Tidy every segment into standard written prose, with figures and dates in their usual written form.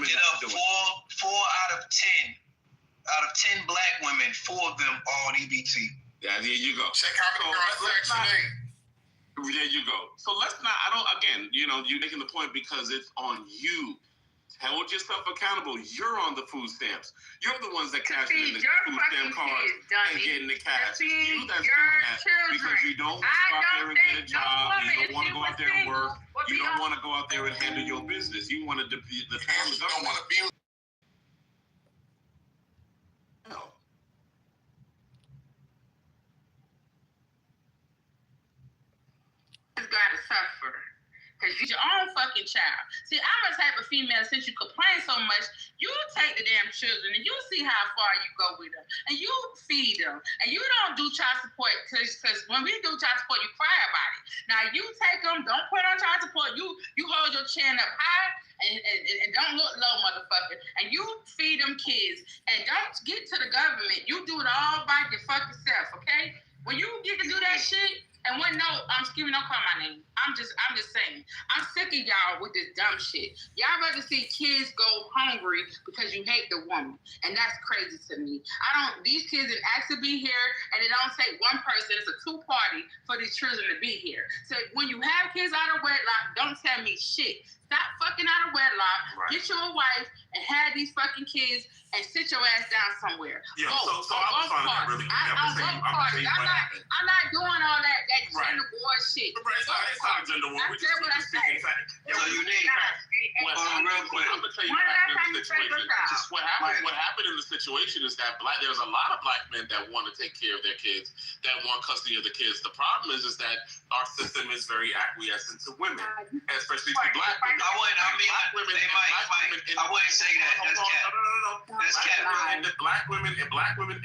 looked it up. Four out of 10 black women, 4 of them are on EBT. Yeah, there you go. Check out the cross-section. There you go. So let's not, you're making the point because it's on you. Hold yourself accountable. You're on the food stamps. You're the ones that cash in the food stamp cards and getting the cash. It's you that's doing that because you don't want to go out there and get a job. You don't want to go out there and work. You don't want to go out there and handle your business. You want to the family. You don't want to be. No. Gotta suffer because you're your own fucking child. See, I'm a type of female, since you complain so much, you take the damn children and you see how far you go with them and you feed them and you don't do child support because when we do child support, you cry about it. Now you take them, don't put on child support, you hold your chin up high and don't look low, motherfucker, and you feed them kids and don't get to the government. You do it all by your fucking self, okay? When you get to do that shit, and when don't call my name. I'm just saying. I'm sick of y'all with this dumb shit. Y'all rather see kids go hungry because you hate the woman. And that's crazy to me. These kids didn't ask to be here, and it don't take one person. It's a two-party for these children to be here. So when you have kids out of wedlock, don't tell me shit. Stop fucking out of wedlock. Right. Get you a wife and have these fucking kids and sit your ass down somewhere. Yeah, so I was finding that really good. I'm not doing all that gender war shit. Right, it's not gender war. We're just speaking fact. So you need real quick. I'm gonna tell you what happened in the situation. What happened in the situation is that there's a lot of black men that want to take care of their kids, that want custody of the kids. The problem is that our system is very acquiescent to women, and especially to black women. I wouldn't say that. That's cat. No. That's cat. And the black women,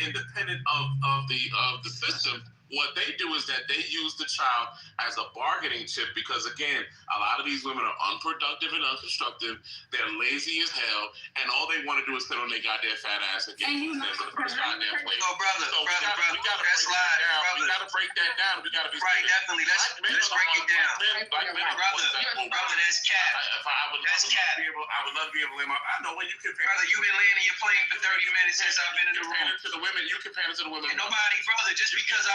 independent of the system, what they do is that they use the child as a bargaining chip because, again, a lot of these women are unproductive and unconstructive. They're lazy as hell, and all they want to do is sit on their goddamn fat ass and get the first goddamn plate. Oh, brother, that's live, brother. We gotta break that down. We gotta be right. Definitely. Let's break it down, brother. That's cat. That's cat. I would love to be able to lay my. I know when you compare. Brother, you've been landing your plane for 30 minutes since I've been in the room. To the women, you compare it to the women. And nobody, brother, just because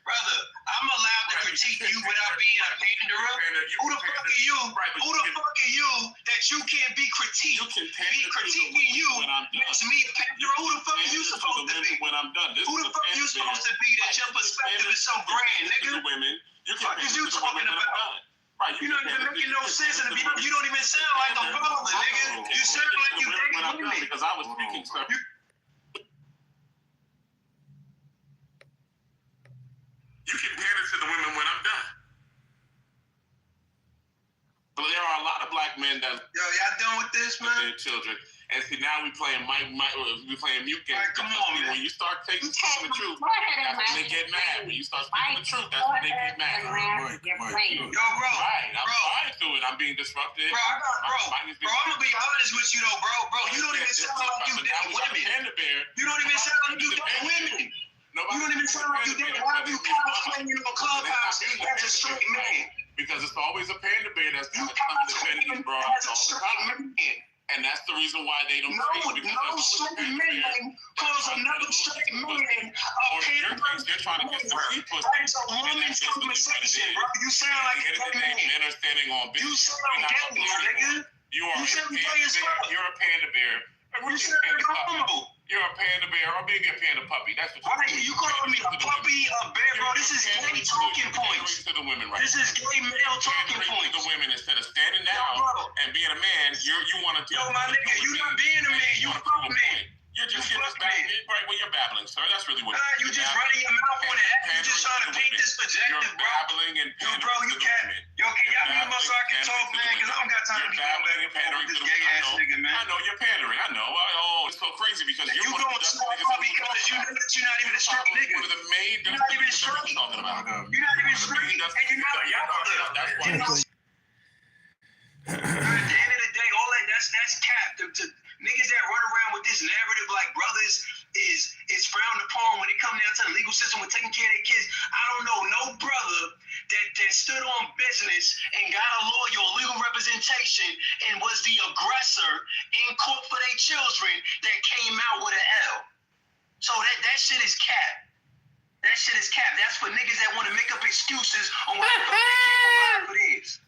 brother, I'm allowed to critique you without being a panderer. Who the fuck are you? Who the fuck are you that you can't be critiqued? Me critiquing you makes me a panderer. Who the fuck are you supposed to be? When I'm done, who the fuck are you supposed to be that your perspective is so grand, nigga? Fuck is you talking about? Right, you're not even making no sense, and you don't even sound like a father, nigga. You sound like you dating women. Because I was speaking, sir. You compare it to the women when I'm done. But there are a lot of black men that y'all done with this, man? With their children. And see, now we playing we playing mute games. Right, come on, man. When you start taking the truth, that's when they get mad. When you start speaking the truth, that's when they get mad. Yo, bro. Right, I'm trying to it. I'm being disrupted. Bro, I'm gonna be honest with you though, bro. You don't even sound like you date women. You don't even sound like you date women. You don't even sound like you date. Why are you cosplaying in a clubhouse as a straight man? Because it's always a panda bear that's kind of defending broad all the time. And that's the reason why they don't say it. No straight man calls another straight man a panda. They're trying to get the free pussy. That is a woman's conversation, bro. You sound like a gay man. Men are standing on business. You sound gay, nigga. You're a panda bear. You sound homo. You're a panda bear or maybe a panda puppy. That's what you calling me a puppy, a bear, bro? This is gay talking points. To the women, right? This is gay male talking points. To the women, instead of standing down and being a man, you want to Yo, my nigga, you not being a man, you a fuck man. You're just getting this back right where you're babbling, sir. That's really what you just running your mouth on it. You just trying to paint this projective, bro. Babbling and yo, bro, you can't. Yo, can y'all mute my so I can talk, man? Because I don't got time to be going back and forth with this gay ass nigga, man. I know you're pandering. I know. Oh, it's so crazy because you gonna talk about because you're not even a straight nigga. One of the main. You're not even straight. You're not even straight, and you're not a mother. At the end of the day, all that's cap to niggas that run around with this narrative like brothers is frowned upon when it comes down to the legal system with taking care of their kids. I don't know no brother that stood on business and got a lawyer or legal representation and was the aggressor in court for their children that came out with an L. So that shit is cap. That shit is cap. That's for niggas that want to make up excuses on what the fuck they can't provide for this.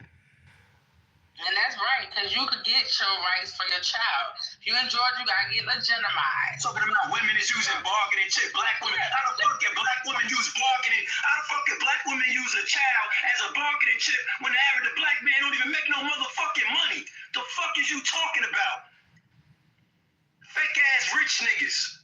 And that's right, because you could get your rights for your child. If you're in Georgia, you got to get legitimized. Talking about women is using bargaining chip. Black women. How the fuck can black women use bargaining? How the fuck can black women use a child as a bargaining chip when the average black man don't even make no motherfucking money? The fuck is you talking about? Fake ass rich niggas.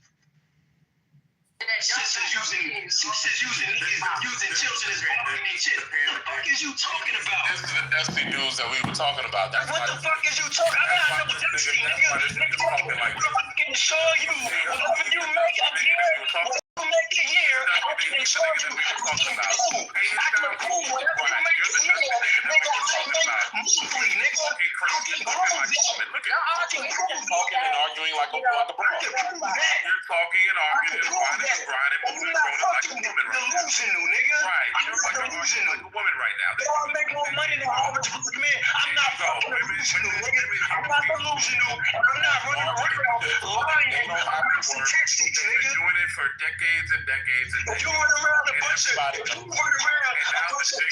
Sisters using children as bargaining chip. What the fuck is you talking about? This is the dusty news that we were talking about. That's what the fuck is you talking about? I'm not no dusty nigga. I can show you whatever you make a year. Whatever you make a year, I can show you. I can prove whatever you make a year. Nigga, I make monthly, nigga. I can prove that. I can prove talking and arguing like a bro. You're talking and arguing and grinding and moving and growing like a woman right now. Delusional, nigga. Right. You're delusional like a woman right now. They all make more money than all the black men. I'm not fucking delusional, nigga. I'm not delusional. I'm not running around lying about statistics, nigga. You've been doing it for decades and decades and decades. You run around a bunch of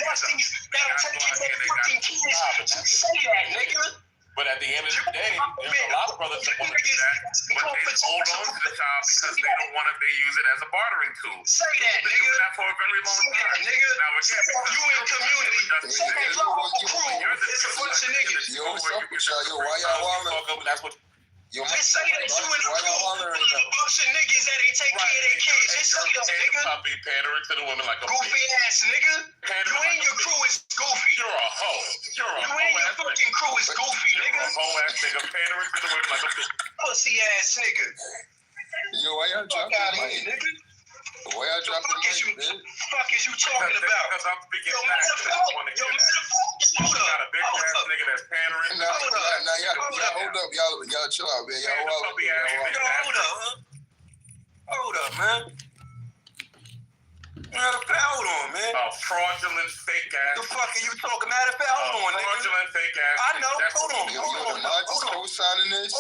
busties that'll take care of their fucking kids. Just say that, nigga. But at the end of the day, there's a lot of brothers that want to do that, but they hold on to the child because they don't want to. They use it as a bartering tool. Say that, nigga. nigga. That for a very long time. Nigga. Now again, you in community. Say that your whole crew is a bunch of niggas. Yo, what's up with y'all? Yo, why y'all wildin'? That's what. Yo, just say that you in the crew with a bunch of niggas that ain't take care of their kids. Just say that, nigga. Puppy pandering to the women like a goofy ass nigga. You and your crew is goofy. You're a hoe. You're a hoe. You and your fucking crew is goofy, nigga. You're a hoe ass nigga pandering to the women like a pussy ass nigga. Yo, why y'all dropping the mic, nigga? Why y'all dropping the mic, man? Fuck is you talking about? Because I'm speaking facts. Hold up. Got a big ass nigga that's pandering. Nah, y'all hold up. Y'all chill out, man. Y'all hold up, man. Matter of fact, hold on, man. A fraudulent fake ass. The fuck are you talking? Matter of fact, hold on, nigga. Fraudulent fake ass. I know. Hold on. Hold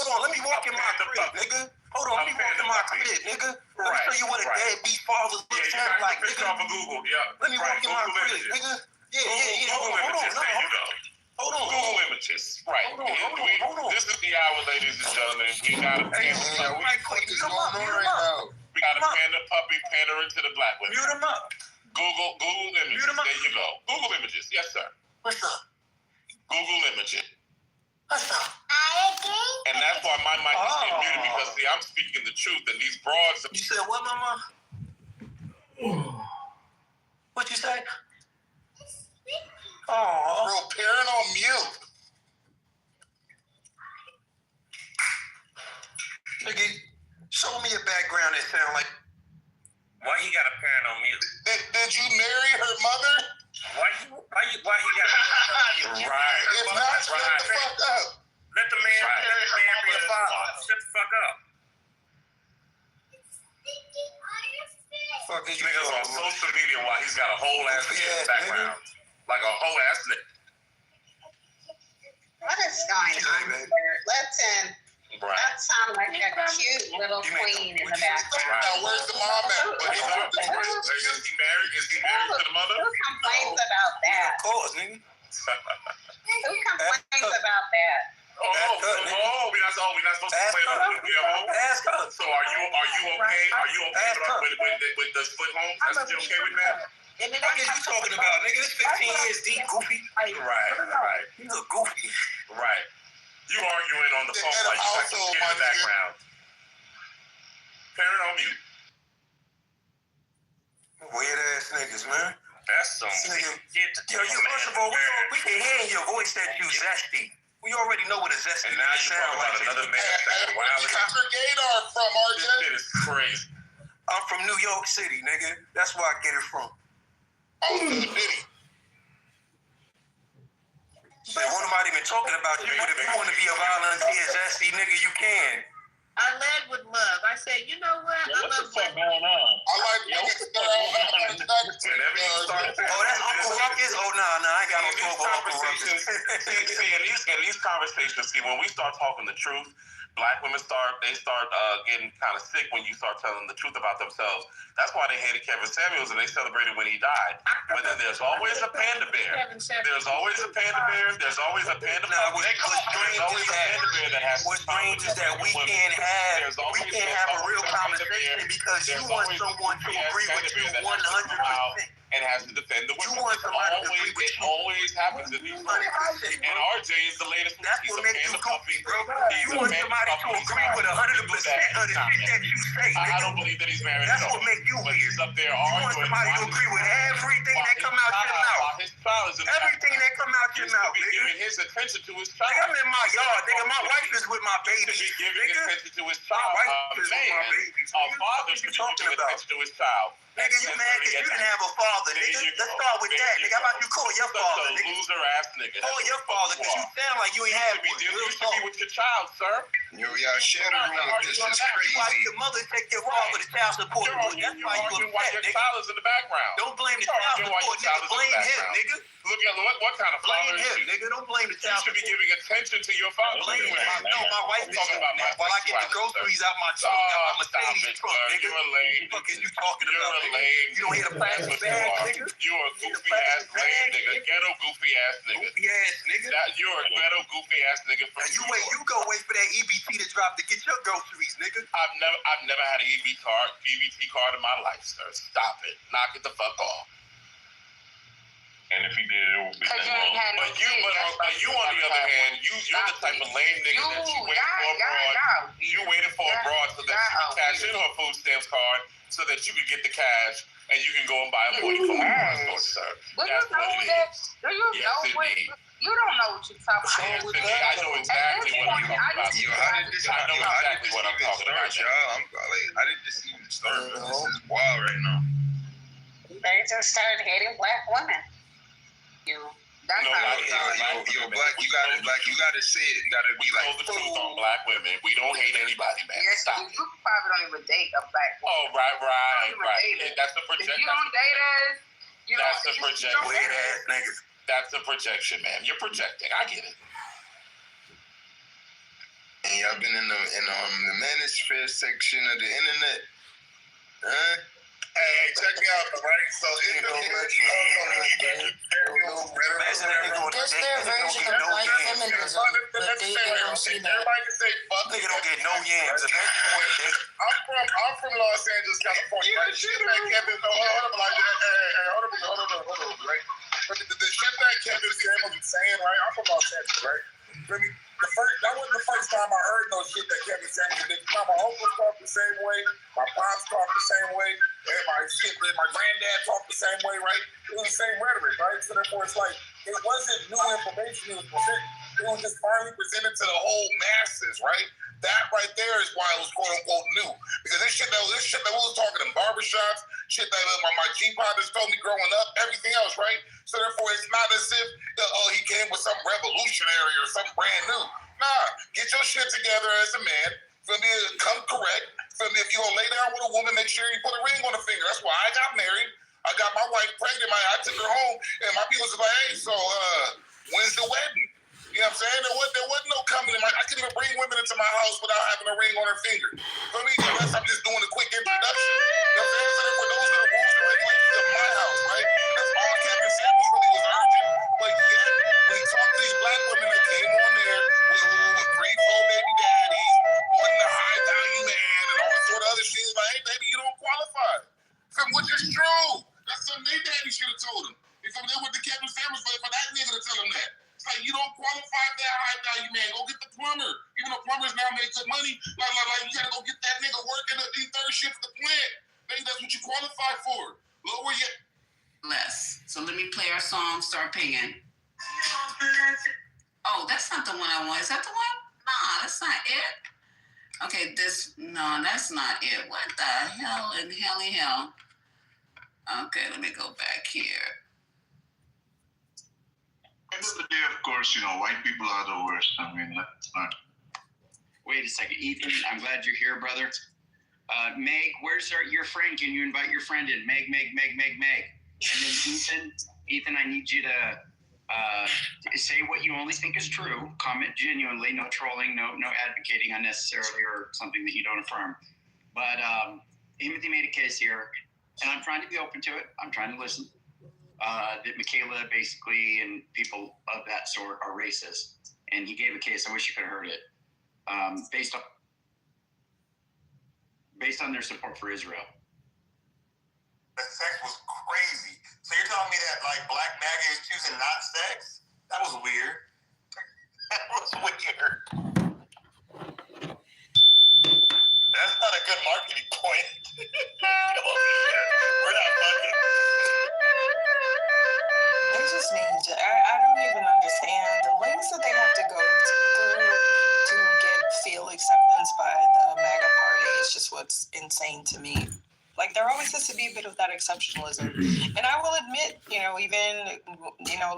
on. Let me walk in my crib, nigga. Hold on. Let me walk in my crib, nigga. Let me show you what a deadbeat father looks like, nigga. Off of Google. Yeah. Let me walk in my crib, nigga. Yeah. Hold on. Hold on. Google images. Right. Hold on. This is the hour, ladies and gentlemen. We got a panda. What is going on right now? We got a panda puppy pandering to the black women. Mute him up. Google images. There you go. Google images. Yes, sir. What's up? Google images. What's up? And that's why my mic is getting muted because, see, I'm speaking the truth, and these broads. You said what, mama? What you say? Oh, bro, parent on mute. Nigga, show me a background that sound like. Why he got a parent on mute? Did you marry her mother? Why he got a parent on mute? Right. If not, shut the fuck up. Let the man be a father. Shut the fuck up. Fuck is you niggas on social media while he's got a whole ass nigga in the background. Like a whole ass nigga. What is going on here? Listen, that sounds like a cute little queen in the background. Now, where's the mom at? Is he married to the mother? Who complains about that? Of course, nigga. Who complains about that? We're not supposed to play the video. Ask her. So are you okay? Are you okay with the split home? That's what you okay with that? What is you talking about, nigga? This 15 years deep, goofy. Right. You look goofy. Right. You arguing on the phone like you got some shit in the background. Parent on mute. Weird ass niggas, man. That's some nigga. Yo, first of all, we can hear in your voice that you zesty. We already know what a zesty and now you talking about another man that's wild. Where you gaydar from, RJ? This shit is crazy. I'm from New York City, nigga. That's where I get it from. Oh, the city. Shit, won't nobody even talking about you, but if you want to be a volunteer, Jesse, nigga, you can. I led with love. I said, you know what? I What the love fuck going on? I like niggas that Whenever you start, Oh, that's Uncle Ruckus? Oh, nah, I ain't got no these smoke with Uncle Ruckus. conversations, in these conversations, when we start talking the truth, black women start getting kind of sick when you start telling the truth about themselves. That's why they hated Kevin Samuels and they celebrated when he died. But then there's always a panda bear. There's always a panda bear. There's always a panda bear. There's always a panda bear that has. What's strange is that we can't have a real conversation because you want someone to agree with you 100%. And has to defend the women. You want somebody to agree with It you. always happens in these movies. And RJ is the latest. That's what makes you goofy, bro. You want somebody to agree with 100% of the shit that you say. I don't believe that he's married. That's what makes you But weird. he's up there You want arguing. somebody to agree with everything that come out your mouth. His child is in the Everything that come out your mouth, be nigga. giving his attention to his Like, child. I'm in my yard, nigga. My wife is with my To baby, be giving nigga. attention to his My child. wife is with my baby. A father should be giving attention to his child. Nigga, you mad because you didn't have a father, nigga. Let's start with that, nigga. How about you call your father, Such a nigga? loser ass nigga. Call your father because you sound like you ain't had one. You should be with your child, sir. Yo, y'all share the room. This is Why crazy. your mother take your father to child support? You're That's arguing why you why upset, your nigga. child is in the background. Don't blame the You're child arguing why support, your child nigga. is in the Blame him, background. nigga. Look at what kind of father Blame is him, he? nigga. Don't blame the You child should be support. giving attention to your father. Blame him. No, my wife is talking about my while I get the groceries out my truck. Got my Mercedes truck, nigga. You're a lame. What the fuck is you talking You're about, a nigga? lame. You don't hear the plastic bag, nigga? You're a goofy ass lame nigga. Ghetto goofy ass nigga. Goofy ass nigga. You're a ghetto goofy ass nigga from Now New York. you go wait for that EBT to drop to get your groceries, nigga. I've never had an EBT card in my life, sir. Stop it. Knock it the fuck off. And if he did, it would be Because you ain't had no But you, on the other hand, you're the type of lame nigga that you waited for abroad. You waited for abroad so that you could cash in her food stamps card so that you could get the cash and you can go and buy a 44 store, sir. Do you That's know what it that? is. Do you Yes, know what? indeed. You don't know what you're talking Yes, about. indeed. I know exactly what I'm talking about. Yo, how did this I know exactly what I'm talking about. y'all? I'm like, how did this even start? This is wild right now. They just started hating black women. That's No, how it is. Yo, black, you gotta say it. You gotta be We like, told the truth on black women. We don't hate anybody, man. Yes, Stop. you probably don't even date a black woman. Oh, right. Dated. That's the If projection. you don't date us, you That's don't. the projection. Weird ass niggas. That's the projection, man. You're projecting. I get it. and y'all been in the manosphere section of the internet. Huh? Hey, check me out, right? So it's That's their version of white feminism, but they don't see that. Everybody can say fuck. Nigga don't get no yams. I'm from Los Angeles, California. Right? Shit that Kevin, hold on, right? But the shit that Kevin Samuels is saying, right? I'm from Los Angeles, right? That wasn't the first time I heard no shit that Kevin Samuels did. My uncle talked the same way, my pops talked the same way, and my granddad talked the same way, right? It was the same rhetoric, right? So therefore, it's like it wasn't new information. It was just finally presented to the whole masses, right? That right there is why it was quote unquote new. Because this shit that we was talking in barbershops, shit that my G-Potters told me growing up, everything else, right? So therefore, it's not as if he came with some revolutionary or something brand new. Nah, get your shit together as a man. Feel me? Come correct. Feel me? If you gonna lay down with a woman, make sure you put a ring on the finger. That's why I got married. I got my wife pregnant. I took her home, and my people was like, "Hey, so when's the wedding?" You know what I'm saying? There wasn't no coming. I couldn't even bring women into my house without having a ring on her finger. For me, unless I'm just doing a quick introduction. You know what I'm saying? So therefore, those are the rules and regulations of my house, right? That's all Kevin Samuels really was urging. But yet, when he talked to these black women that came on there with 3-4 baby daddies, wanting a high value man, and all that sort of other shit, like, hey, baby, you don't qualify. Which is true. That's something their daddy should have told him. If they went to Kevin Samuels for that nigga to tell him that. It's like, you don't qualify for that high value man. Go get the plumber. Even though plumbers now make good money, like you gotta go get that nigga working the third shift of the plant. Maybe that's what you qualify for. Lower your Less. So let me play our song, start pinging. Oh, that's not the one I want. Is that the one? Nah, that's not it. Okay, that's not it. What the hell in hell? Okay, let me go back here. End of the day, of course, white people are the worst. I mean, let's not. Wait a second, Ethan. I'm glad you're here, brother. Meg, where's your friend? Can you invite your friend in? Meg. And then Ethan, I need you to say what you only think is true. Comment genuinely, no trolling, no advocating unnecessarily or something that you don't affirm. But Timothy made a case here, and I'm trying to be open to it. I'm trying to listen. That Michaela basically and people of that sort are racist. And he gave a case. I wish you could have heard it. Based on their support for Israel. The sex was crazy. So you're telling me that like Black MAGA is choosing not sex? That was weird. That was weird. That's not a good marketing point. We're not fucking. They just need to. I don't even understand the lengths that they have to go through to feel acceptance by the MAGA party. Is just what's insane to me. Like, there always has to be a bit of that exceptionalism. And I will admit, even,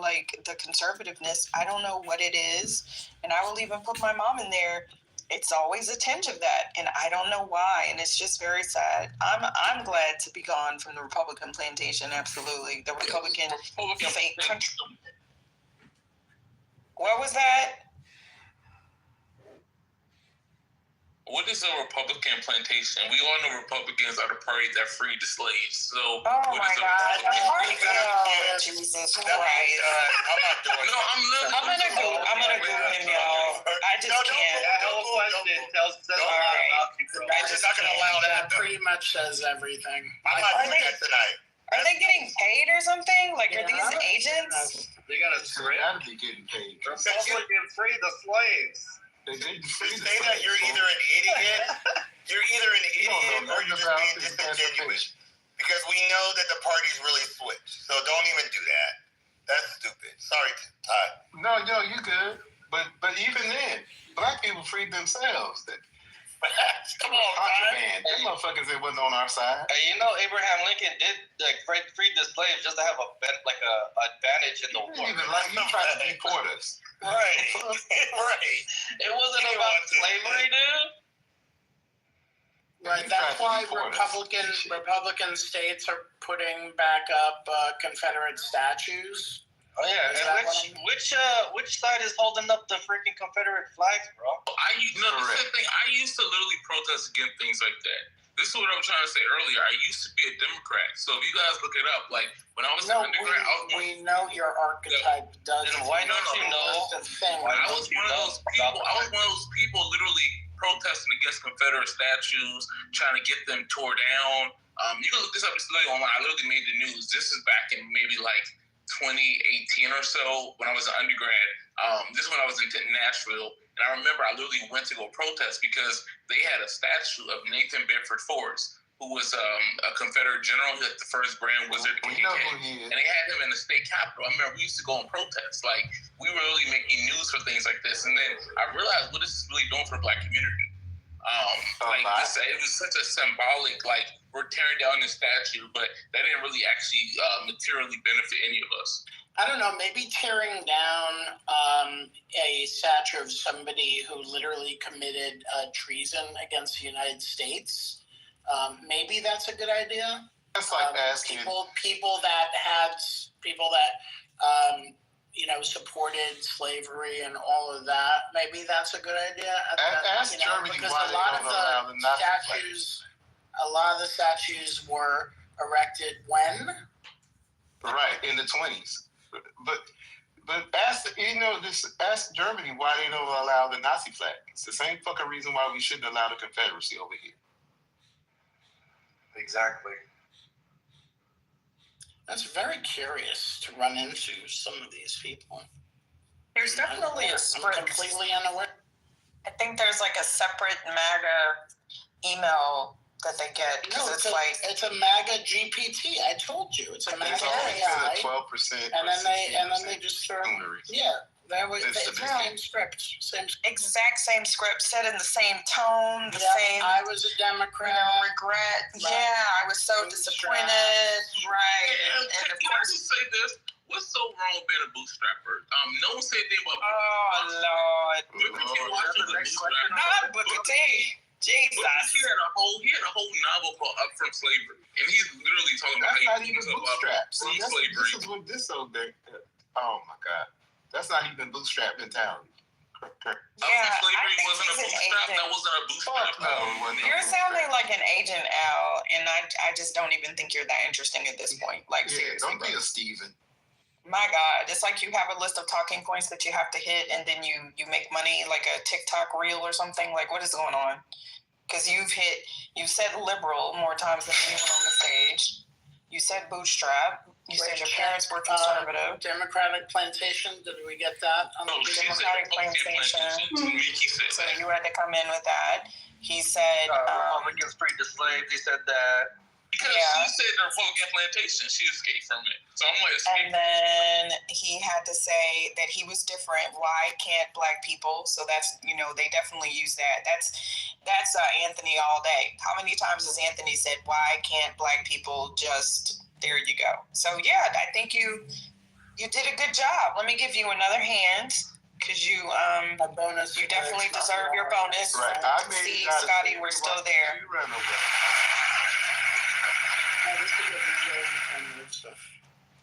like the conservativeness, I don't know what it is. And I will even put my mom in there. It's always a tinge of that. And I don't know why. And it's just very sad. I'm glad to be gone from the Republican plantation. Absolutely. The Republican fake country. What was that? What is a Republican plantation? We all know Republicans are the party that freed the slaves. So, oh my God! Jesus Christ! I'm not doing. No, I'm gonna go him, y'all. I just can't. That whole question tells us all about you. I'm just not gonna allow that. Pretty much says everything. I'm not doing that tonight. Are they getting paid or something? Like, are these agents? They got a They gotta be getting paid. Republicans free the slaves. They say that you're either an idiot, or you're just being disingenuous. Because we know that the party's really switched. So don't even do that. That's stupid. Sorry, Todd. No, you good. But even then, black people freed themselves. Come on, contraband. Them motherfuckers that wasn't on our side. Hey, Abraham Lincoln did freed the slaves just to have a advantage in the war. Even like you tried to deport us. Right. Right. It wasn't about slavery, dude. Right. That's why Republican states are putting back up Confederate statues. Oh yeah, and which side is holding up the freaking Confederate flags, bro? This is the thing. I used to literally protest against things like that. This is what I was trying to say earlier. I used to be a Democrat. So if you guys look it up, like when I was an undergrad, we know your archetype does. Then why don't you know? I was one of those people. I was one of those people literally protesting against Confederate statues, trying to get them tore down. You can look this up. It's literally online. I literally made the news. This is back in maybe like 2018 or so when I was an undergrad. This is when I was in Nashville, and I remember I literally went to go protest because they had a statue of Nathan Bedford Forrest, who was a Confederate general, like the first Grand Wizard. And they had him in the state capitol. I remember we used to go and protest. Like, we were really making news for things like this. And then I realized what this is really doing for the black community. It was such a symbolic, like, we're tearing down this statue, but that didn't really actually materially benefit any of us. I don't know, maybe tearing down a statue of somebody who literally committed treason against the United States, maybe that's a good idea. That's like asking people that supported slavery and all of that. Maybe that's a good idea. Ask Germany why they don't allow the Nazi statues. A lot of the statues were erected when? Right, in the 20s. But ask Germany why they don't allow the Nazi flag. It's the same fucking reason why we shouldn't allow the Confederacy over here. Exactly. That's very curious to run into some of these people. There's definitely a split. I'm completely unaware. I think there's like a separate MAGA email that they get because it's a MAGA GPT. I told you it's a MAGA AI. 12%. And then they just throw. Yeah, That was the same script. Exact same script, said in the same tone, the same. I was a Democrat. Regret. Right. Yeah, I was so disappointed. Right. And of course, can I just say this? What's so wrong with being a bootstrapper? No one said anything about. Oh Lord. Not Booker T. Jesus. He had a whole novel called Up From Slavery, and he's literally talking about how he was bootstraps. from slavery. This is what this old day. Oh my God, that's not even bootstrap mentality. Yeah, slavery wasn't a bootstrap. That wasn't a bootstrap. No, you're sounding like an Agent Al, and I just don't even think you're that interesting at this point. Like, seriously. Don't be a Steven. My God, it's like you have a list of talking points that you have to hit, and then you make money like a TikTok reel or something. Like, what is going on? Because you've said liberal more times than anyone on the stage. You said bootstrap. You said your parents were conservative. Democratic plantation. Did we get that? Democratic plantation. So you had to come in with that. He said Republicans freed the slaves. He said that. Because she said the Republican plantation, she escaped from it. So I'm like, and then he had to say that he was different. Why can't black people? So that's, they definitely use that. That's Anthony all day. How many times has Anthony said, why can't black people just, there you go. So yeah, I think you did a good job. Let me give you another hand. Because you bonus. You definitely deserve your bonus. Right. See, Scotty, we're still there.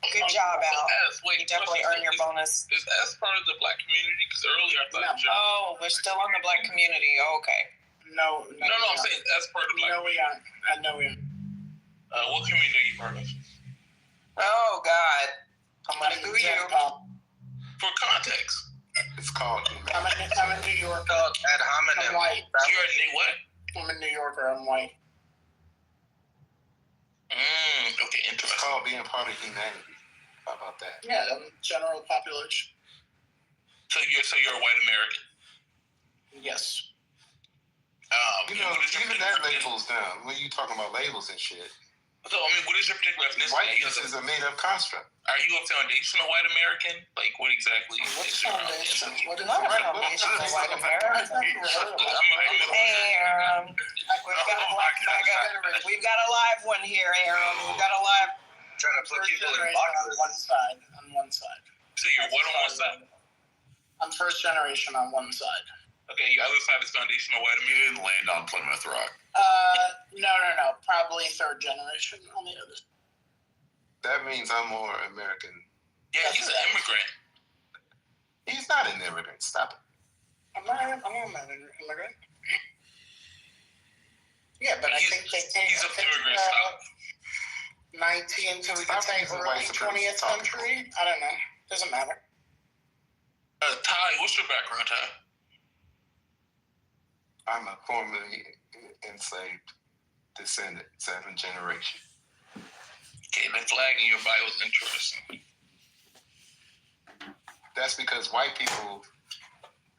Good job, Al. You definitely earned your bonus. Is S part of the black community? Because earlier I thought. Oh, we're still on the black community. Oh, okay. No, I'm saying that's part of the black. No, we aren't. I know we aren't. What community are you part of? Oh God, I'm gonna do you. For context, it's called. I'm a New Yorker. Ad hominem. I'm white. You're a New what? I'm a New Yorker. I'm white. Okay, interesting. It's called being part of humanity. How about that? Yeah, general population. So you're a white American. Yes. Even that labels down. When you talking about labels and shit. So what is your particular ethnicity? Whiteness is a made-up construct. Are you a foundational white American? Like, what exactly? What's foundation? What is not a foundational white American? Hey, Aaron. We've got a live one here, Aaron. We've got a live. Trying to put people in boxes. On one side. So you're what on one side? I'm first generation on one side. Okay, your other side is foundational white American. You didn't land on Plymouth Rock. No. Probably third generation on the other. That means I'm more American. Yeah, he's an immigrant. He's not an immigrant. Stop it. I'm not an immigrant. Yeah, but I think he's an immigrant. Stop. 19th to early 20th century. I don't know. Doesn't matter. Ty, what's your background, Ty? I'm a formerly enslaved descendant, 7th generation. Okay, the flag in your bio is interesting. That's because white people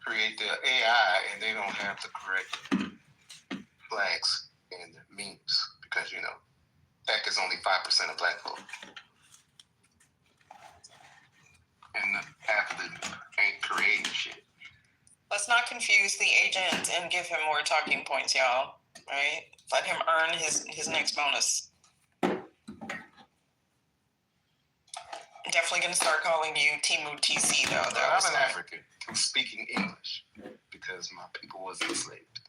create the AI and they don't have the correct flags and memes because, that is only 5% of black folk. And half of them ain't creating shit. Let's not confuse the agent and give him more talking points, y'all. Right? Let him earn his next bonus. Definitely gonna start calling you Timu TC though. I'm an African who's speaking English because my people was enslaved.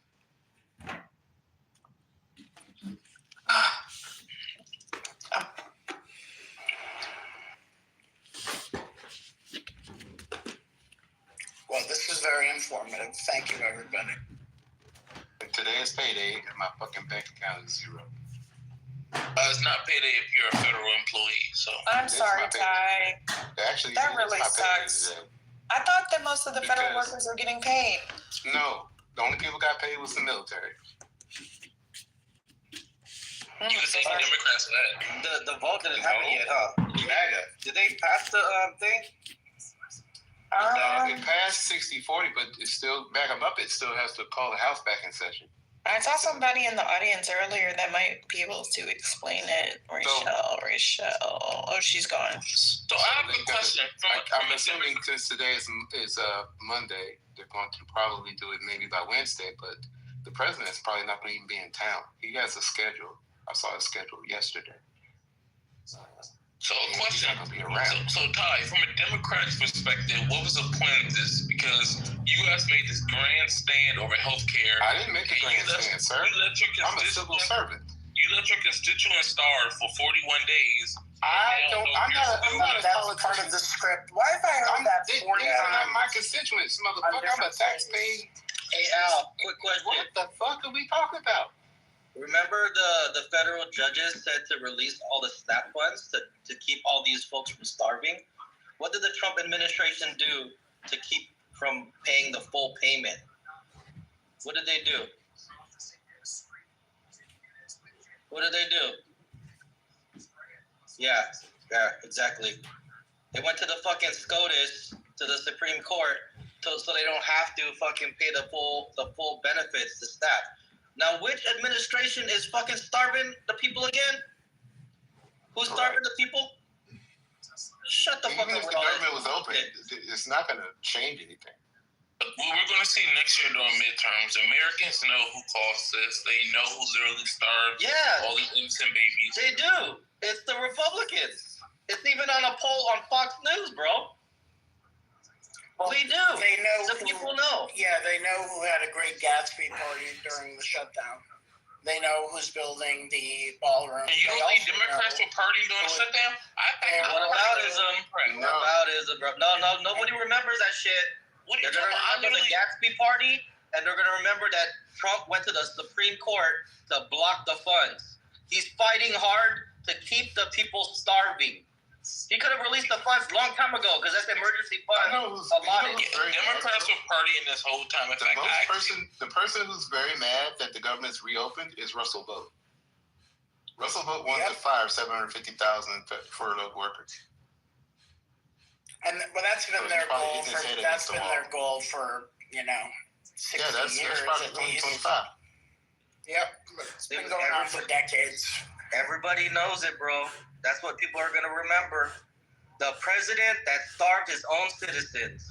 Well, this is very informative. Thank you, everybody. And today is payday, and my fucking bank account is zero. It's not payday if you're a federal employee. So I'm sorry, Ty. Actually, that really sucks. I thought that most of the federal workers were getting paid. No, the only people got paid was the military. You would say the Democrats for that. The vote didn't happen yet, huh? MAGA. Did they pass the thing? It passed 60-40, but it's still MAGA Muppet still has to call the House back in session. I saw somebody in the audience earlier that might be able to explain it. Rachel. Oh, she's gone. So I have a question. I'm assuming since today is Monday, they're going to probably do it maybe by Wednesday, but the president's probably not going to even be in town. He has a schedule. I saw his schedule yesterday. So a question. So Ty, from a Democrat's perspective, what was the point of this? Because you guys made this grand stand over healthcare. I didn't make a grand stand, sir. I'm a civil servant. You let your constituents starve for 41 days. I'm not that part of the script. Why have I heard that 40 times? These are not my constituents, motherfucker. I'm a taxpaying. Hey Al, quick question. What the fuck are we talking about? Remember the federal judges said to release all the SNAP funds to keep all these folks from starving? What did the Trump administration do to keep from paying the full payment? What did they do? What did they do? Yeah, exactly. They went to the fucking SCOTUS, to the Supreme Court, so they don't have to fucking pay the full benefits to SNAP. Now, which administration is fucking starving the people again? Who's starving the people? Shut the fuck up. Even if the government was open, it's not going to change anything. What we're going to see next year during midterms, Americans know who caused this. They know who's literally starved. Yeah. All these innocent babies. They do. It's the Republicans. It's even on a poll on Fox News, bro. Well, we do. They know. The people know. Yeah, they know who had a great Gatsby party during the shutdown. They know who's building the ballroom. And you don't think Democrats were partying during the shutdown? I think Whataboutism. No, nobody remembers that shit. They're going to remember the Gatsby party, and they're going to remember that Trump went to the Supreme Court to block the funds. He's fighting hard to keep the people starving. He could have released the funds a long time ago because that's emergency funds. Democrats were partying this whole time. The person who's very mad that the government's reopened is Russell Vogt. Russell Vogt wanted to fire 750,000 furloughed workers. And that's been their goal. That's been their goal for 60 years probably at least. 2025. Yep, it's been going on for decades. Everybody knows it, bro. That's what people are going to remember. The president that starved his own citizens.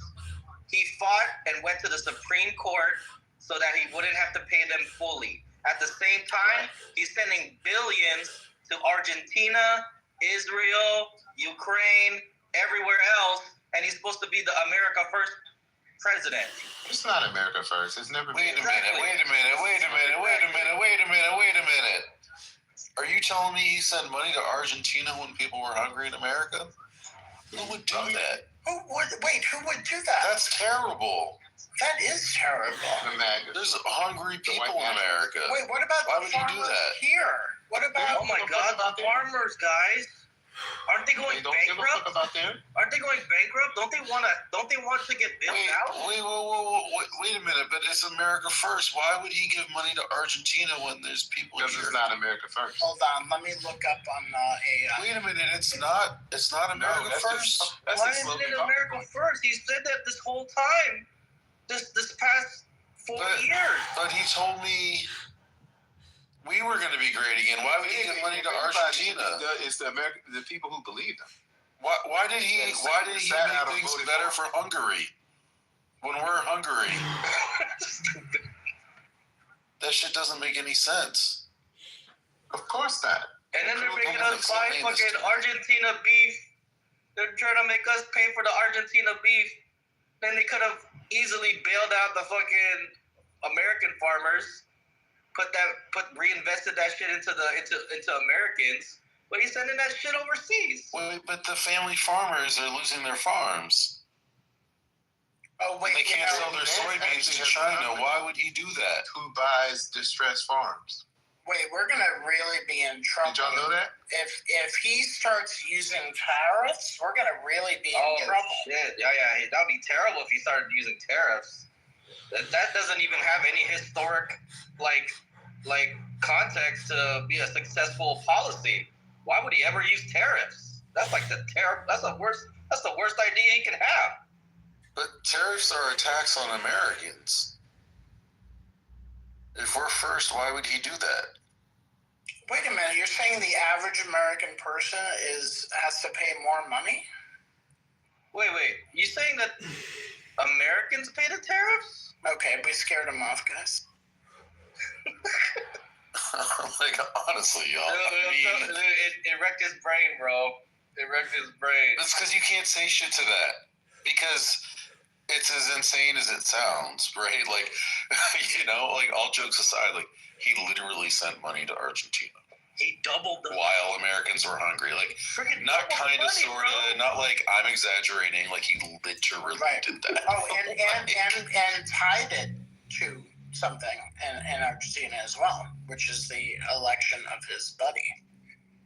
He fought and went to the Supreme Court so that he wouldn't have to pay them fully. At the same time, he's sending billions to Argentina, Israel, Ukraine, everywhere else, and he's supposed to be the America First president. It's not America First. It's never been. Wait a minute. Are you telling me he sent money to Argentina when people were hungry in America? Who would do that? Who would do that? That's terrible. That is terrible. There's hungry people in America. Wait, what about Why would he do that? Here? What about? Oh my God, the farmers, guys. Aren't they going bankrupt? Aren't they going bankrupt? Don't they want to get bailed out? Wait a minute, but it's America First. Why would he give money to Argentina when there's people here? Because it's not America First. Hold on, let me look up on AI. Wait a minute, it's not America First. Why isn't it America First? He said that this whole time, this past 4 years. But he told me we were going to be great again. Why would he give money to Argentina? It's the people who believe him. Why did he make things better for Hungary when we're Hungary? That shit doesn't make any sense. Of course not. And then they're making us buy fucking Argentina beef. They're trying to make us pay for the Argentina beef. Then they could have easily bailed out the fucking American farmers. Reinvested that shit into Americans, but he's sending that shit overseas. Wait, but the family farmers are losing their farms. Oh wait, they can't sell their soybeans to China. Why would he do that? Who buys distressed farms? Wait, we're gonna really be in trouble. Did y'all know that? If he starts using tariffs, we're gonna really be in trouble. Shit. Yeah, that'd be terrible if he started using tariffs. That doesn't even have any historic like context to be a successful policy. Why would he ever use tariffs? That's like that's the worst idea he can have. But tariffs are a tax on Americans. If we're first, why would he do that? Wait a minute, you're saying the average American person has to pay more money? Wait. You saying that Americans pay the tariffs? Okay, we scared them off, guys. Like, honestly, y'all. It wrecked his brain, bro. It wrecked his brain. That's because you can't say shit to that. Because it's as insane as it sounds, right? Like, you know, like, all jokes aside, like, he literally sent money to Argentina. He doubled the while Americans were hungry. Like, not kind of, sort of, not like I'm exaggerating. Like, he literally did that. Oh, and tied it to something in Argentina as well, which is the election of his buddy,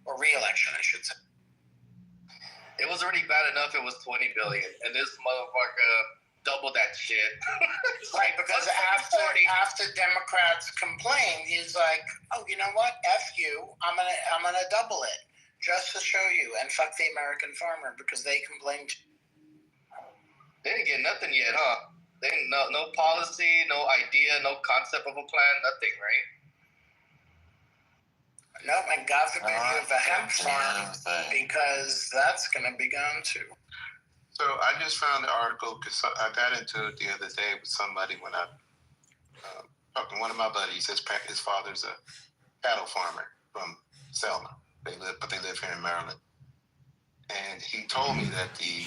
or re-election, I should say. It was already bad enough. It was $20 billion, and this motherfucker doubled that shit. Right, because after Democrats complained, he's like, "Oh, you know what? F you. I'm gonna double it just to show you, and fuck the American farmer because they complained." They didn't get nothing yet, huh? They didn't no policy, no idea, no concept of a plan, nothing, right? No, and God forbid you have a hemp farm because that's gonna be gone too. So I just found the article because I got into it the other day with somebody when I talked to one of my buddies. His father's a cattle farmer from Selma. They live here in Maryland, and he told me that the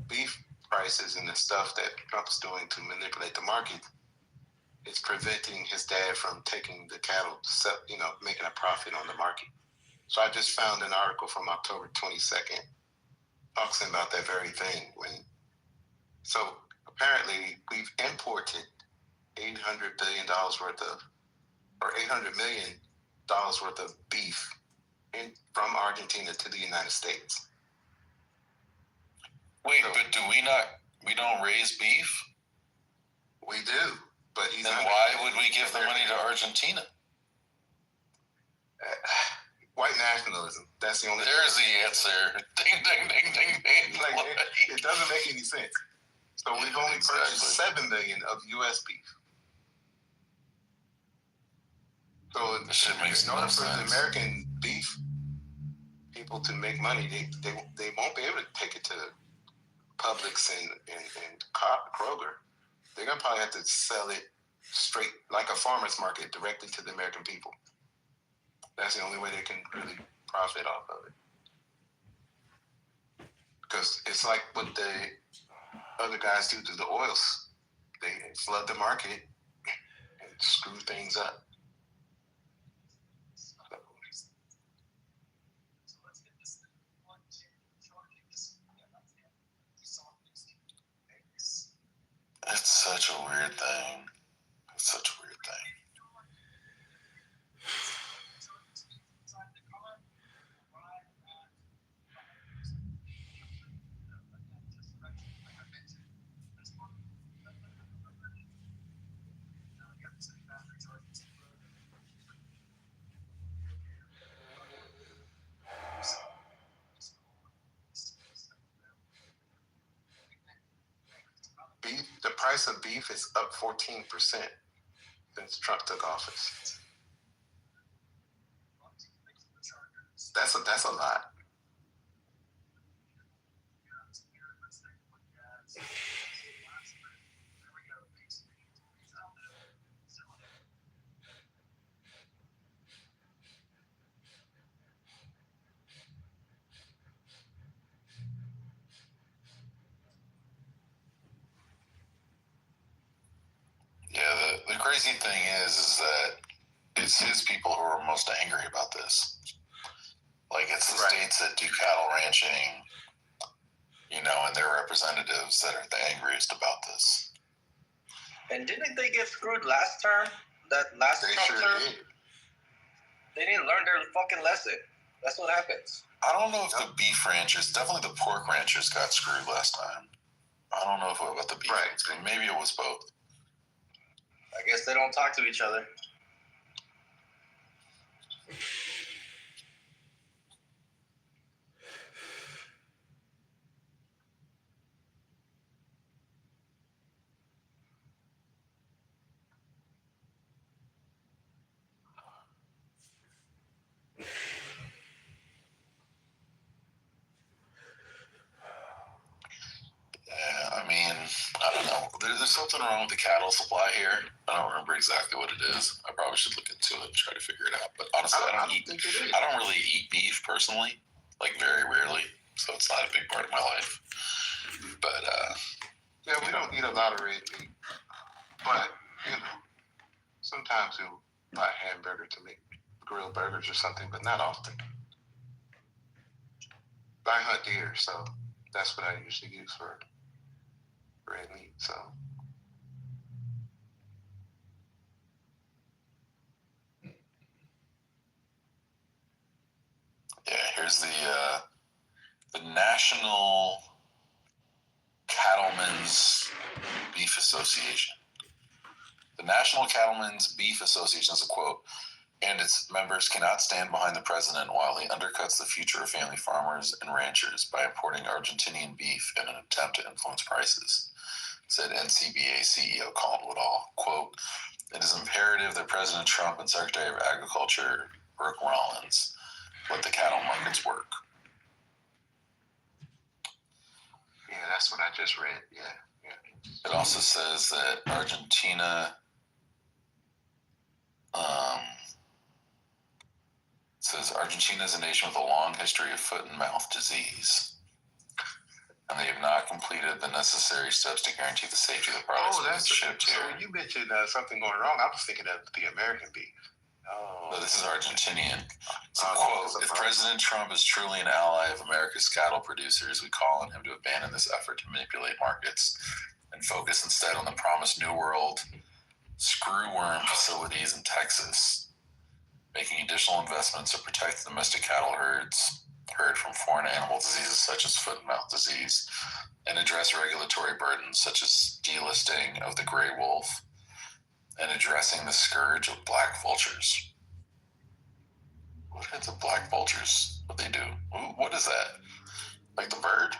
beef prices and the stuff that Trump's doing to manipulate the market is preventing his dad from taking the cattle, making a profit on the market. So I just found an article from October 22nd talking about that very thing. So apparently we've imported $800 million worth of beef from Argentina to the United States. Wait, but we don't raise beef? We do, but then why would we give the money to Argentina? White nationalism. That's the only. There's the answer. Ding, ding, ding, ding, ding. Like, it doesn't make any sense. So we've only purchased 7 million of U.S. beef. So in order for the American beef people to make money, they won't be able to take it to Publix and Kroger. They're gonna probably have to sell it straight like a farmer's market directly to the American people. That's the only way they can really profit off of it. Because it's like what the other guys do to the oils. They flood the market and screw things up. It's such a weird thing. It's such a weird thing. The price of beef is up 14% since Trump took office. That's a lot. Yeah, the crazy thing is that it's his people who are most angry about this. Like, it's the states that do cattle ranching, and their representatives that are the angriest about this. And didn't they get screwed last term? That last Trump term? Did. They didn't learn their fucking lesson. That's what happens. I don't know if the beef ranchers, definitely the pork ranchers got screwed last time. I don't know if about the beef. Right. Maybe it was both. I guess they don't talk to each other. something wrong with the cattle supply here. I don't remember exactly what it is. I probably should look into it and try to figure it out. But honestly, I don't really eat beef personally, like very rarely. So it's not a big part of my life. But yeah, we don't eat a lot of red meat. But sometimes we'll buy a hamburger to make grilled burgers or something, but not often. I hunt deer, so that's what I usually use for red meat. So. Yeah, here's the National Cattlemen's Beef Association. The National Cattlemen's Beef Association is a quote, and its members cannot stand behind the president while he undercuts the future of family farmers and ranchers by importing Argentinian beef in an attempt to influence prices, said NCBA CEO Colin Woodall. Quote, it is imperative that President Trump and Secretary of Agriculture Brooke Rollins let the cattle markets work. Yeah, that's what I just read. Yeah. It also says that Argentina is a nation with a long history of foot and mouth disease, and they have not completed the necessary steps to guarantee the safety of the products that shipped here. So when you mentioned something going wrong, I was thinking of the American beef. No, this is Argentinian. So, quote, if President Trump is truly an ally of America's cattle producers, we call on him to abandon this effort to manipulate markets and focus instead on the promised New World screwworm facilities in Texas, making additional investments to protect the domestic cattle herd from foreign animal diseases such as foot and mouth disease, and address regulatory burdens such as delisting of the gray wolf and addressing the scourge of black vultures. What is the black vultures? What they do? What is that? Like the bird?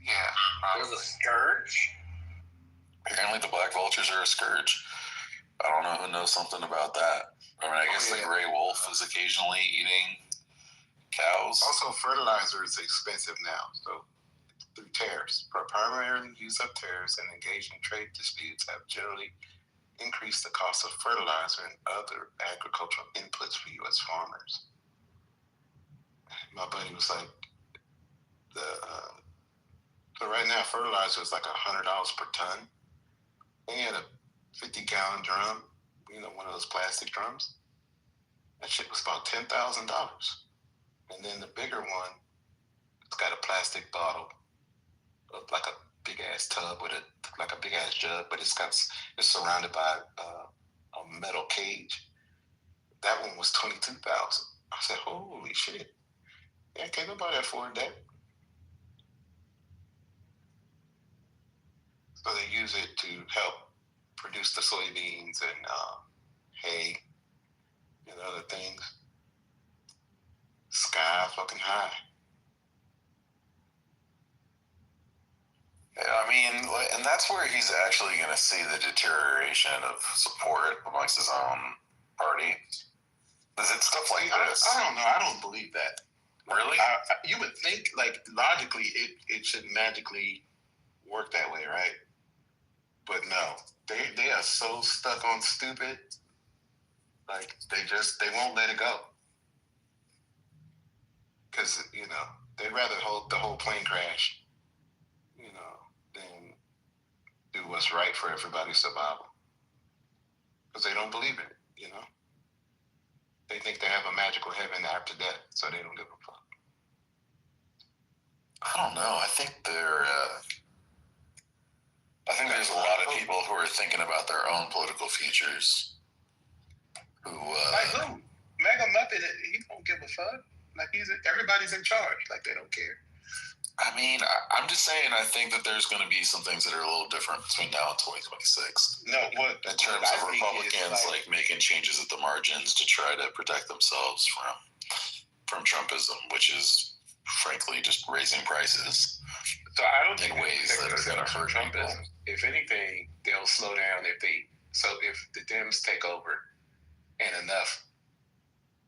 Yeah. There's a scourge? Apparently the black vultures are a scourge. I don't know who knows something about that. I mean, I guess the gray wolf is occasionally eating cows. Also, fertilizer is expensive now. So through tariffs, primarily use of tariffs and engaged in trade disputes have generally increased the cost of fertilizer and other agricultural inputs for U.S. farmers. My buddy was like, so right now fertilizer is like $100 per ton. They had a 50-gallon drum, one of those plastic drums. That shit was about $10,000. And then the bigger one, it's got a plastic bottle, like a big ass tub with like a big ass jug, but it's surrounded by a metal cage. That one was $22,000. I said, holy shit. Yeah, can't nobody afford that. So they use it to help produce the soybeans and hay and other things. Sky fucking high. Yeah, I mean, and that's where he's actually going to see the deterioration of support amongst his own party. Is it stuff like this? I don't know. I don't believe that. Really? You would think, like, logically, it should magically work that way, right? But no, they are so stuck on stupid. Like, they won't let it go. Because, they'd rather hold the whole plane crash, than do what's right for everybody's survival. Because they don't believe it, They think they have a magical heaven after death, so they don't give a fuck. I don't know. I think there's a lot of people who are thinking about their own political futures. Like who? Mega Muppet, he don't give a fuck. Like everybody's in charge. Like they don't care. I mean, I'm just saying, I think that there's going to be some things that are a little different between now and 2026. No, what? In terms of Republicans making changes at the margins to try to protect themselves from Trumpism, which is frankly just raising prices. So I don't think in ways that are going to hurt people. If anything, they'll slow down if the Dems take over and enough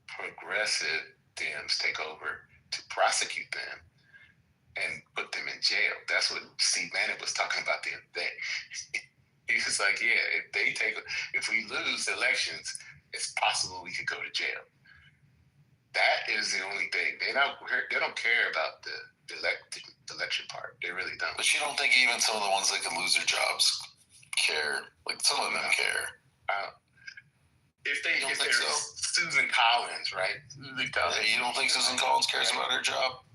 progressive Dems take over to prosecute them. and put them in jail. That's what Steve Bannon was talking about the other day. He was like, yeah, if we lose elections, it's possible we could go to jail. That is the only thing. They don't care about the election part. They really don't. But you don't think even some of the ones that can lose their jobs care? Like some of them care. If there's so? Susan Collins, right? You don't think Susan Collins cares about her job?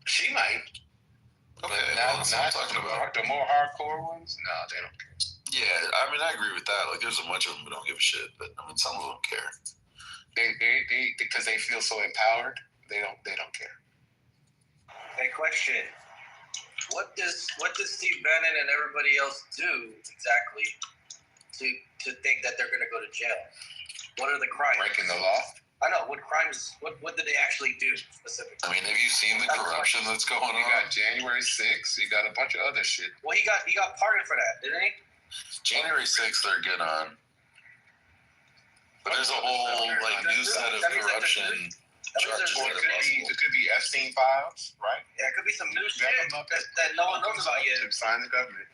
She might. Okay, not what I'm talking about. The more hardcore ones, no, they don't care. Yeah, I mean, I agree with that. Like, there's a bunch of them who don't give a shit, but I mean, some of them care. They because they feel so empowered, they don't care. Hey, question: What does Steve Bannon and everybody else do exactly to think that they're going to go to jail? What are the crimes? Breaking the law. I know what crimes. What did they actually do specifically? I mean, have you seen the corruption that's going on? You got January 6th. You got a bunch of other shit. Well, he got pardoned for that, didn't he? January 6th, they're good on. But there's a whole new set of corruption charges. It could be Epstein files, right? Yeah, it could be some new shit that no one knows about yet. Sign the government.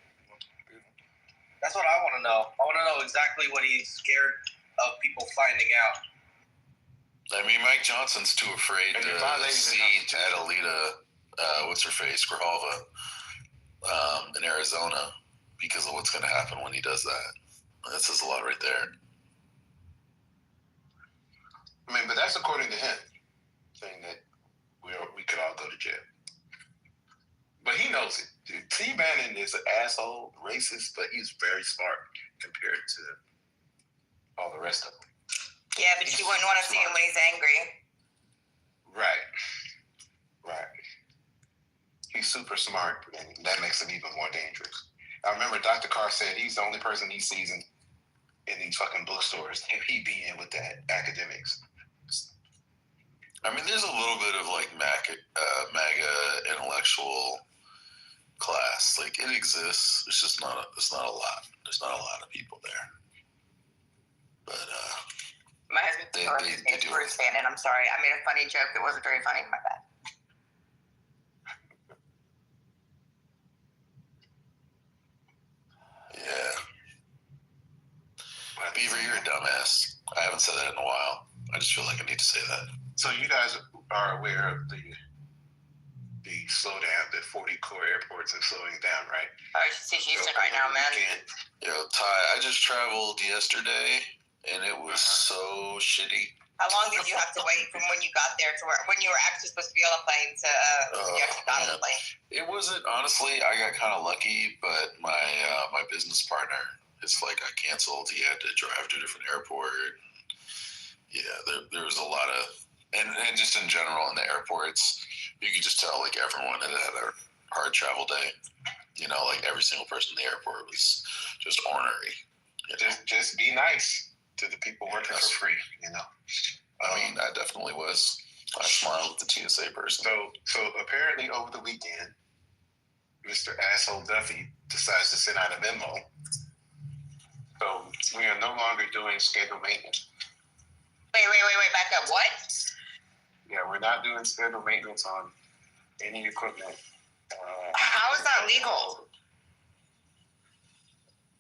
That's what I want to know. I want to know exactly what he's scared of people finding out. I mean, Mike Johnson's too afraid to see Adelita, what's her face, Grijalva, in Arizona because of what's going to happen when he does that. That says a lot right there. I mean, but that's according to him, saying that we could all go to jail. But he knows it. Dude, T. Bannon is an asshole, racist, but he's very smart compared to all the rest of them. Yeah, but you wouldn't want to see him when he's angry. Right. He's super smart, and that makes him even more dangerous. I remember Dr. Carr said he's the only person he sees in these fucking bookstores, and he be in with that academics. I mean, there's a little bit of like MAGA intellectual class. Like it exists. It's just not. It's not a lot. There's not a lot of people there. But my husband's a Bruce fan, and I'm sorry, I made a funny joke that wasn't very funny. My bad. Yeah. Beaver, you're a dumbass. I haven't said that in a while. I just feel like I need to say that. So you guys are aware of the slowdown, the 40 core airports are slowing down, right? I should see Houston right now, man. Yo, Ty, I just traveled yesterday, and it was so shitty. How long did you have to wait from when you got there to when you were actually supposed to be on a plane to you actually got on the plane? It wasn't, honestly, I got kind of lucky, but my business partner, it's like I canceled. He had to drive to a different airport. Yeah, there was a lot of, and just in general in the airports, you could just tell like everyone had a hard travel day. You know, like every single person in the airport was just ornery. You know? Just be nice to the people working for free, you know. I mean, I definitely was. I smiled at the TSA person. So apparently over the weekend, Mr. Asshole Duffy decides to send out a memo. So we are no longer doing scheduled maintenance. Wait, back up. What? Yeah, we're not doing scheduled maintenance on any equipment. How is that legal?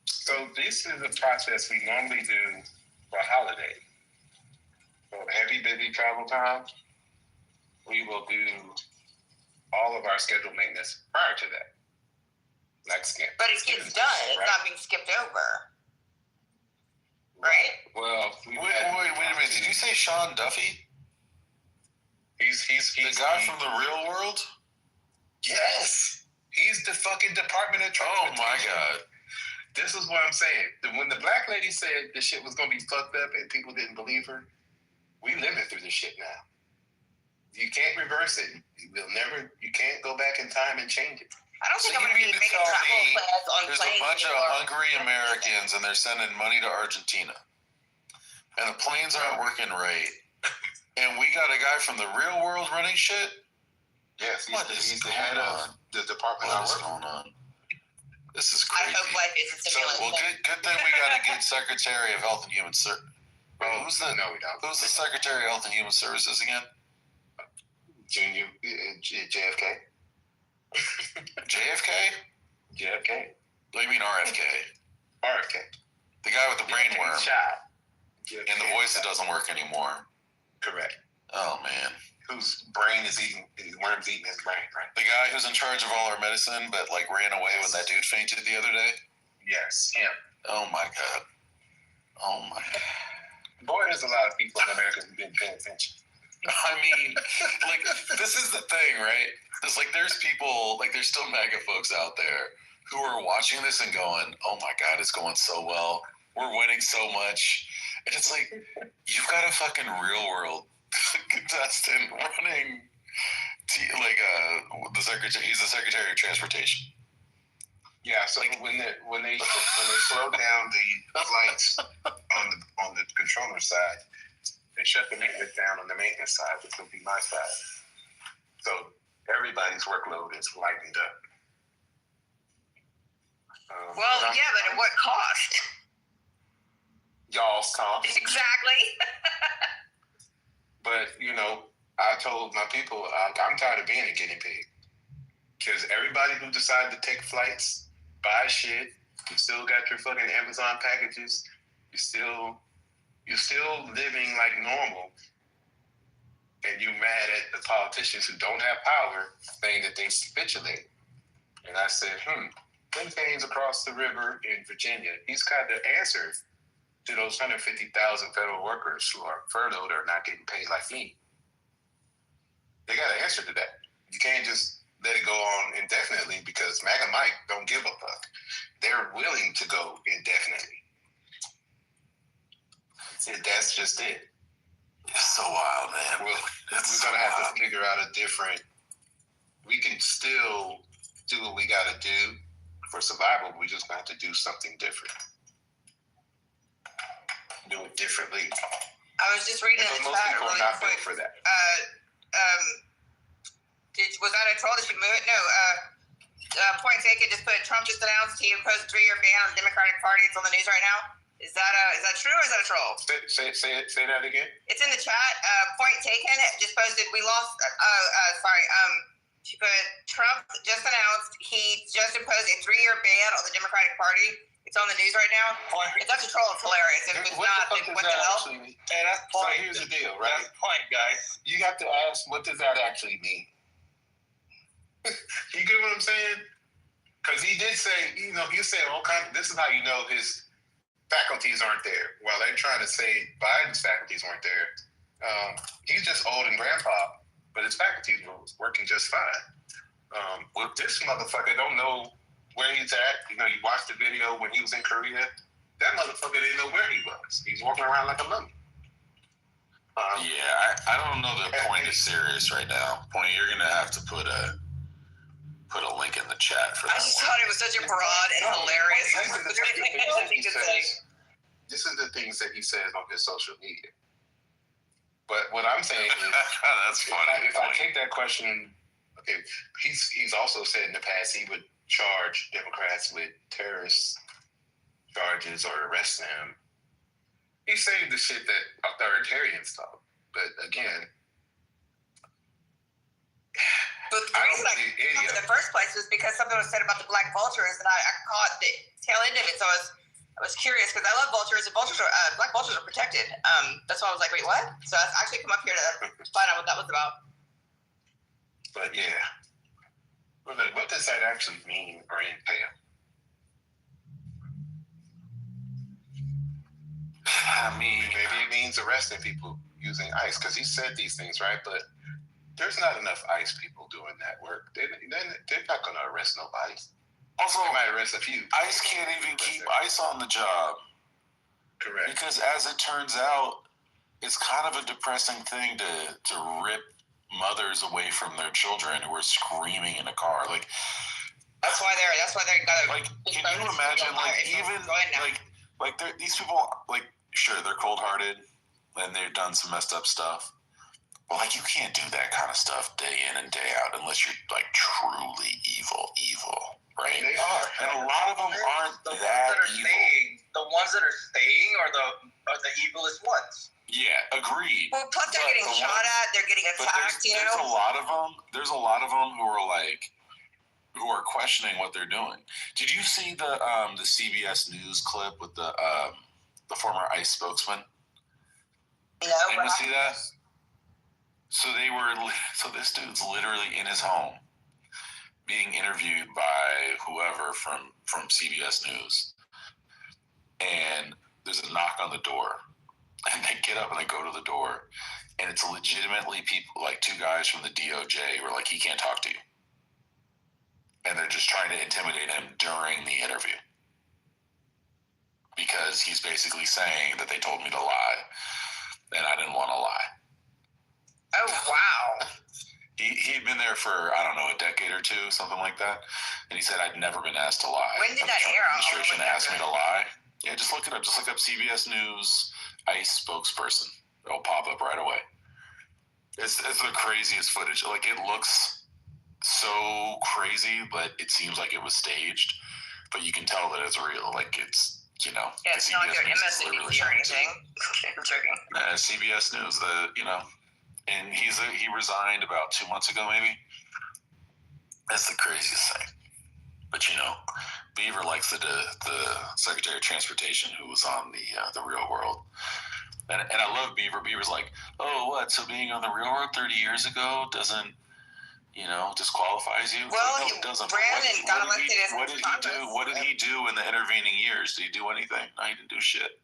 So this is a process we normally do for holiday. So heavy, busy travel time, we will do all of our scheduled maintenance prior to that. Like but it gets done. It's not being skipped over. Right? Well, wait a minute. Did you say Sean Duffy? He's the guy from the real world? Yes. He's the fucking Department of Transportation. Oh my God. This is what I'm saying. When the black lady said this shit was gonna be fucked up and people didn't believe her, we living through this shit now. You can't reverse it. You can't go back in time and change it. I don't think I'm going to be making travel plans on planes. There's a bunch of hungry Americans and they're sending money to Argentina. And the planes aren't working right. And we got a guy from the real world running shit? Yes, he's the head of the department. What is going on? This is crazy. I hope life is a simulation. Well, good thing we got a good Secretary of Health and Human Services. Who's the Secretary of Health and Human Services again? JFK. JFK? JFK. What do you mean RFK? RFK. The guy with the brain worm. Shot. And the voice that doesn't work anymore. Correct. Oh, man. Whose brain is eating, worms eating his brain, right? The guy who's in charge of all our medicine, but like ran away when that dude fainted the other day? Yes, him. Oh, my God. Oh, my God. Boy, there's a lot of people in America who've been paying attention. I mean, like, this is the thing, right? It's like there's people, like, there's still MAGA folks out there who are watching this and going, oh, my God, it's going so well. We're winning so much. And it's like, you've got a fucking real world contestant running, the secretary. He's the Secretary of Transportation. Yeah, so like, when they slow down the flights on the controller side, they shut the maintenance down on the maintenance side, which will be my side. So everybody's workload is lightened up. Well, yeah, but at what cost? Y'all's cost. Exactly. But, you know, I told my people, I'm tired of being a guinea pig. Because everybody who decided to take flights, buy shit, you still got your fucking Amazon packages, you're still living like normal, and you mad at the politicians who don't have power, saying that they capitulate. And I said, Tim Kane's across the river in Virginia. He's got the answer to those 150,000 federal workers who are furloughed or not getting paid like me. They got an answer to that. You can't just let it go on indefinitely because MAGA Mike don't give a fuck. They're willing to go indefinitely. That's just it. It's so wild, man. We're going to have to figure out we can still do what we got to do for survival. We just got to do something different. Do it differently. I was just reading in the most chat people really are not quick. built for that. Was that a troll that you moved? No. Point taken. Just put Trump just announced he imposed a 3-year ban on the Democratic Party. It's on the news right now. Is that true or is that a troll? Say that again. It's in the chat. Point taken. Just posted. We lost. She put Trump just announced he just imposed a 3-year ban on the Democratic Party. It's on the news right now. If that's a troll, it's hilarious. If it's not, then what the hell? Hey, that's point. So here's the deal, right? That's the point, guys. You have to ask, what does that actually mean? You get what I'm saying? Because he did say, he said all kinds. This is how you know his faculties aren't there. While they're trying to say Biden's faculties weren't there, he's just old and grandpa, but his faculties were working just fine. This motherfucker don't know where he's at. You watched the video when he was in Korea. That motherfucker didn't know where he was. He's walking around like a mummy. I don't know that Point is serious right now. Point, you're gonna have to put a link in the chat for that. I just thought it was such a broad and hilarious thing to say. This is the things that he says on his social media. But what I'm saying is, that's funny. If I take that question, okay, he's also said in the past he would charge Democrats with terrorist charges or arrest them. He's saying the shit that authoritarians talk. But again, but the reason I came in the first place was because something was said about the black vultures, and I caught the tail end of it. So I was curious because I love vultures, and black vultures are protected. That's why I was like, wait, what? So I actually come up here to find out what that was about. But yeah. What does that actually mean or entail? I mean, maybe it means arresting people using ICE because he said these things, right? But there's not enough ICE people doing that work. They're not going to arrest nobody. Also, they might arrest a few. ICE can't even keep ICE on the job. Correct. Because as it turns out, it's kind of a depressing thing to rip mothers away from their children who are screaming in a car. Like that's why they gotta. Like, can you imagine? Like even these people, like, sure, they're cold-hearted and they've done some messed up stuff, but like you can't do that kind of stuff day in and day out unless you're like truly evil, right? They are, and a lot of them aren't that evil. The ones that are staying are the evilest ones. Yeah, agreed. Well, plus they're getting shot at, they're getting attacked. There's a lot of them who are like, who are questioning what they're doing. Did you see the CBS News clip with the former ICE spokesman? No. Anyone see that? So this dude's literally in his home being interviewed by whoever from CBS News. And there's a knock on the door. And they get up and they go to the door. And it's legitimately people, like two guys from the DOJ who are like, he can't talk to you. And they're just trying to intimidate him during the interview. Because he's basically saying that they told me to lie. And I didn't want to lie. Oh, wow. He'd been there for, I don't know, a decade or two, something like that. And he said, I'd never been asked to lie. When did that air? Administration asked me to lie. Yeah, just look it up. Just look up CBS News ICE spokesperson. It'll pop up right away. It's the craziest footage. Like, it looks so crazy, but it seems like it was staged. But you can tell that it's real. Like, it's, you know. Yeah, it's not like they're MSNBC or anything. I'm joking. CBS News, and he resigned about 2 months ago, maybe. That's the craziest thing. But you know, Beaver likes the Secretary of Transportation who was on the Real World, and I love Beaver. Beaver's like, oh, what? So being on the Real World 30 years ago doesn't, you know, disqualifies you? Well, no, he it doesn't. ran and got elected as What did he do? What did he do in the intervening years? Did he do anything? No, he didn't do shit.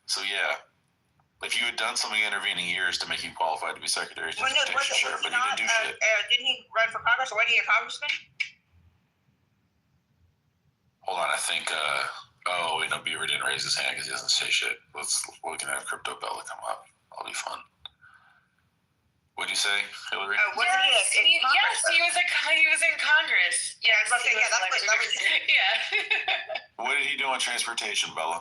So yeah. If you had done something in intervening years to make you qualified to be Secretary of Transportation, sure, but he didn't do shit. Didn't he run for Congress, or was he a congressman? Hold on, I think, wait, no, Beaver didn't raise his hand because he doesn't say shit. We can have Crypto Bella come up. That'll be fun. What'd you say, Hillary? Yes, he was in Congress. Yes, that's yeah. What did he do on transportation, Bella?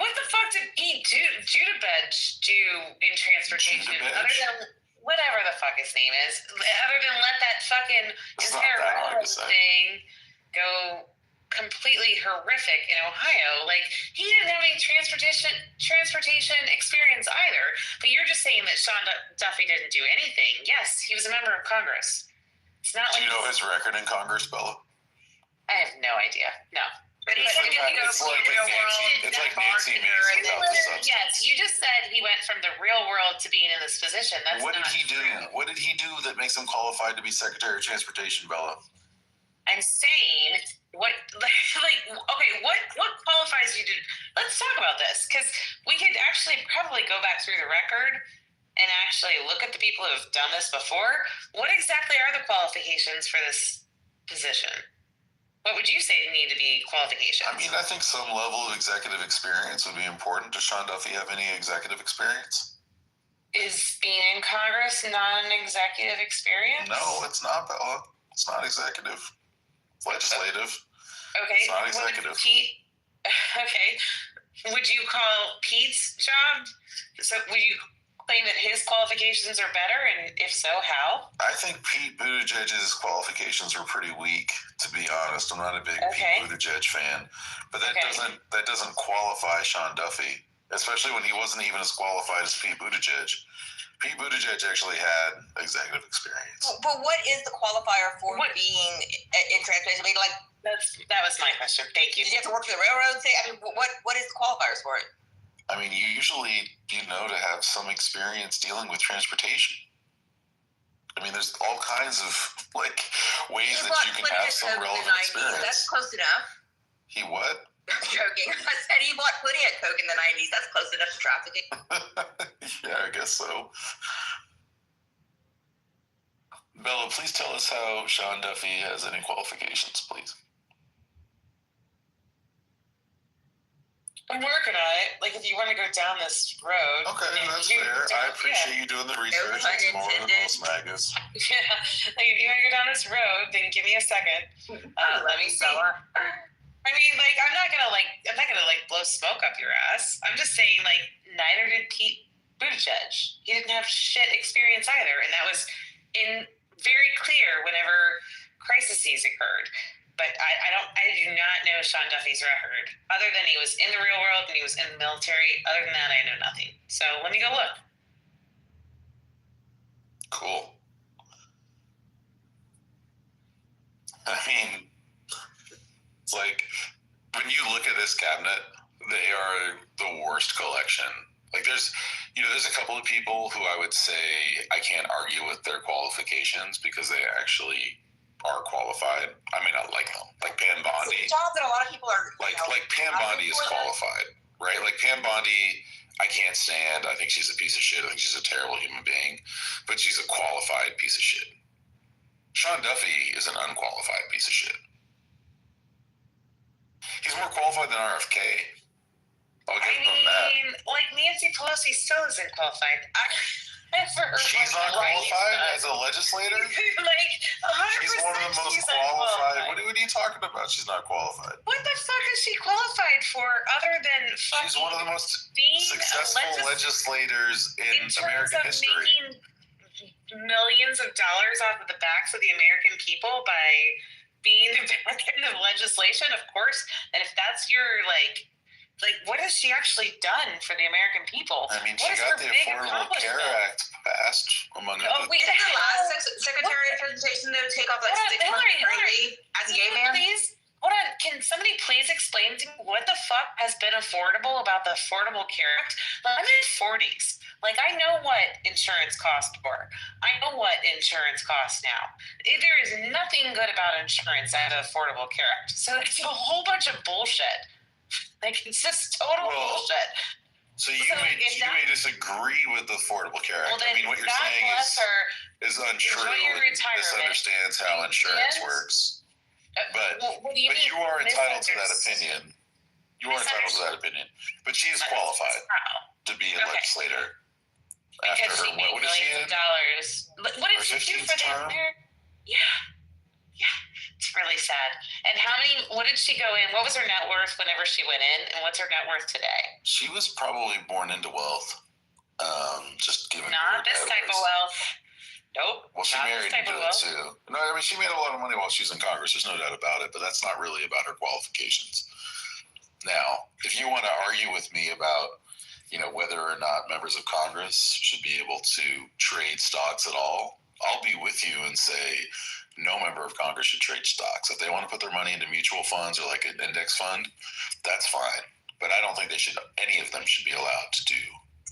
What the fuck did Pete Buttigieg do in transportation? Other than whatever the fuck his name is, other than let that fucking entire railroad thing go completely horrific in Ohio. Like, he didn't have any transportation experience either. But you're just saying that Sean Duffy didn't do anything. Yes, he was a member of Congress. It's not do you know his record in Congress, Bella? I have no idea. No. But he said he go from the real world. It's like Nancy Mace without the substance. Yes, you just said he went from the real world to being in this position. That's what not did he do? true. What did he do that makes him qualified to be Secretary of Transportation, Bella? I'm saying what qualifies you to? Let's talk about this, because we could actually probably go back through the record and actually look at the people who have done this before. What exactly are the qualifications for this position? What would you say need to be qualifications? I mean, I think some level of executive experience would be important. Does Sean Duffy have any executive experience? Is being in Congress not an executive experience? No, it's not, Bella. It's not executive. Legislative. Okay. It's not executive. Okay. Would you call Pete's job? So would you claim that his qualifications are better, and if so, how? I think Pete Buttigieg's qualifications were pretty weak, to be honest. I'm not a big Pete Buttigieg fan, but that doesn't qualify Sean Duffy, especially when he wasn't even as qualified as Pete Buttigieg. Pete Buttigieg actually had executive experience. But what is the qualifier for being in transportation? I mean, like, that was my question. Thank you. Did you have to work for the railroad? I mean, what is the qualifiers for it? I mean, you usually, to have some experience dealing with transportation. I mean, there's all kinds of, ways that you can have some relevant experience. That's close enough. He what? I'm joking. I said he bought plenty of coke in the 90s. That's close enough to trafficking. Yeah, I guess so. Bella, please tell us how Sean Duffy has any qualifications, please. I'm working on it. Like, if you want to go down this road. Okay, that's fair. I appreciate you doing the research. It's more than most maggots. Yeah. Like, if you want to go down this road, then give me a second. Let me see. I mean, I'm not gonna blow smoke up your ass. I'm just saying, neither did Pete Buttigieg. He didn't have shit experience either, and that was very clear whenever crises occurred. But I do not know Sean Duffy's record, other than he was in the real world and he was in the military. Other than that, I know nothing. So let me go look. Cool. I mean, like, when you look at this cabinet, they are the worst collection. Like, there's a couple of people who I would say I can't argue with their qualifications because they actually are qualified. I may not like them. Like Pam Bondi. Jobs that a lot of people are like Pam Bondi is qualified, right? Like Pam Bondi, I can't stand. I think she's a piece of shit. I think she's a terrible human being, but she's a qualified piece of shit. Sean Duffy is an unqualified piece of shit. He's more qualified than RFK. I'll give him that. Like Nancy Pelosi still isn't qualified. She's not qualified as a legislator? Like, 100% she's one of the most qualified. What are you talking about? She's not qualified. What the fuck is she qualified for other than fucking She's one of the most successful legislators in American history. Making millions of dollars off of the backs of the American people by being the back end of legislation, of course. And if that's your, like, what has she actually done for the American people? I mean, she got the Affordable Care Act passed, among other things. Didn't her last secretary of presentation, though, take off like 6 months early as a gay man? Please, hold on. Can somebody please explain to me what the fuck has been affordable about the Affordable Care Act? I'm in my 40s. Like, I know what insurance cost for. I know what insurance costs now. There is nothing good about insurance at the Affordable Care Act. So it's a whole bunch of bullshit. Like, it's just total bullshit. So you may disagree with the Affordable Care Act. I mean, what you're saying is untrue and misunderstands how insurance works. But you are entitled to that opinion. You are entitled to that opinion. But she is qualified to be a legislator. Because she made millions of dollars. What did she do for the American? Yeah. It's really sad. And what did she go in? What was her net worth whenever she went in? And what's her net worth today? She was probably born into wealth. Just given not this type of wealth. Nope. Well, she married into it too. No, I mean, she made a lot of money while she was in Congress. There's no doubt about it, but that's not really about her qualifications. Now, if you want to argue with me about, whether or not members of Congress should be able to trade stocks at all, I'll be with you and say no member of Congress should trade stocks. If they want to put their money into mutual funds or like an index fund, that's fine. But I don't think any of them should be allowed to do.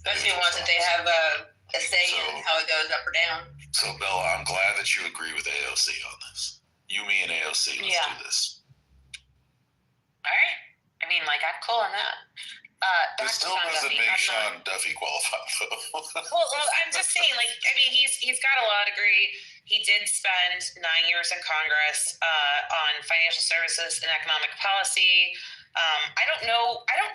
Especially ones that they have a say in how it goes up or down. So, Bella, I'm glad that you agree with AOC on this. You, me, and AOC, let's do this. All right. I mean, like, I'm cool on that. This still doesn't make Sean Duffy qualified, though. well, I'm just saying, like, I mean, he's got a law degree. He did spend 9 years in Congress on financial services and economic policy. I don't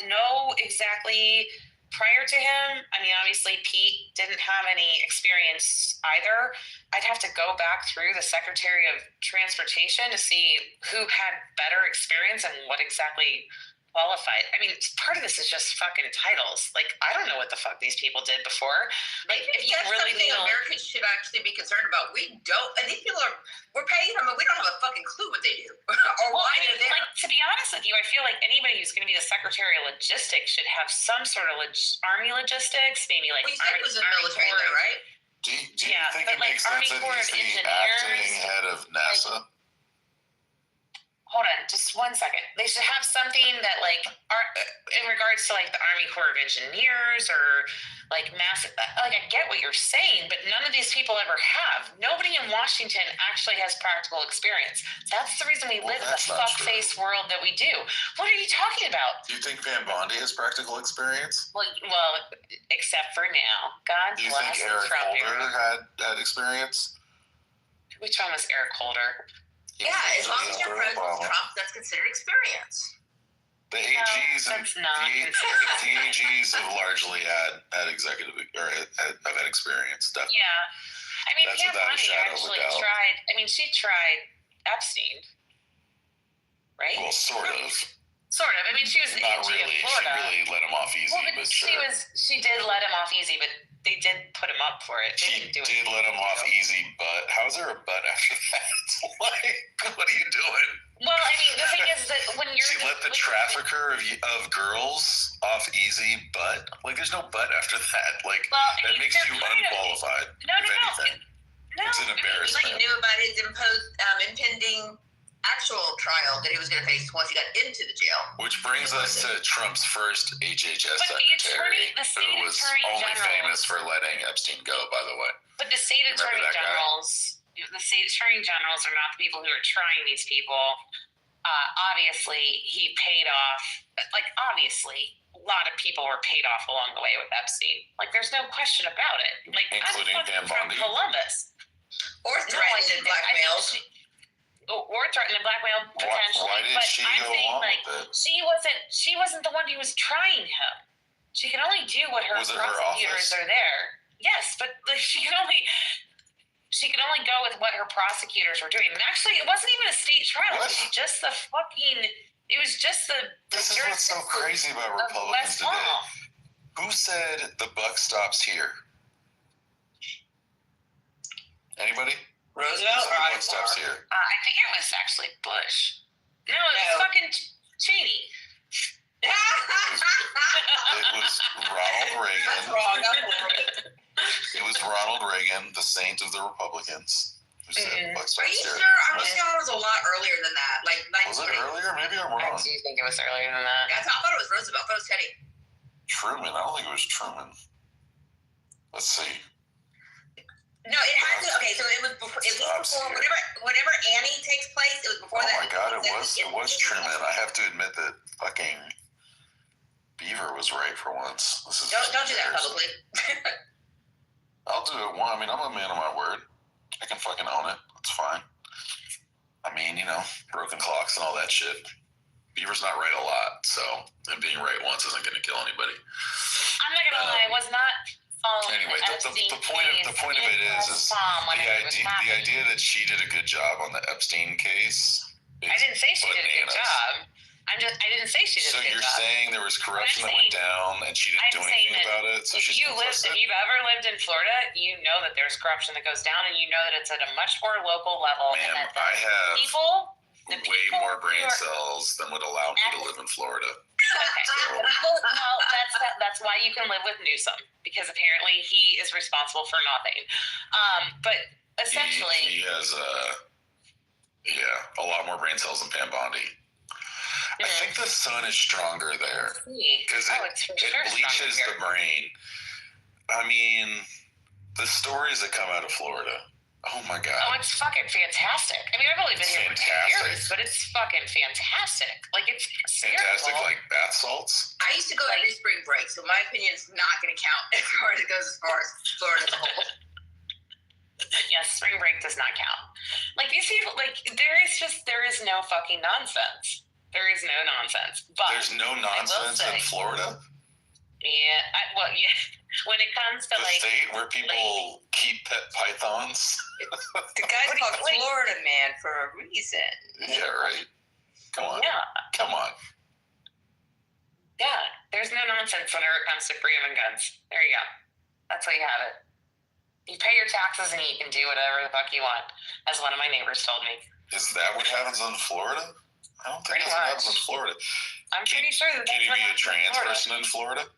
know exactly prior to him. I mean, obviously, Pete didn't have any experience either. I'd have to go back through the Secretary of Transportation to see who had better experience and what exactly qualified. I mean, part of this is just fucking titles. Like, I don't know what the fuck these people did before. Like, if you really think Americans should actually be concerned about, we don't. And these people we're paying them, and we don't have a fucking clue what they do or why they're there. Like, to be honest with you, I feel like anybody who's going to be the Secretary of Logistics should have some sort of Army logistics, maybe like. Well, you said it was in the military, though, right? Do you think it makes sense that he's the acting head of NASA? Hold on, just 1 second. They should have something that, like, in regards to, like, the Army Corps of Engineers or, like, massive. Like, I get what you're saying, but none of these people ever have. Nobody in Washington actually has practical experience. That's the reason we live in the fuck-face world that we do. What are you talking about? Do you think Pam Bondi has practical experience? Well, except for now. God bless. Do you think Eric Holder had experience? Which one was Eric Holder? Yeah, as long as you're President Trump, that's considered experience. The AGs have largely had executive or have had experience. Definitely. Yeah, I mean, Pam Bondi actually tried. I mean, she tried Epstein, right? Well, sort of. Sort of. I mean, she was not really. In Florida. She really let him off easy, but sure. She did let him off easy, but they did put him up for it. She did let him off easy, but how's there a but after that? Like, what are you doing? Well, I mean, the thing is that when you're... She let the trafficker of girls off easy, but? Like, there's no but after that. Like, that makes you unqualified. No. It's an embarrassment. Like, you knew about his impending actual trial that he was going to face once he got into the jail. Which brings us to Trump's first HHS But secretary, the state who was attorney only general, famous for letting Epstein go, by the way. But the state attorney generals are not the people who are trying these people. Obviously, he paid off. Like, obviously, a lot of people were paid off along the way with Epstein. Like, there's no question about it. Like, including I'm Pam from Bondi. Columbus. Or threatened and blackmailed. Or threatened and blackmailed potentially. Why did she go along with it? She wasn't the one who was trying him. She can only do what her prosecutors are there. Yes, but she can only go with what her prosecutors were doing. And actually, it wasn't even a state trial. It was just the fucking. It was just the. This is what's so crazy about Republicans today. Who said the buck stops here? Anybody? Roosevelt or Buck stops here. I think it was actually Bush. No, it was fucking Cheney. It was Ronald Reagan. That's wrong. It was Ronald Reagan, the saint of the Republicans, who said buck stops Are you here. sure? I'm just sure it was a lot earlier than that. Like, Was it earlier? Maybe I'm wrong. I do think it was earlier than that. I thought it was Roosevelt. I thought it was Teddy. Truman. I don't think it was Truman. Let's see. No, it had to. Okay, so it was before. It was before. Whenever Annie takes place, it was before that. Oh my God! It was Truman. I have to admit that fucking Beaver was right for once. This is don't do that publicly. I'll do it. I mean, I'm a man of my word. I can fucking own it. It's fine. I mean, broken clocks and all that shit. Beaver's not right a lot, so and being right once isn't going to kill anybody. I'm not gonna lie. I was not. Anyway, the point of it is the idea that she did a good job on the Epstein case. I didn't say she did a good job. I didn't say she did a good job. So you're saying there was corruption that went down and she didn't do anything about it? So if you've ever lived in Florida, you know that there's corruption that goes down, and you know that it's at a much more local level. Ma'am, I have way more brain cells than would allow me to live in Florida. Okay. Well, that's why you can live with Newsom, because apparently he is responsible for nothing. But essentially, he has a lot more brain cells than Pam Bondi. I think the sun is stronger there because it bleaches the brain. I mean, the stories that come out of Florida. Oh my God. Oh, it's fucking fantastic. I mean, I've only been here for 2 years, but it's fucking fantastic. Like, it's fantastic, like bath salts. I used to go every spring break, so my opinion is not going to count as far as it goes as far as Florida as a whole. Yes, spring break does not count. Like, these people, like, there is no fucking nonsense. There is no nonsense. But there's no nonsense in Florida? Yeah, when it comes to the state where people keep pet pythons. The guy's called Florida Man for a reason. Yeah, right. Come on. Yeah. Come on. Yeah, there's no nonsense whenever it comes to freedom and guns. There you go. That's why you have it. You pay your taxes and you can do whatever the fuck you want, as one of my neighbors told me. Is that what happens in Florida? I don't think that's what happens in Florida. I'm pretty sure that can you be a trans person in Florida?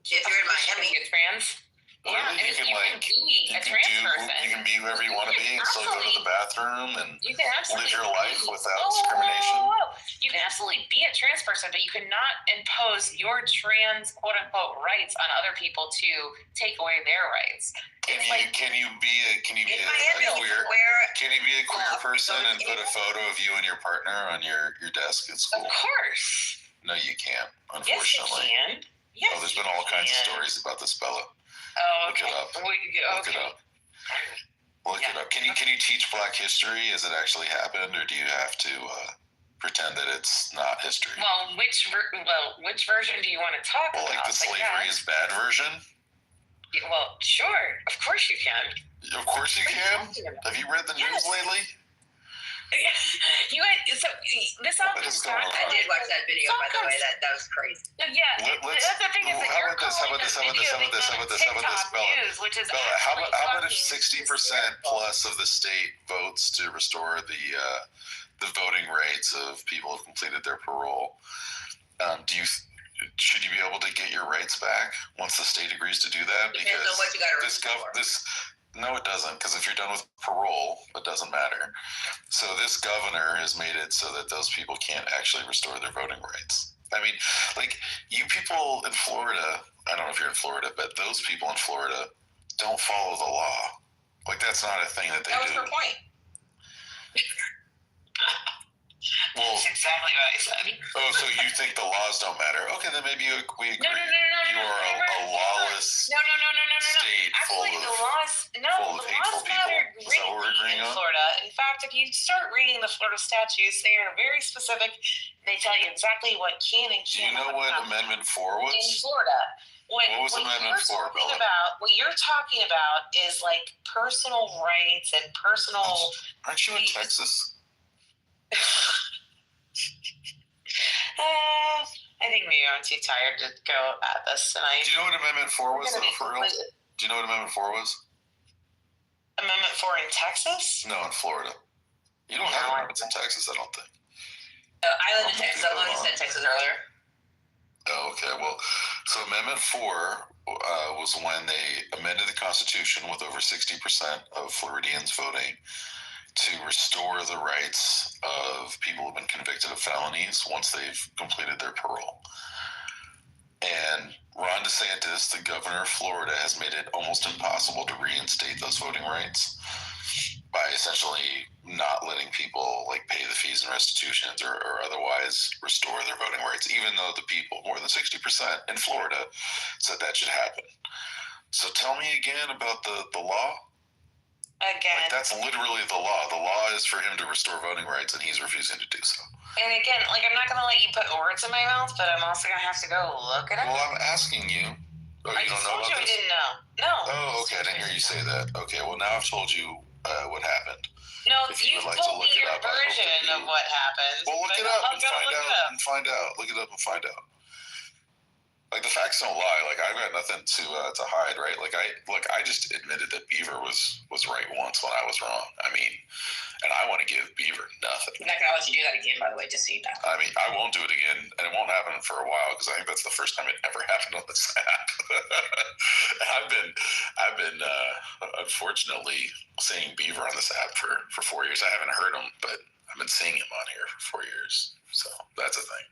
If you're in Miami, you're trans. Yeah, I mean, you can be a trans person. You can be whoever you want to be and still go to the bathroom and live your life without discrimination. You can absolutely be a trans person, but you cannot impose your trans quote unquote rights on other people to take away their rights. Can you be a queer person and put a photo of you and your partner on your desk at school? Of course. No, you can't. Unfortunately. Yes, you can. Yes, there's been all kinds of stories about this, Bella. Oh, okay. Look it up. Look it up. Can you teach Black history as it actually happened, or do you have to pretend that it's not history? Well, which version do you want to talk about? Well, like the slavery is bad version? Yeah, well, sure. Of course you can. Of course you can? Have you read the news lately? This all comes back. I did watch that video, by the way. That was crazy. Yeah, that's the thing is that you're calling this video TikTok news, which is how about if 60% plus of the state votes to restore the voting rights of people who've completed their parole? Should you be able to get your rights back once the state agrees to do that? Depends on what you got to No, it doesn't, because if you're done with parole, it doesn't matter. So this governor has made it so that those people can't actually restore their voting rights. I mean, like, you people in Florida, I don't know if you're in Florida, but those people in Florida don't follow the law. Like, that's not a thing that they do. That was her point. Well, that's exactly what I said. Oh, so you think the laws don't matter? Okay, then maybe we agree. No. You are a lawless No. state Actually, full the of laws, full of hateful matter people. Is that what we're agreeing in on? Florida. In fact, if you start reading the Florida statutes, they are very specific. They tell you exactly what can and Do you cannot know what happen Amendment 4 was? in Florida. What was Amendment 4, Bella? What you're talking about is like personal rights and personal. Aren't you in Texas? I think maybe I'm too tired to go at this tonight. Do you know what Amendment 4 was, though, for real? Do you know what Amendment 4 was? Amendment 4 in Texas? No, in Florida. You don't have amendments in Texas, I don't think. I live in Texas. I only said Texas earlier. Oh, okay. Well, so Amendment 4 was when they amended the Constitution with over 60% of Floridians voting to restore the rights of people who've been convicted of felonies once they've completed their parole. And Ron DeSantis, the governor of Florida, has made it almost impossible to reinstate those voting rights by essentially not letting people like pay the fees and restitutions or otherwise restore their voting rights, even though the people, more than 60% in Florida, said that should happen. So tell me again about the law. Again. Like, that's literally the law. The law is for him to restore voting rights, and he's refusing to do so. And again, like, I'm not going to let you put words in my mouth, but I'm also going to have to go look it up. Well, I'm asking you. Oh, you don't know about this? I didn't know. No. Oh, okay. I didn't hear you say that. Okay, well, now I've told you what happened. No, if you would like to look it up, version of what happened. Well, look it up and find out. Look it up and find out. Like, the facts don't lie. Like, I've got nothing to hide, right? Like, I just admitted that Beaver was right once when I was wrong. I mean, and I want to give Beaver nothing. I'm not gonna let you do that again, by the way, just so you know. I mean, I won't do it again, and it won't happen for a while because I think that's the first time it ever happened on this app. I've been unfortunately seeing Beaver on this app for 4 years. I haven't heard him, but I've been seeing him on here for 4 years. So that's a thing.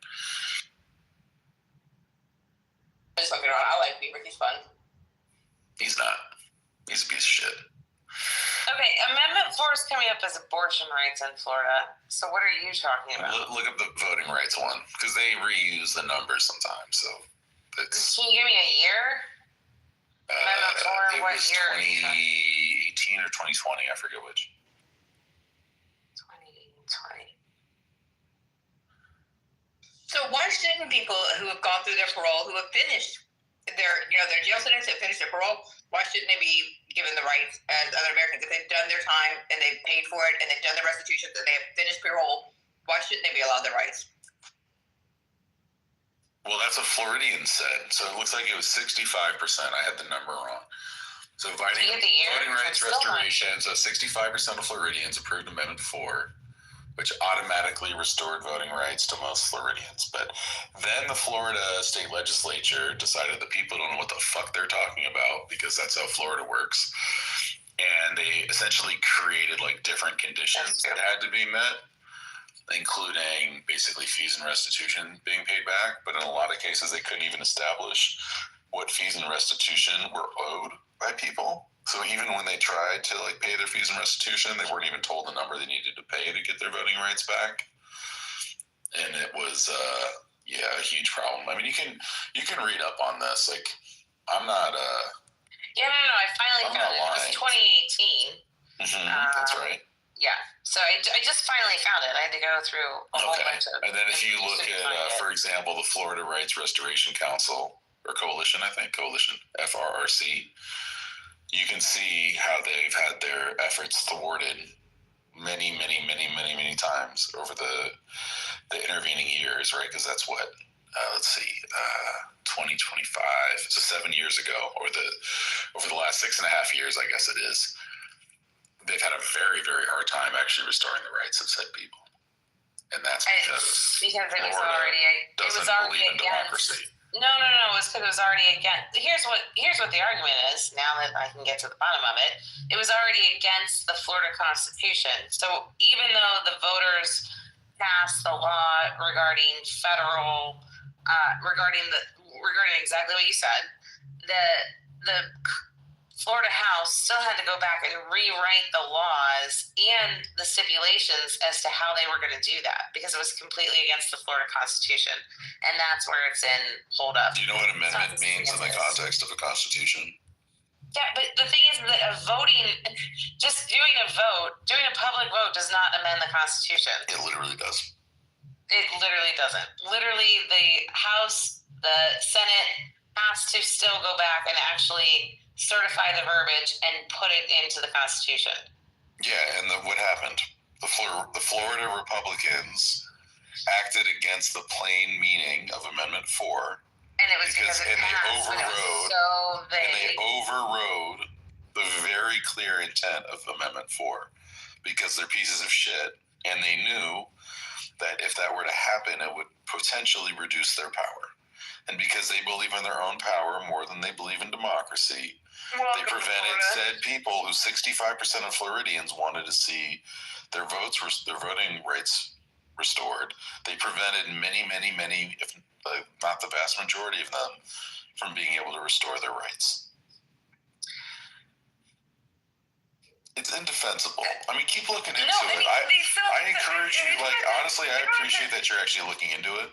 Just fucking around. I like Beaver. He's fun. He's not. He's a piece of shit. Okay, Amendment 4 is coming up as abortion rights in Florida. So what are you talking about? Look up the voting rights one, because they reuse the numbers sometimes. So it's. Can you give me a year? Amendment 4, what year? 2018 or 2020, I forget which. 2020. So why shouldn't people who have gone through their parole, who have finished their jail sentence, have finished their parole, why shouldn't they be given the rights as other Americans? If they've done their time and they've paid for it and they've done their restitution and they have finished parole, why shouldn't they be allowed their rights? Well, that's what Floridians said. So it looks like it was 65%. I had the number wrong. So voting rights restoration. So 65% of Floridians approved Amendment 4, which automatically restored voting rights to most Floridians. But then the Florida state legislature decided that people don't know what the fuck they're talking about because that's how Florida works. And they essentially created like different conditions that had to be met, including basically fees and restitution being paid back. But in a lot of cases, they couldn't even establish what fees and restitution were owed by people. So even when they tried to like pay their fees and restitution, they weren't even told the number they needed to pay to get their voting rights back. And it was a huge problem. I mean, you can read up on this. Like, I'm not Yeah, no, I finally found it. It was 2018. That's right. Yeah. So I just finally found it. I had to go through a whole bunch of. And then if you look at, for example, the Florida Rights Restoration Council or Coalition, FRRC, you can see how they've had their efforts thwarted many times over the intervening years, right? Because that's what, 2025, so 7 years ago, or over the last 6.5 years, I guess it is. They've had a very, very hard time actually restoring the rights of said people. And that's because it was already doesn't believe in democracy. No. It's because it was already against. Here's what the argument is. Now that I can get to the bottom of it, it was already against the Florida Constitution. So even though the voters passed the law regarding federal, regarding exactly what you said, the Florida House still had to go back and rewrite the laws and the stipulations as to how they were going to do that because it was completely against the Florida Constitution. And that's where it's in hold up. Do you know what amendment means in the context of a constitution? Yeah, but the thing is that just doing a public vote does not amend the Constitution. It literally does. It literally doesn't. Literally, the House, the Senate has to still go back and actually certify the verbiage and put it into the Constitution. Yeah, and what happened? The Florida Republicans acted against the plain meaning of Amendment 4. And it was because it passed, and it was so vague. And they overrode the very clear intent of Amendment 4 because they're pieces of shit, and they knew that if that were to happen, it would potentially reduce their power. And because they believe in their own power more than they believe in democracy, they prevented said people who 65% of Floridians wanted to see their voting rights restored. They prevented many, if not the vast majority of them, from being able to restore their rights. It's indefensible. I mean, keep looking into it. I encourage you, honestly, I appreciate that you're actually looking into it.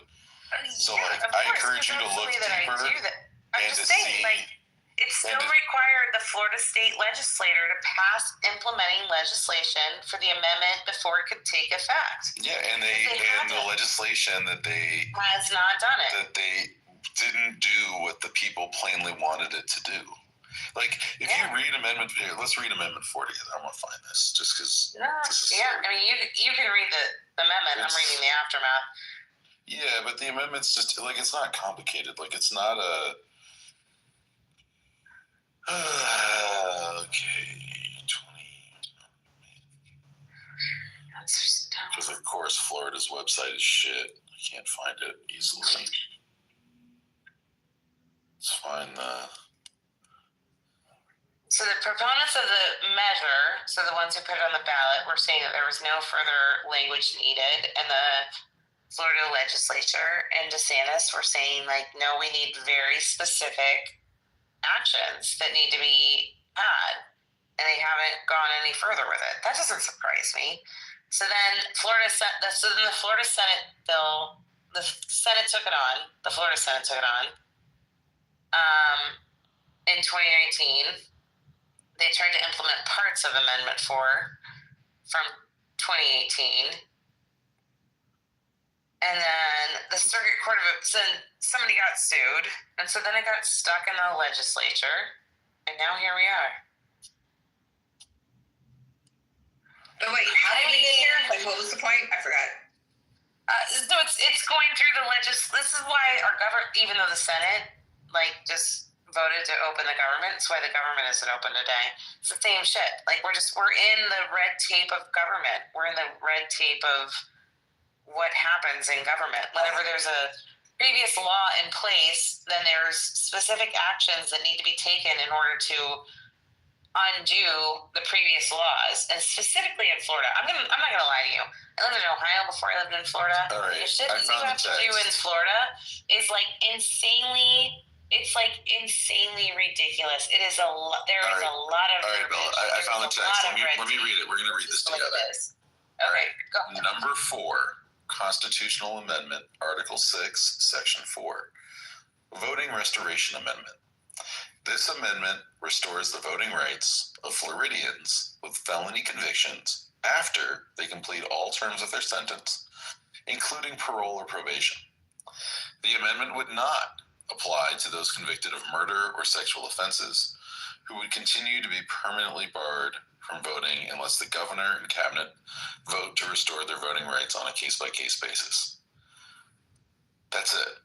So, I encourage you to look deeper and to see. It still required the Florida state legislature to pass implementing legislation for the amendment before it could take effect. Yeah, and the legislation that they has not done it. That they didn't do what the people plainly wanted it to do. Like, if you read Amendment, let's read Amendment 4 together. I'm gonna find this just because. Yeah, I mean, you can read the amendment. I'm reading the aftermath. Yeah, but the amendment's just it's not complicated. It's not a. Okay, 20. Because of course Florida's website is shit. I can't find it easily. Let's find the. So the proponents of the measure, so the ones who put it on the ballot, were saying that there was no further language needed, and the Florida legislature and DeSantis were saying no, we need very specific actions that need to be had, and they haven't gone any further with it. That doesn't surprise me. So then the Florida Senate bill, the Senate took it on. The Florida Senate took it on. In 2019, they tried to implement parts of Amendment 4 from 2018. And then the Circuit Court of somebody got sued, and so then it got stuck in the legislature, and now here we are. But wait, how did we get here? What was the point? I forgot. So it's going through the This is why our government, even though the Senate just voted to open the government, it's why the government isn't open today. It's the same shit. We're in the red tape of government. We're in the red tape of what happens in government. Whenever there's a previous law in place, then there's specific actions that need to be taken in order to undo the previous laws, and specifically in Florida. I'm not gonna lie to you. I lived in Ohio before I lived in Florida. All right, the shit that you have to do in Florida is insanely. It's insanely ridiculous. It is a lot. There is a lot of. All right, Bella. I found the text. Let me read it. We're gonna read this together. Okay, go ahead. Number 4. Constitutional Amendment, Article 6, Section 4. Voting Restoration Amendment. This amendment restores the voting rights of Floridians with felony convictions after they complete all terms of their sentence, including parole or probation. The amendment would not apply to those convicted of murder or sexual offenses who would continue to be permanently barred from voting unless the governor and cabinet vote to restore their voting rights on a case-by-case basis. That's it.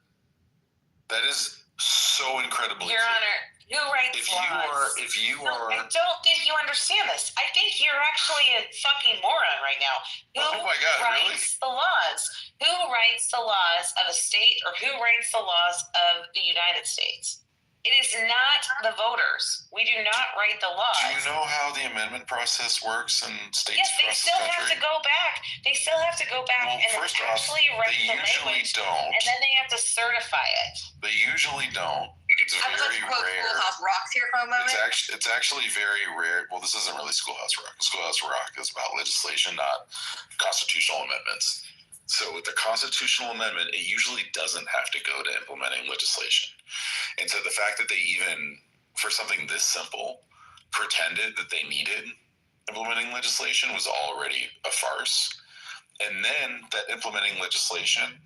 That is so incredibly Your clear. Honor, who writes laws. I don't think you understand this. I think you're actually a fucking moron right now. Who writes the laws? Who writes the laws of a state, or who writes the laws of the United States? It is not the voters. We do not write the laws. Do you know how the amendment process works in states yes, they across still the country? have to go back. They still have to go back and first actually off, write they the usually language, don't. and then they have to certify it. They usually don't. It's I was very like, quote, rare. Schoolhouse Rocks here for a moment. It's actually very rare. Well, this isn't really Schoolhouse Rock. Schoolhouse Rock is about legislation, not constitutional amendments. So with the constitutional amendment, it usually doesn't have to go to implementing legislation. And so the fact that they even, for something this simple, pretended that they needed implementing legislation was already a farce. And then that implementing legislation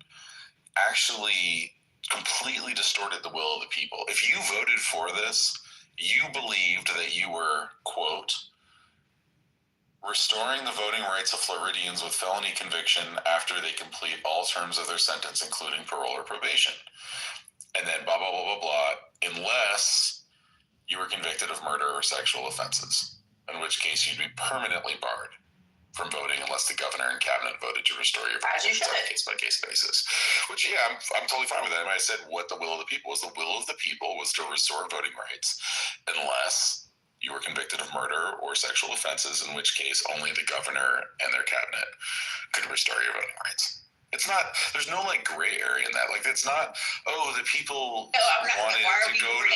actually completely distorted the will of the people. If you voted for this, you believed that you were, quote, restoring the voting rights of Floridians with felony conviction after they complete all terms of their sentence, including parole or probation. And then blah, blah, blah, blah, blah, unless you were convicted of murder or sexual offenses, in which case you'd be permanently barred from voting unless the governor and cabinet voted to restore your voting rights on a case-by-case basis. Which, yeah, I'm totally fine with that. I mean, I said what the will of the people was. The will of the people was to restore voting rights unless you were convicted of murder or sexual offenses, in which case only the governor and their cabinet could restore your voting rights. It's not, there's no like gray area in that. Like, it's not, the people wanted to go to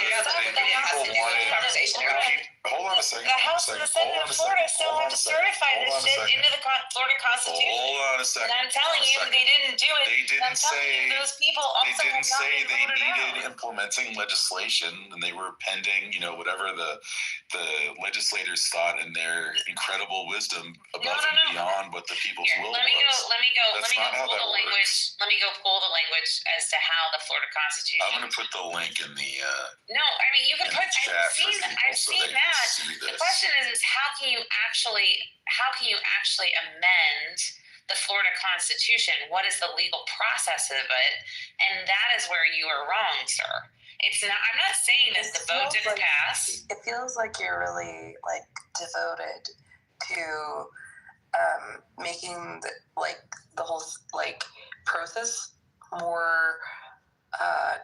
hold on a second. The House and the Senate of Florida still have to certify this shit into the Florida Constitution. Hold on a second. And I'm telling you, they didn't do it. They didn't say those people also they didn't say they needed out. implementing legislation, and they were pending, whatever the legislators thought in their incredible wisdom above and beyond what the people's will was. Let me go That's not how that works. Let me go pull the language as to how the Florida Constitution. I'm going to put the link in the. No, I mean you can put. I've seen that. The question is how can you actually amend the Florida Constitution? What is the legal process of it? And that is where you are wrong, sir. It's not. I'm not saying that the vote didn't pass. It feels like you're really devoted to making the whole process more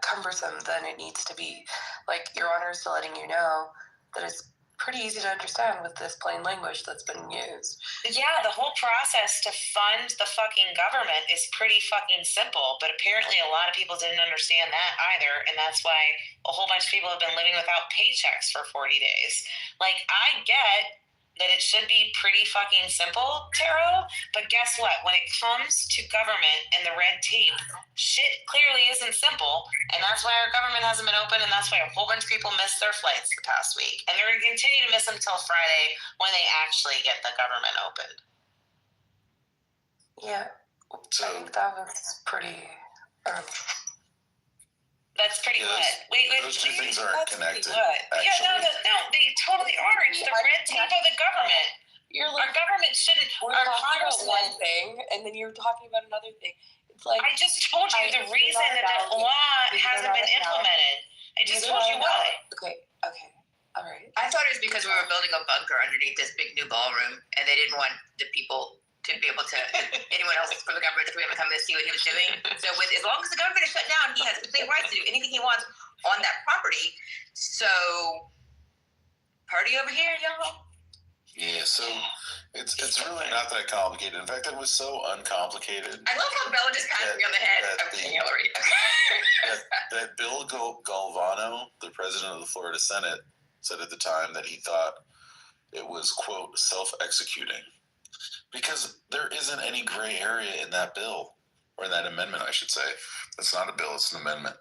cumbersome than it needs to be. Like, Your Honor is letting you know that it's pretty easy to understand with this plain language that's been used. Yeah, the whole process to fund the fucking government is pretty fucking simple, but apparently a lot of people didn't understand that either, and that's why a whole bunch of people have been living without paychecks for 40 days. Like, I get that it should be pretty fucking simple, Taro, but guess what? When it comes to government and the red tape, shit clearly isn't simple, and that's why our government hasn't been open, and that's why a whole bunch of people missed their flights the past week, and they're going to continue to miss them until Friday when they actually get the government opened. Yeah, I think that was pretty... That's pretty what? Wait, those two things aren't connected. Yeah, no, they totally are. It's the red tape of the government. Our government shouldn't. Our Congressman. One thing, and then you're talking about another thing. It's like I just told you the reason that the law hasn't been implemented. I just told you why. Okay, all right. I thought it was because we were building a bunker underneath this big new ballroom, and they didn't want the people to be able to, anyone else from the government to be able to come and see what he was doing. So as long as the government is shut down, he has complete rights to do anything he wants on that property. So, party over here, y'all. Yeah, so it's really not that complicated. In fact, it was so uncomplicated. I love how Bella just patted me on the head. Hillary. that Bill Galvano, the president of the Florida Senate, said at the time that he thought it was, quote, self-executing. Because there isn't any gray area in that bill, or in that amendment, I should say. It's not a bill, it's an amendment.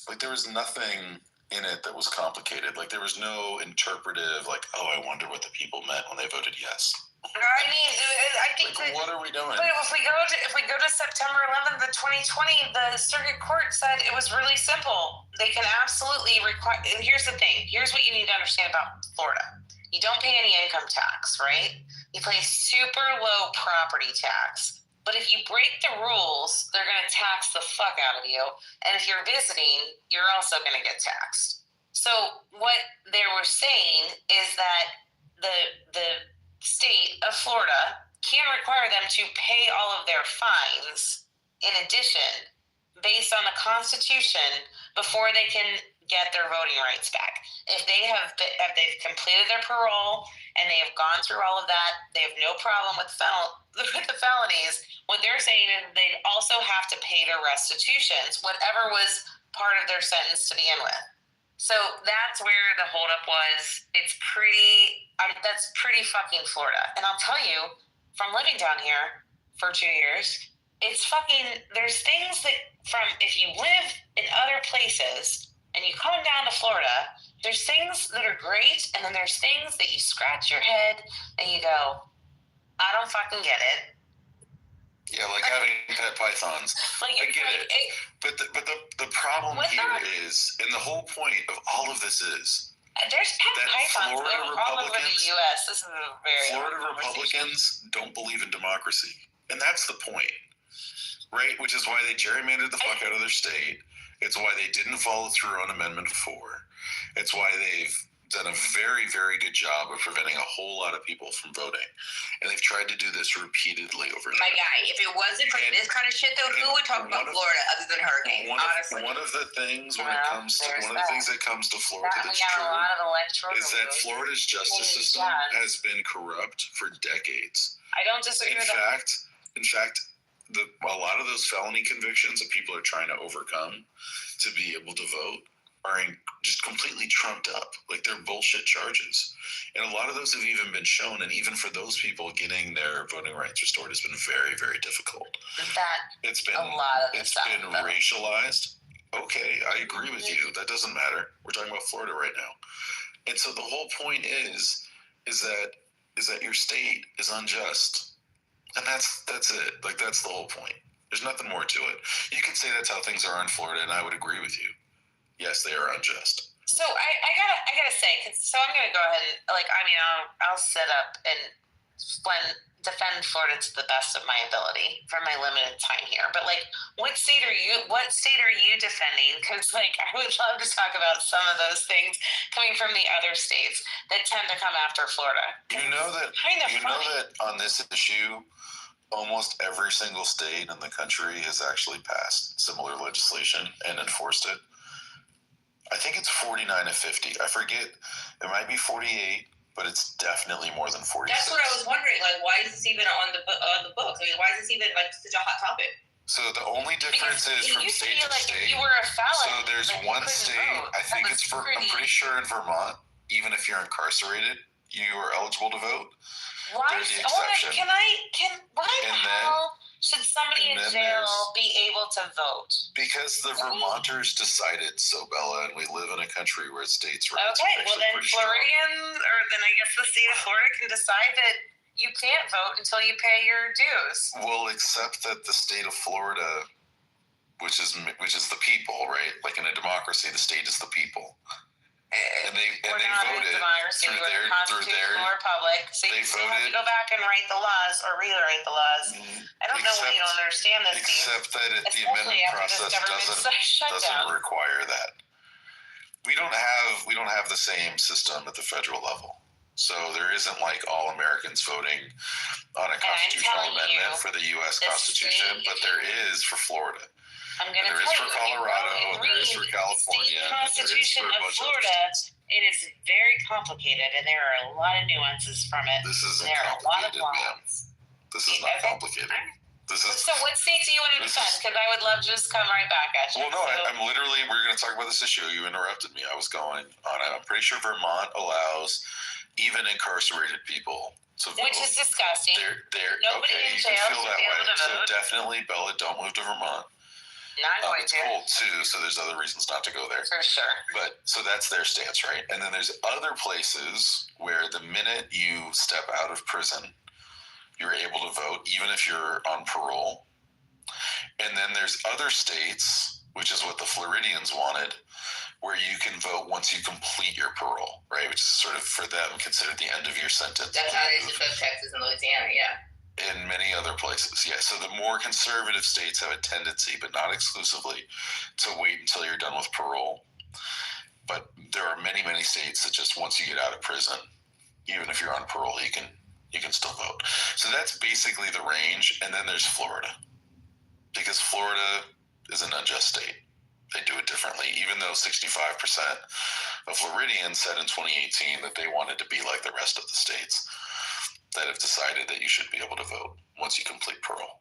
Like, there was nothing in it that was complicated. Like, there was no interpretive, I wonder what the people meant when they voted yes. I mean, I think what are we doing? But if we go to September 11th of 2020, the circuit court said it was really simple. They can absolutely require. And here's the thing. Here's what you need to understand about Florida. You don't pay any income tax, right? You pay super low property tax. But if you break the rules, they're going to tax the fuck out of you. And if you're visiting, you're also going to get taxed. So what they were saying is that the state of Florida can require them to pay all of their fines in addition, based on the Constitution, before they can get their voting rights back. If they've completed their parole and they have gone through all of that, they have no problem with the felonies. What they're saying is they also have to pay their restitutions, whatever was part of their sentence to begin with. So that's where the holdup was. It's pretty. That's pretty fucking Florida. And I'll tell you, from living down here for 2 years, it's fucking. There's things that if you live in other places and you come down to Florida, there's things that are great, and then there's things that you scratch your head and you go, I don't fucking get it. Yeah, like having pet pythons. Like, I get it. But the problem here is, and the whole point of all of this is, there's pet pythons all over the U.S. This is a very Florida Republicans don't believe in democracy, and that's the point, right? Which is why they gerrymandered the fuck out of their state. It's why they didn't follow through on Amendment 4. It's why they've done a very, very good job of preventing a whole lot of people from voting. And they've tried to do this repeatedly over My guy, if it wasn't for this kind of shit, though, who would talk about Florida other than hurricanes, honestly? One of the things that comes to Florida that's true is that Florida's justice system has been corrupt for decades. I don't disagree with that. In fact, a lot of those felony convictions that people are trying to overcome to be able to vote are just completely trumped up. Like, they're bullshit charges. And a lot of those have even been shown, and even for those people, getting their voting rights restored has been very, very difficult. It's been racialized. Okay, I agree with you. That doesn't matter. We're talking about Florida right now. And so the whole point is that your state is unjust. And that's it. Like, that's the whole point. There's nothing more to it. You can say that's how things are in Florida, and I would agree with you. Yes, they are unjust. So I gotta say, so I'm gonna go ahead and I'll set up and defend Florida to the best of my ability for my limited time here. But what state are you defending? Because I would love to talk about some of those things coming from the other states that tend to come after Florida. You know that on this issue, almost every single state in the country has actually passed similar legislation and enforced it. I think it's 49 of 50. I forget. It might be 48, but it's definitely more than 46. That's what I was wondering. Why is this even on the books? I mean, why is this even such a hot topic? So the only difference is from state to state. If you were a felon, so there's one state. I think it's I'm pretty sure in Vermont, even if you're incarcerated, you are eligible to vote. Why? They're the exception. Why the hell should somebody in jail be able to vote? Because the Vermonters decided so, Bella, and we live in a country where states' rights Okay, well then Floridians, or then I guess the state of Florida can decide that you can't vote until you pay your dues. Well, except that the state of Florida, which is the people, right? Like in a democracy, the state is the people. And they voted through their constitutional republic. So you still have to go back and write the laws or rewrite the laws. I don't know why you don't understand this. Except that the amendment process doesn't require that. We don't have the same system at the federal level. So there isn't all Americans voting on a constitutional amendment for the U.S. Constitution, but there is for Florida. I'm going to tell you, for Colorado, there is for California, the Constitution of Florida. It is very complicated, and there are a lot of nuances from it. This isn't complicated, ma'am. This is not complicated. So what state do you want to defend? Because I would love to just come right back at you. Well, no, I'm literally, we're going to talk about this issue. You interrupted me. I was going on. I'm pretty sure Vermont allows even incarcerated people to vote. Which is disgusting. Nobody in jail should be able to vote. So definitely, Bella, don't move to Vermont. It's cold too, so there's other reasons not to go there. For sure. But so that's their stance, right? And then there's other places where the minute you step out of prison, you're able to vote, even if you're on parole. And then there's other states, which is what the Floridians wanted, where you can vote once you complete your parole, right? Which is sort of, for them, considered the end of your sentence. That's how it is in both Texas and Louisiana, yeah. In many other places, yeah. So the more conservative states have a tendency, but not exclusively, to wait until you're done with parole. But there are many, many states that just once you get out of prison, even if you're on parole, you can still vote. So that's basically the range. And then there's Florida, because Florida is an unjust state. They do it differently, even though 65% of Floridians said in 2018 that they wanted to be like the rest of the states that have decided that you should be able to vote once you complete parole.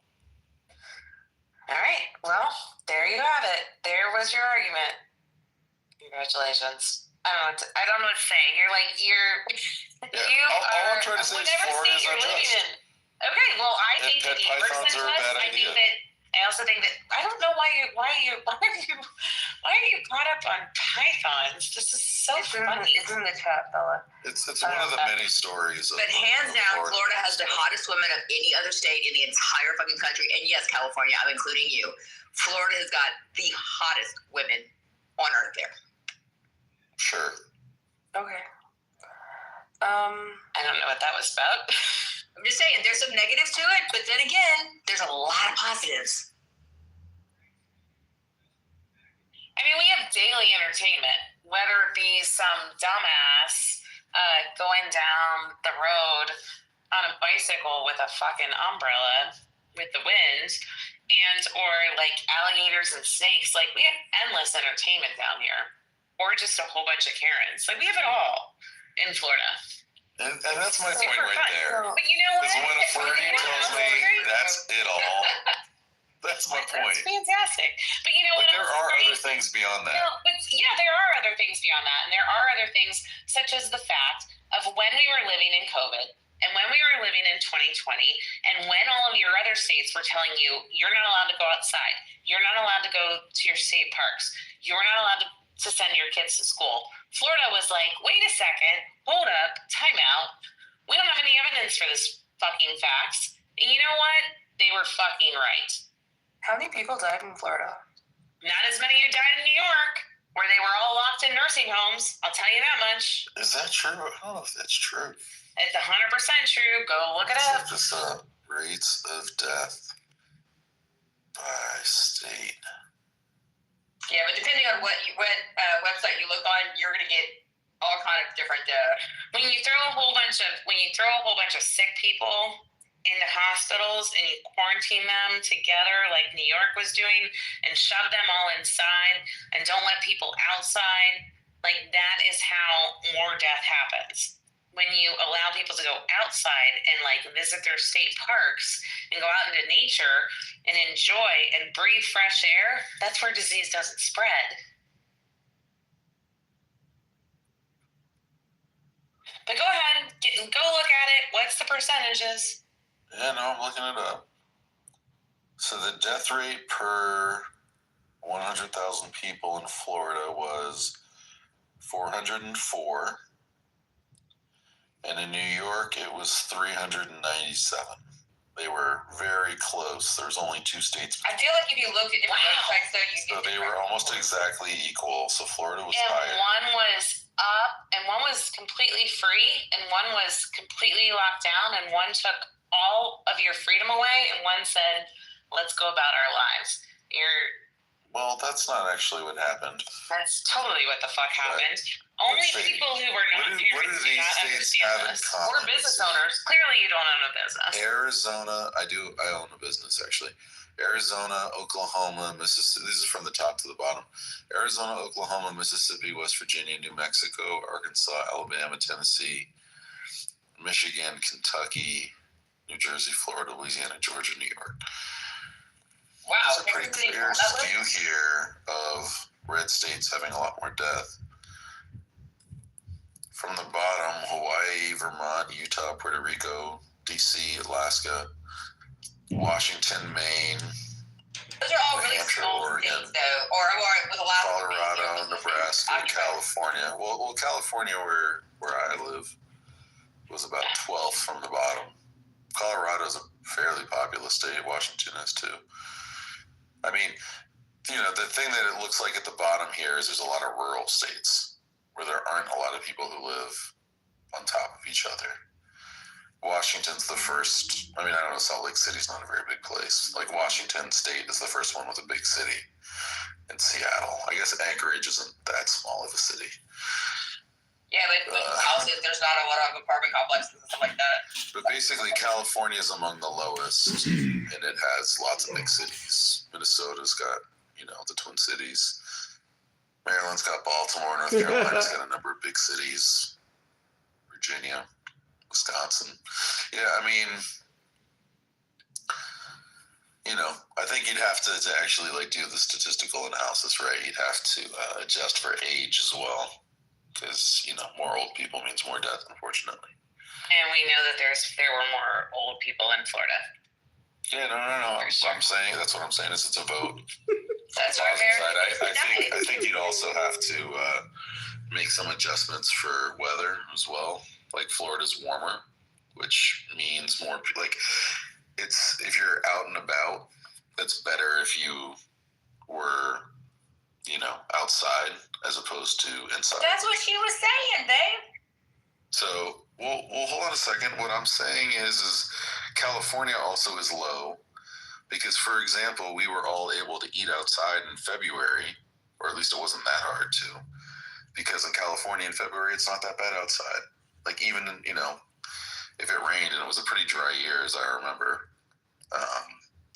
All right. Well, there you have it. There was your argument. Congratulations. I don't know what to say. You're like, all I'm trying to say is whatever Florida state is you're living unjust. in. Okay, well, I think Pet that the pythons are a bad idea. I also think that I don't know why are you caught up on pythons? This is so funny. It's in the chat, Bella. It's one of the many stories. But hands down, Florida has the hottest women of any other state in the entire fucking country. And yes, California, I'm including you. Florida has got the hottest women on earth there. Sure. Okay. I don't know what that was about. I'm just saying, there's some negatives to it, but then again, there's a lot of positives. I mean, we have daily entertainment, whether it be some dumbass going down the road on a bicycle with a fucking umbrella with the wind, and or like alligators and snakes. Like, we have endless entertainment down here, or just a whole bunch of Karens. Like, we have it all in Florida. And that's my point right there. But you know what? Because when a Floridian tells me that's it all, that's my point. That's fantastic. But you know what? There are other things beyond that. No, but yeah, there are other things beyond that. And there are other things, such as the fact of when we were living in COVID and when we were living in 2020 and when all of your other states were telling you, you're not allowed to go outside. You're not allowed to go to your state parks. You're not allowed to send your kids to school. Florida was like, wait a second, hold up, time out. We don't have any evidence for this fucking facts. And you know what? They were fucking right. How many people died in Florida? Not as many who died in New York, where they were all locked in nursing homes. I'll tell you that much. Is that true? I don't know if that's true. It's 100% true. Go look it up. Just rates of death by state. Yeah, but depending on what website you look on, you're gonna get all kind of different. When you throw a whole bunch of sick people into hospitals and you quarantine them together, like New York was doing, and shove them all inside and don't let people outside, like that is how more death happens. When you allow people to go outside and like visit their state parks and go out into nature and enjoy and breathe fresh air, that's where disease doesn't spread. But go ahead, go look at it. What's the percentages? Yeah, no, I'm looking it up. So the death rate per 100,000 people in Florida was 404. And in New York, it was 397. They were very close. There's only two states. I feel like if you looked at different websites, though, they were almost exactly equal. So Florida was and higher. One was up, and one was completely free, and one was completely locked down, and one took all of your freedom away, and one said, let's go about our lives. Well, that's not actually what happened. That's totally what the fuck happened. Only people who were not parents do not understand this. We're business owners. Clearly you don't own a business. Arizona, I own a business actually. Arizona, Oklahoma, Mississippi, these are from the top to the bottom. Arizona, Oklahoma, Mississippi, West Virginia, New Mexico, Arkansas, Alabama, Tennessee, Michigan, Kentucky, New Jersey, Florida, Louisiana, Georgia, New York. Wow. There's a pretty clear skew here of red states having a lot more death. From the bottom, Hawaii, Vermont, Utah, Puerto Rico, DC, Alaska, Washington, Maine. Those are all really small states, though, or with Alaska. Colorado, Nebraska, California. Well, California, where I live, was about 12th from the bottom. Colorado is a fairly populous state. Washington is too. I mean, the thing that it looks like at the bottom here is there's a lot of rural states where there aren't a lot of people who live on top of each other. Washington's the first. I mean, I don't know, Salt Lake City's not a very big place. Like Washington State is the first one with a big city. in Seattle. I guess Anchorage isn't that small of a city. Yeah, but houses, there's not a lot of apartment complexes and stuff like that. But basically, California is among the lowest, and it has lots of big cities. Minnesota's got, the Twin Cities. Maryland's got Baltimore. North Carolina's got a number of big cities. Virginia, Wisconsin. Yeah, I mean, I think you'd have to actually do the statistical analysis, right? You'd have to adjust for age as well. Because, more old people means more death, unfortunately. And we know that there were more old people in Florida. Yeah, no. That's what I'm saying is it's a vote. That's what I think you'd also have to make some adjustments for weather as well. Like Florida's warmer, which means more, if you're out and about, it's better if you were, outside as opposed to inside. That's what she was saying, Dave. So, well, hold on a second. What I'm saying is California also is low because, for example, we were all able to eat outside in February, or at least it wasn't that hard to, because in California in February, it's not that bad outside. Even, if it rained and it was a pretty dry year, as I remember,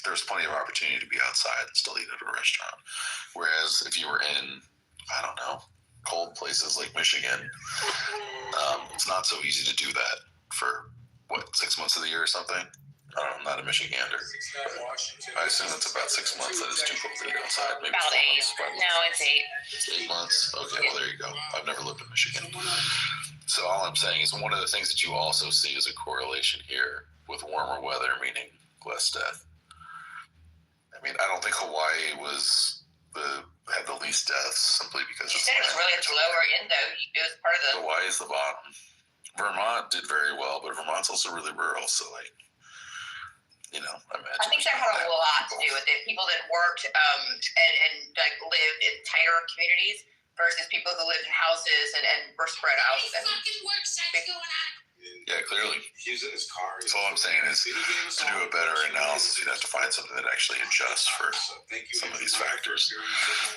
there was plenty of opportunity to be outside and still eat at a restaurant. Whereas if you were in, I don't know, cold places like Michigan, it's not so easy to do that for, 6 months of the year or something? I don't know, I'm not a Michigander. I assume it's about 6 months that it's too cold to eat outside. Maybe About 8. No, it's 8. 8 months? Okay, well, there you go. I've never lived in Michigan. So all I'm saying is one of the things that you also see is a correlation here with warmer weather, meaning less death. I mean, I don't think Hawaii had the least deaths simply because you said it was really at the lower end, though. It was part of the. Hawaii is the bottom. Vermont did very well, but Vermont's also really rural, so I imagine. I think that had a lot to do with it. People that worked and lived in tighter communities versus people who lived in houses and were spread out. Fucking work sites going on. Yeah, clearly. He's in his car. So all I'm saying is, to do a better analysis, you'd have to find something that actually adjusts for some of these factors.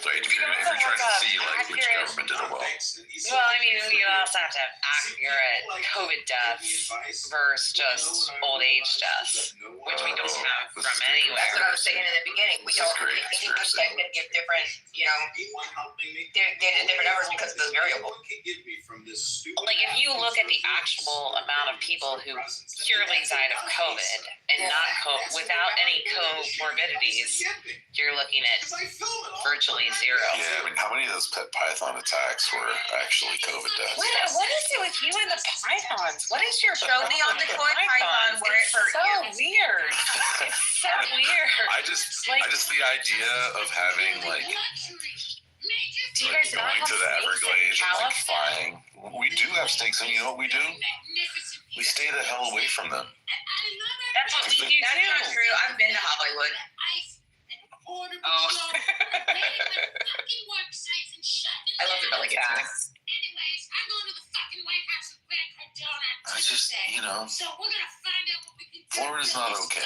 Right? If you're trying to see which government did it well. Well, I mean, you also have to have accurate COVID deaths versus just old age deaths, which we don't have from anywhere. That's what I was saying in the beginning. We don't any perspective give different, get different numbers because of those variables. Like if you look at the actual amount of people who purely died of COVID and not without any comorbidities, you're looking at virtually zero. Yeah, I mean, how many of those pet python attacks were actually COVID deaths? What is it with you and the pythons? What is your show me on the toy python where it hurt you? Weird. It's so weird. I just the idea of having do you guys not have going to the Everglades and flying. We do have snakes, and you know what we do? We stay the hell away from them. That's what we do too. That's not true. I've been to Hollywood. Oh. I love the belly cats. Anyways, I'm going to the fucking White House and back her donuts. I just, So we're gonna find out what we can do. Florida's not okay.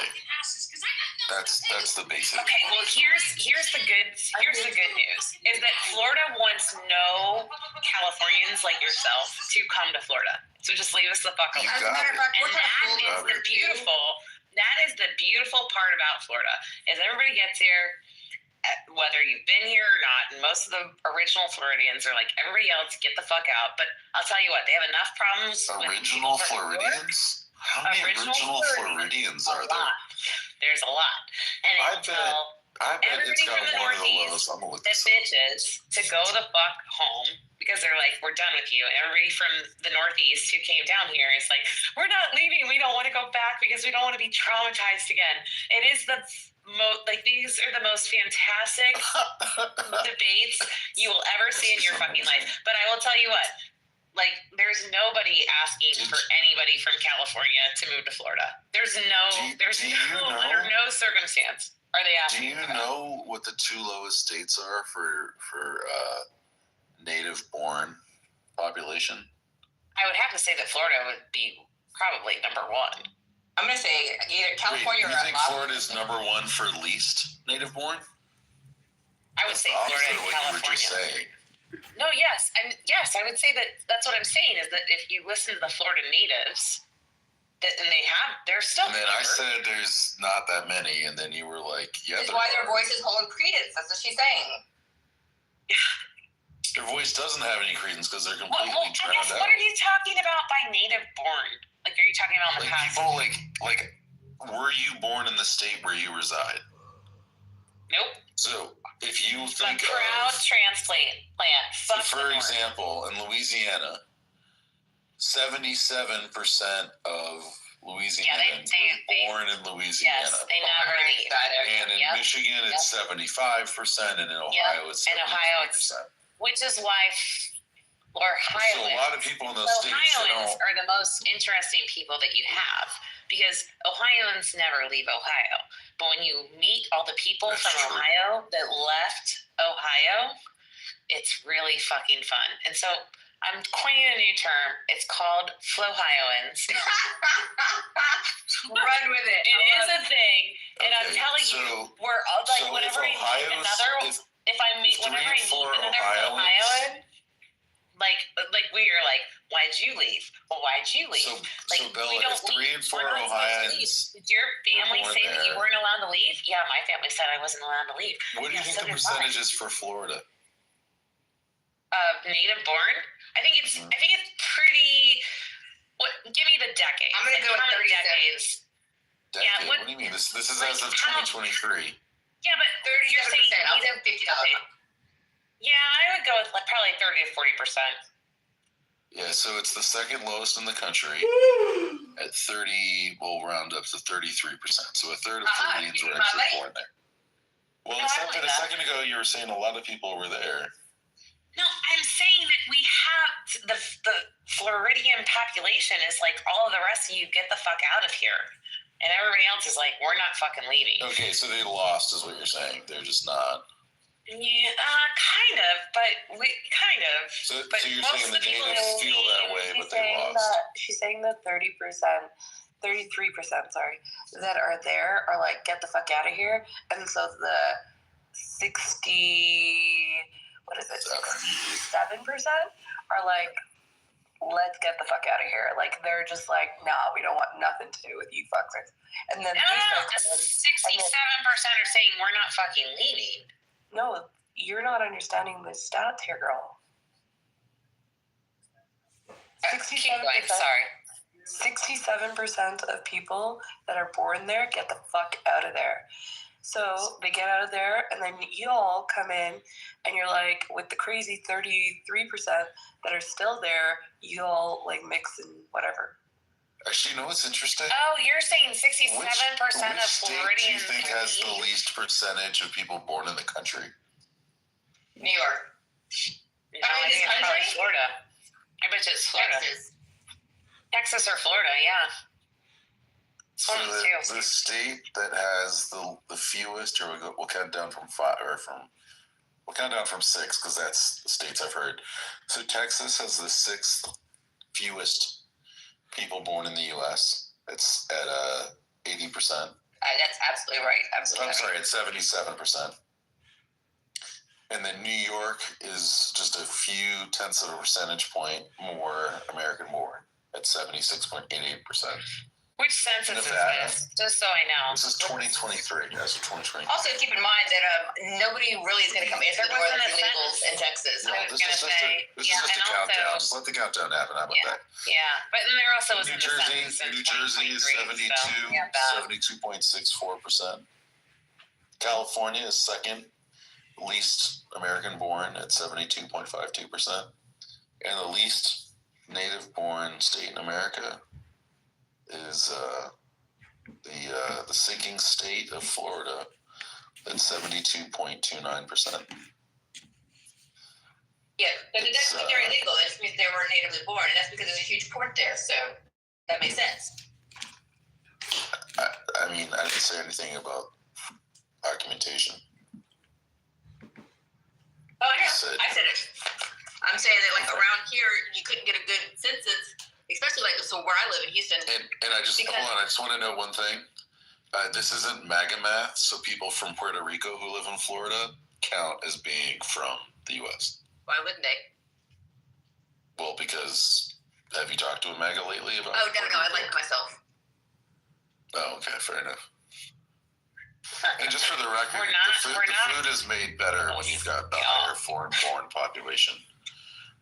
That's the basic. Okay, well here's the good news is that Florida wants no Californians like yourself to come to Florida. So just leave us the fuck alone. As a matter of fact, that is the beautiful part about Florida is everybody gets here, whether you've been here or not, and most of the original Floridians are like, everybody else, get the fuck out. But I'll tell you what, they have enough problems. Original Floridians? How many original Floridians are there? There's a lot. And I bet it's got one of the lowest. I'm gonna look this up. Bitches to go the fuck home because they're like, we're done with you. Everybody from the Northeast who came down here is like, we're not leaving. We don't want to go back because we don't want to be traumatized again. It is the these are the most fantastic debates you will ever see in your fucking life. But I will tell you what, there's nobody asking for anybody from California to move to Florida. There's under no circumstance are they asking. Do you know what the two lowest states are for native-born population? I would have to say that Florida would be probably number one. I'm going to say either California or you think Florida is number one for least native-born? I would say Florida and California. No, yes, I would say that's what I'm saying is that if you listen to the Florida natives, they're still. And then I said there's not that many, and then you were like, yeah. That's why their voices hold credence. That's what she's saying. Their voice doesn't have any credence because they're completely drowned out. What are you talking about by native born? Like, are you talking about the past? People like, were you born in the state where you reside? Nope. So if you think a proud transplant, so for example, in Louisiana, 77% of Louisianans were born in Louisiana. Yes, they never leave. And in Michigan, it's 75%, and in Ohio, it's 73%. Which is why Ohioans. So a lot of people in those states are the most interesting people that you have because Ohioans never leave Ohio. But when you meet all the people from Ohio that left Ohio, it's really fucking fun. And so I'm coining a new term. It's called Flohioans. Run with it. It is a thing. And I'm telling you, we're all like, whenever I meet another Ohioan, like we are like, why'd you leave? Well, why'd you leave? So Bella, if 3 and 4 Ohioans. Did your family say that you weren't allowed to leave? Yeah, my family said I wasn't allowed to leave. What do you think the percentage is for Florida? Native born? I think it's pretty. Give me the decade. I'm gonna go with 30 decades. Yeah. What do you mean? This is as of 2023. Yeah, but 30. You're saying I'll say 50. Yeah, I would go with probably 30 to 40%. Yeah, so it's the second lowest in the country at 30. We'll round up to 33%. So a third of Floridians were actually born there. Well, a second ago, you were saying a lot of people were there. No, I'm saying that we have the Floridian population is like all of the rest of you get the fuck out of here. And everybody else is like, we're not fucking leaving. Okay, so they lost is what you're saying. They're just not. Yeah, kind of, but So you're saying the natives feel that way, but they lost. She's saying that 33%, sorry, that are there are like, get the fuck out of here. And so the 67% are like, let's get the fuck out of here. Like, they're just like, nah, we don't want nothing to do with you fuckers. And then 67% are saying we're not fucking leaving. No, you're not understanding the stats here, girl. 67% of people that are born there get the fuck out of there. So they get out of there, and then you all come in, and you're like, with the crazy 33% that are still there, you all like mix and whatever. Actually, you know what's interesting? Oh, you're saying 67% of Floridians. Which state do you think has the least percentage of people born in the country? New York. I think it's probably Florida. I bet you it's Florida. Texas or Florida, yeah. So the state that has the fewest, or we'll count down from 5, we'll count down from 6 because that's the states I've heard. So Texas has the 6th fewest people born in the U.S. It's at 80%. That's absolutely right. Absolutely. I'm sorry, it's 77%. And then New York is just a few tenths of a percentage point more American born at 76.88%. Which census is this? Just so I know. This is 2023. That's 2023. Also, keep in mind that nobody really is going to come answer the door for illegals in Texas. No, this is just a countdown. Just let the countdown happen. How about that? Yeah, but then there also was New Jersey is 72.64%. California is second least American born at 72.52%, and the least native born state in America is the sinking state of Florida at 72.29%. Yeah, but it doesn't mean they're illegal. It just means they were natively born, and that's because there's a huge port there, so that makes sense. I mean, I didn't say anything about documentation. Oh, I know. I said it. I'm saying that, like, around here, you couldn't get a good census, especially, like, so where I live in Houston. And I just, hold on, I just want to know one thing. This isn't MAGA math, so people from Puerto Rico who live in Florida, count as being from the U.S.? Why wouldn't they? Well, because have you talked to a MAGA lately about? Oh no, I like myself. Oh, okay, fair enough. And just for the record, the food is made better when you've got a higher foreign-born population.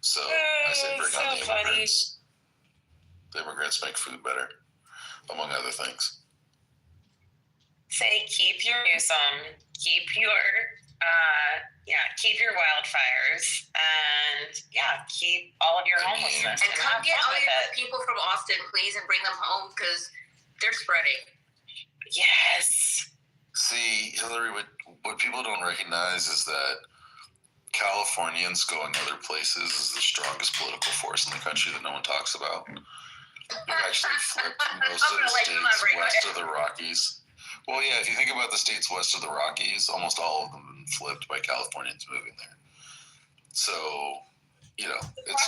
So I say bring on the immigrants. The immigrants make food better, among other things. Say keep your Newsom, keep your wildfires, and keep all of your homelessness. And come get all your people from Austin, please, and bring them home because they're spreading. Yes. See, Hillary, what people don't recognize is that Californians going other places is the strongest political force in the country that no one talks about. They've actually flipped most of the states west of the Rockies. Well, yeah, if you think about the states west of the Rockies, almost all of them have been flipped by Californians moving there. So, it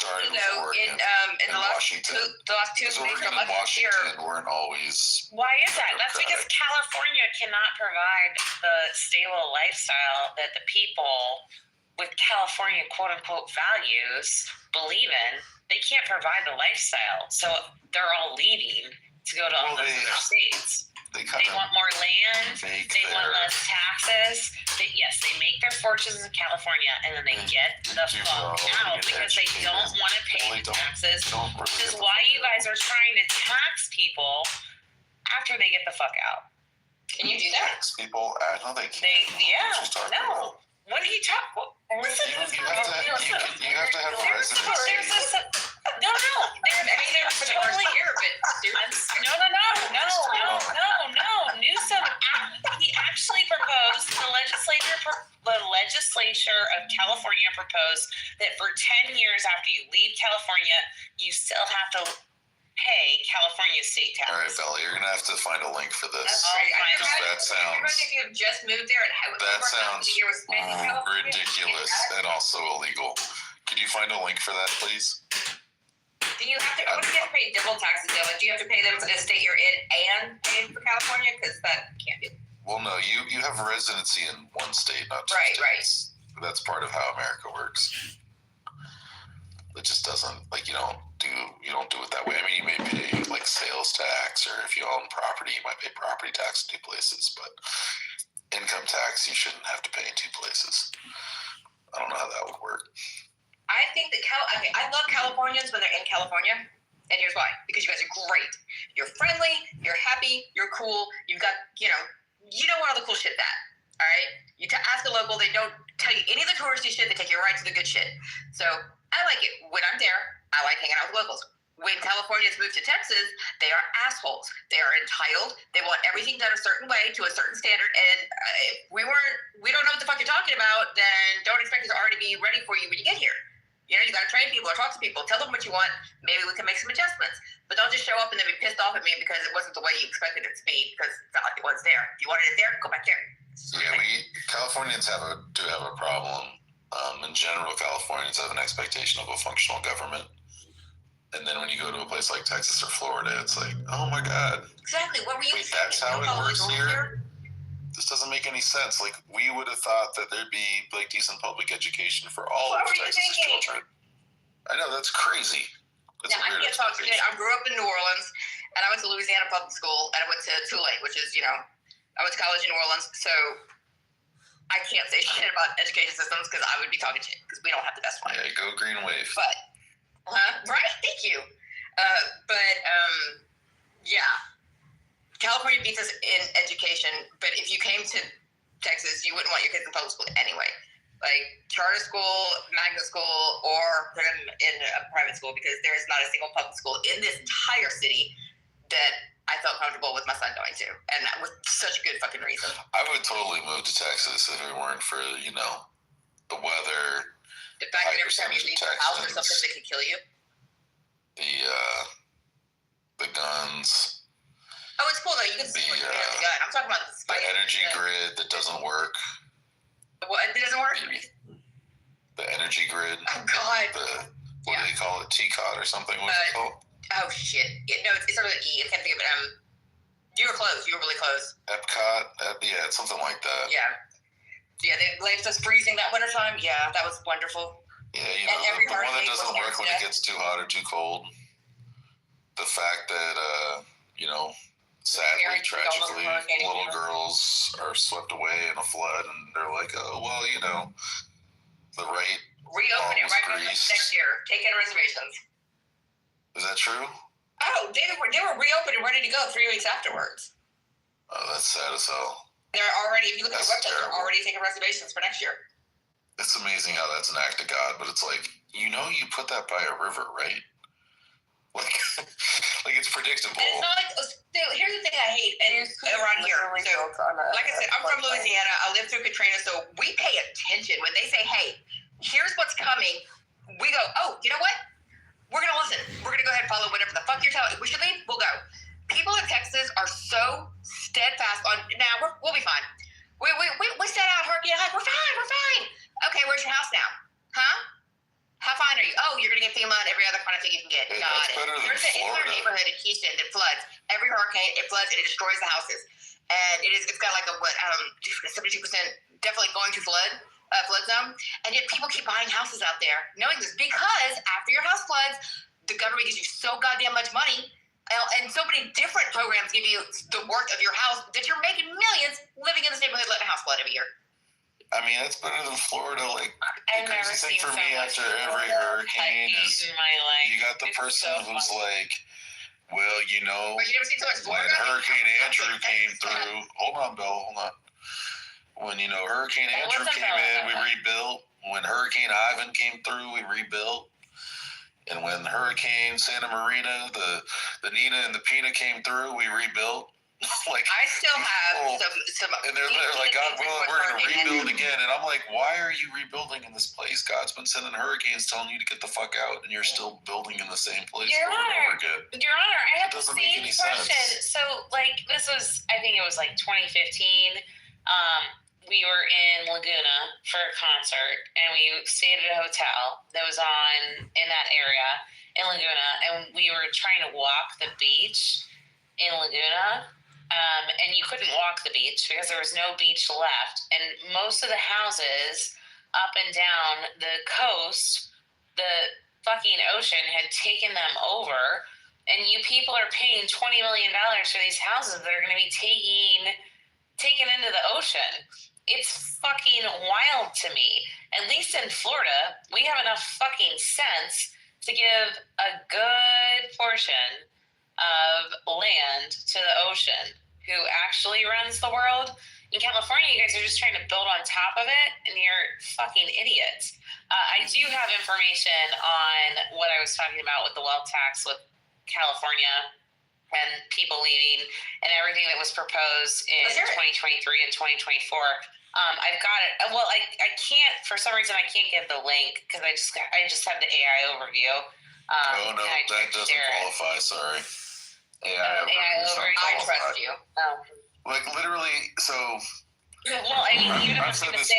started with Oregon and Washington. The last two Oregon and Washington weren't always. Why is that? That's because California cannot provide the stable lifestyle that the people with California quote-unquote values believe in. They can't provide the lifestyle, so they're all leaving to go to all those other states. They want more land. They want less taxes. They make their fortunes in California, and then they get the fuck out because they don't want to pay taxes, which is why you guys are trying to tax people after they get the fuck out. Can you do that? Tax people? No, they can't. No. What are you talking about? Listen, you have to have residency. There's totally No. Newsom, he actually proposed, the legislature of California proposed that for 10 years after you leave California, you still have to pay California state tax. All right, Bella, you're gonna have to find a link for this. That sounds. If you have just moved there and that sounds ridiculous and also illegal. Could you find a link for that, please? Do you have to? What if you have to pay double taxes though? Do you have to pay them to the state you're in and pay for California? Because that can't be. Well, no, you have residency in one state, not two states. Right. That's part of how America works. It just doesn't you don't do it that way. I mean, you may pay like sales tax, or if you own property, you might pay property tax in two places, but income tax you shouldn't have to pay in two places. I don't know how that would work. I think that I love Californians when they're in California, and here's why: because you guys are great. You're friendly. You're happy. You're cool. You've got you don't want all the cool shit that. All right. You ask a local, they don't tell you any of the touristy shit. They take you right to the good shit. So I like it when I'm there. I like hanging out with locals. When Californians move to Texas, they are assholes. They are entitled. They want everything done a certain way to a certain standard. And if we don't know what the fuck you're talking about, then don't expect us to already be ready for you when you get here. You got to train people or talk to people. Tell them what you want. Maybe we can make some adjustments. But don't just show up and then be pissed off at me because it wasn't the way you expected it to be, because it's not like it was there. If you wanted it there, go back there. Yeah, Californians do have a problem. In general, Californians have an expectation of a functional government. And then when you go to a place like Texas or Florida, it's like, oh my God. Exactly. What were you thinking? That's how it works here? This doesn't make any sense. We would have thought that there'd be decent public education for all of Texas children. I know, that's crazy. That's I can't talk to you. I grew up in New Orleans, and I went to Louisiana public school, and I went to Tulane, which is, I went to college in New Orleans, so I can't say shit about education systems because I would be talking shit because we don't have the best one. Yeah, go Green Wave. But, right? Thank you. Yeah. California beats us in education, but if you came to Texas, you wouldn't want your kids in public school anyway. Charter school, magnet school, or put them in a private school because there is not a single public school in this entire city that I felt comfortable with my son going to, and that was such a good fucking reason. I would totally move to Texas if it weren't for, the weather. The fact that every time you leave your house or something, they could kill you. The guns. Oh, it's cool though. You can see what you're doing with the gun. I'm talking about the energy grid that doesn't work. What? It doesn't work? The energy grid. Oh, God. What do they call it? TCOT or something? What's it called? Oh, shit. No, it's sort of an E. I can't think of it. You were close. You were really close. Epcot? Yeah, it's something like that. Yeah. Yeah, they left us freezing that wintertime. Yeah, that was wonderful. Yeah, the one that doesn't work when it gets too hot or too cold. The fact that, sadly, tragically, little girls are swept away in a flood, and they're like, oh, well, the rate reopen it right next year. Take in reservations. Is that true? Oh, they were reopened and ready to go 3 weeks afterwards. Oh, that's sad as hell. They're already, if you look at the website, they're already taking reservations for next year. It's amazing how that's an act of God, but it's like, you put that by a river, right? Like it's predictable. And it's not like, here's the thing I hate, and around here. So, like I said, I'm from Louisiana. I lived through Katrina, so we pay attention. When they say, hey, here's what's coming, we go, oh, you know what? We're going to listen. We're going to go ahead and follow whatever the fuck you're telling us. We should leave, we'll go. People in Texas are so steadfast on, we'll be fine. We set out hurricane, we're fine. Okay, where's your house now? Huh? How fine are you? Oh, you're going to get FEMA and every other kind of thing you can get. Hey, Got it. There's a neighborhood in Houston that floods. Every hurricane, it floods and it destroys the houses. And it's got like 72% definitely going to flood zone. And yet people keep buying houses out there knowing this, because after your house floods, the government gives you so goddamn much money. And so many different programs give you the worth of your house that you're making millions living in this neighborhood letting a house flood every year. I mean, it's better than Florida. Like, I've the never crazy thing seen for so me much after every hurricane is in my life. you got the person who's like, well, you never seen so much when Hurricane Andrew came through, hold on, Bill, hold on. When, Hurricane Andrew came in, we rebuilt. When Hurricane Ivan came through, we rebuilt. And when Hurricane Santa Marina, the Nina and the Pina came through, we rebuilt. Like, I still have some and they're like, God willing, we're going to rebuild again. And I'm like, why are you rebuilding in this place? God's been sending hurricanes telling you to get the fuck out, and you're still building in the same place Your over and Honor, over again. Your Honor, I have the doesn't same make any question. sense. So, this was, I think it was 2015. We were in Laguna for a concert, and we stayed at a hotel that was in that area in Laguna, and we were trying to walk the beach in Laguna. And you couldn't walk the beach because there was no beach left. And most of the houses up and down the coast, the fucking ocean had taken them over. And you people are paying $20 million for these houses that are going to be taken into the ocean. It's fucking wild to me. At least in Florida, we have enough fucking sense to give a good portion of land to the ocean. Who actually runs the world? In California, you guys are just trying to build on top of it, and you're fucking idiots. I do have information on what I was talking about with the wealth tax with California and people leaving and everything that was proposed in 2023 and 2024. I've got it. Well, I can't, for some reason, I can't give the link because I just have the AI overview. Oh, no, that doesn't qualify, sorry. AI overview. I trust you. Like, literally, so... Well, I mean, I've said this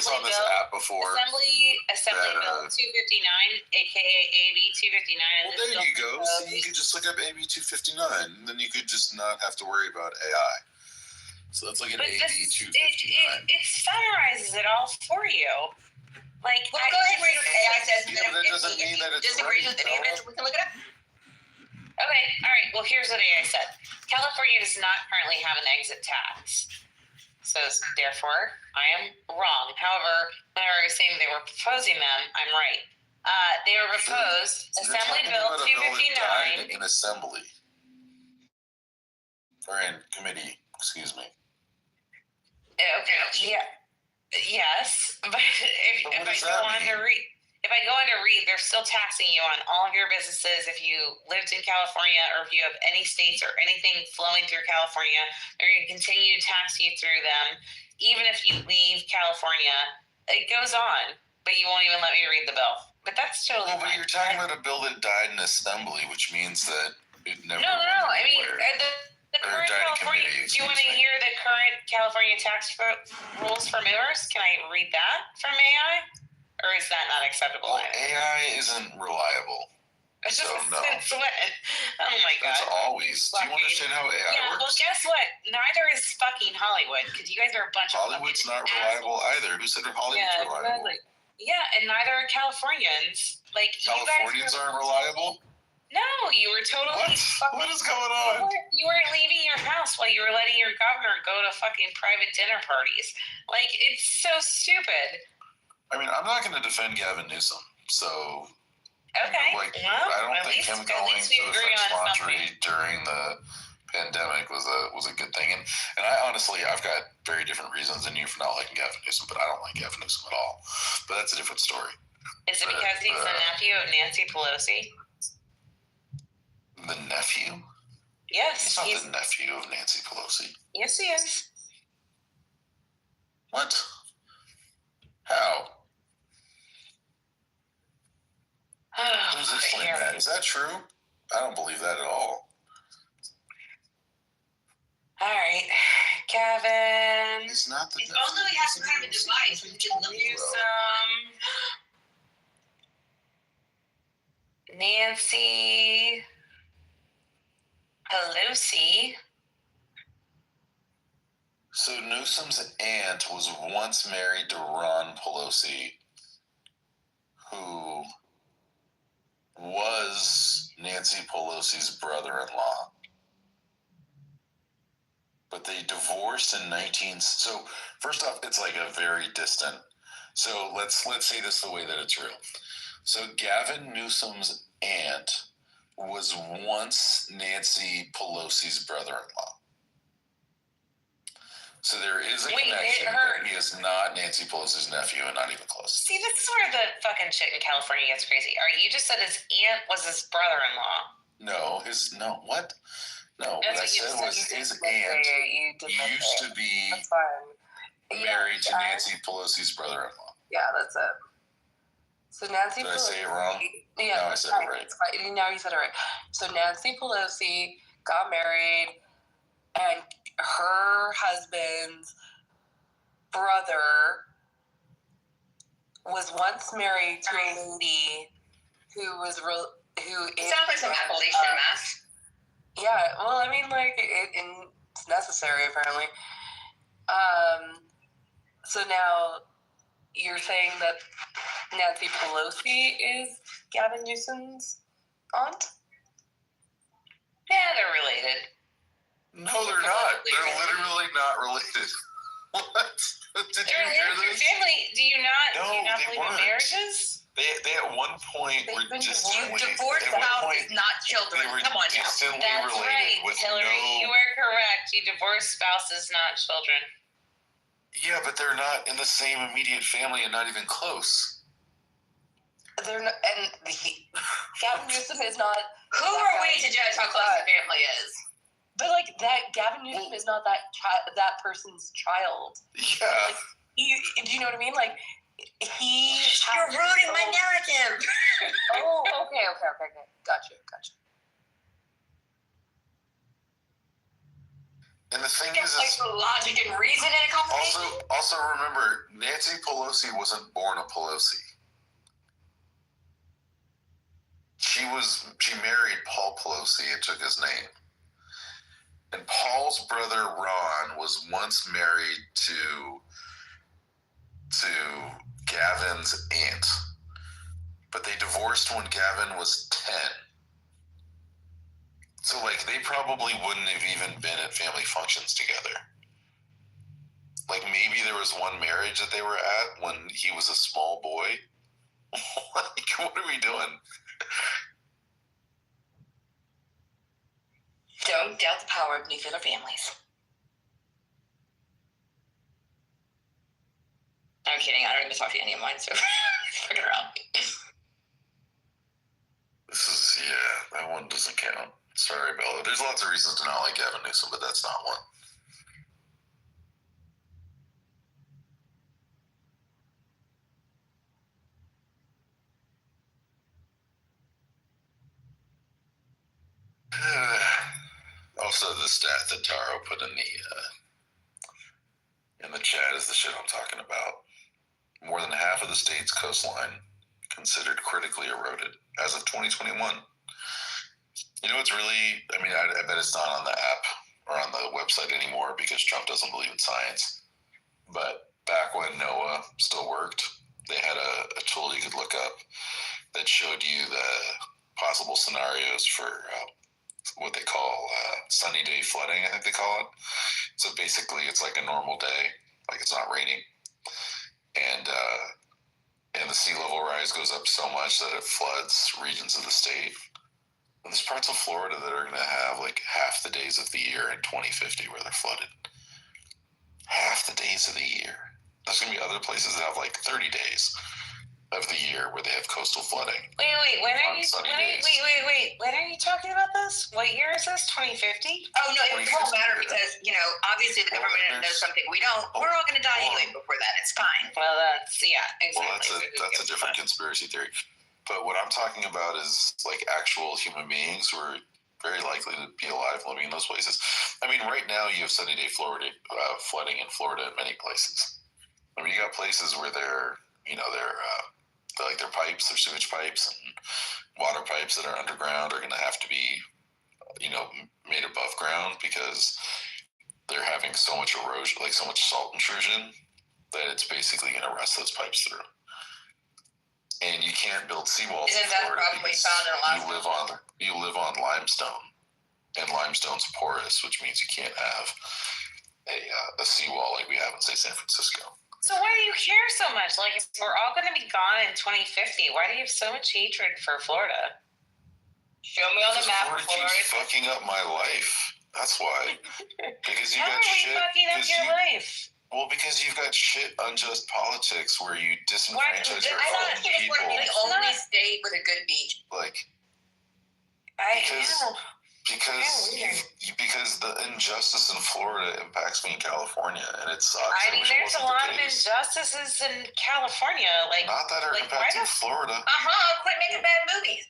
on this app before. Assembly Bill 259, a.k.a. AB 259. Well, there you go. So you could just look up AB 259, and then you could just not have to worry about AI. So that's like an AB 259. It summarizes it all for you. Like, well, go ahead and read what AI says. Yeah, but that doesn't mean that it's disagrees with any of it, we can look it up. Okay, all right. Well, here's what AI said. California does not currently have an exit tax. So, therefore, I am wrong. However, whenever I was saying they were proposing them, I'm right. They were proposed, Assembly Bill 259. In assembly. Or in committee, excuse me. Okay, yeah. Yes, but if I go on to read... If I go on to read, they're still taxing you on all of your businesses. If you lived in California or if you have any states or anything flowing through California, they're going to continue to tax you through them. Even if you leave California, it goes on, but you won't even let me read the bill. But that's totally fine. But you're talking about a bill that died in assembly, which means that it never... No. I mean, the current California... Do you want to hear the current California tax rules for movers? Can I read that from AI? Or is that not acceptable? Well, AI isn't reliable. It's just no. since when? Oh my god. That's always. Do you understand how AI Yeah, works? well, guess what? Neither is fucking Hollywood, because you guys are a bunch Hollywood's of not reliable either. Who said Hollywood's reliable? Exactly. Yeah, and neither are Californians. Like, Californians aren't reliable? No, you were totally. What is going on? You weren't leaving your house while you were letting your governor go to fucking private dinner parties. Like, it's so stupid. I mean, I'm not going to defend Gavin Newsom, so. Okay. I don't think him going to a French laundry during the pandemic was a good thing. And I honestly, I've got very different reasons than you for not liking Gavin Newsom, but I don't like Gavin Newsom at all. But that's a different story. Is it because he's the nephew of Nancy Pelosi? The nephew? Yes. He's not the nephew of Nancy Pelosi. Yes, he is. What? How? Who's explain that? Is that true? I don't believe that at all. All right, Gavin. He's not the. If only we had some kind of device we could Newsom, Nancy Pelosi. So Newsom's aunt was once married to Ron Pelosi, who was Nancy Pelosi's brother-in-law. But they divorced in So first off, it's like a very distant. So let's say this the way that it's real. So Gavin Newsom's aunt was once Nancy Pelosi's brother-in-law. So there is a connection, but he is not Nancy Pelosi's nephew and not even close. See, this is where the fucking shit in California gets crazy. All right, you just said his aunt was his brother-in-law. No, what? No, what I said was his aunt used to be married to Nancy Pelosi's brother-in-law. Yeah, that's it. So Nancy Did I say it wrong? Yeah, no, I said it right. Now you said it right. So Nancy Pelosi got married, and her husband's brother was once married to a lady who is sounds like some Appalachian mess. Yeah, well, I mean, like, it's necessary, apparently. So now you're saying that Nancy Pelosi is Gavin Newsom's aunt? Yeah, they're related. No, they're not. They're literally not related. What? Did you hear this? Family, do you not they believe in weren't. marriages? They at one point were distantly. Divorced spouses, not children. They were Come on now. distantly That's related right, with Hillary. You are correct. You divorce spouses, not children. Yeah, but they're not in the same immediate family and not even close. They're not, and Gavin Newsom is not. Who are we to judge how close the family is? But like that, Gavin Newsom is not that that person's child. Yeah. Like, do you know what I mean? Like he. You're ruining my narrative. Oh, okay. Gotcha. And the thing is, like logic and reason in a conversation. Also remember, Nancy Pelosi wasn't born a Pelosi. She married Paul Pelosi and took his name. And Paul's brother Ron was once married to Gavin's aunt. But they divorced when Gavin was 10. So, like, they probably wouldn't have even been at family functions together. Like, maybe there was one marriage that they were at when he was a small boy. Like, what are we doing? Don't doubt the power of nuclear families. I'm kidding. I don't even talk to any of mine, so fucking around. That one doesn't count. Sorry, Bella. There's lots of reasons to not like Gavin Newsom, but that's not one. Also, the stat that Taro put in the chat is the shit I'm talking about. More than half of the state's coastline considered critically eroded as of 2021. You know, it's really, I mean, I bet it's not on the app or on the website anymore because Trump doesn't believe in science. But back when NOAA still worked, they had a tool you could look up that showed you the possible scenarios for what they call sunny day flooding, I think they call it. So basically, it's like a normal day, like it's not raining. And the sea level rise goes up so much that it floods regions of the state. And there's parts of Florida that are going to have like half the days of the year in 2050 where they're flooded. Half the days of the year. There's going to be other places that have like 30 days of the year where they have coastal flooding. When are you talking about this? What year is this? 2050? Oh no, it won't matter because, you know, obviously the government knows something we don't. We're all gonna die anyway before that. It's fine. Well, that's exactly. Well, that's a different conspiracy theory. But what I'm talking about is like actual human beings who are very likely to be alive living in those places. I mean, right now you have sunny day flooding in Florida in many places. I mean, you got places where they're like their pipes, their sewage pipes and water pipes that are underground are going to have to be, you know, made above ground because they're having so much erosion, like so much salt intrusion that it's basically going to rust those pipes through. And you can't build seawalls. Isn't that probably found in Alaska? You live on limestone, and limestone's porous, which means you can't have a seawall like we have in, say, San Francisco. So why do you care so much? Like, we're all going to be gone in 2050. Why do you have so much hatred for Florida? Show me on the map. Florida keeps fucking up my life. That's why. Because you How got are we shit. fucking up your life? Well, because you've got shit unjust politics where you disenfranchise your I own thought it was people. the only state with a good beach. Like, know. Because the injustice in Florida impacts me in California, and it sucks. I mean, there's a lot of injustices in California. Like, not that are impacting Florida. Quit making bad movies.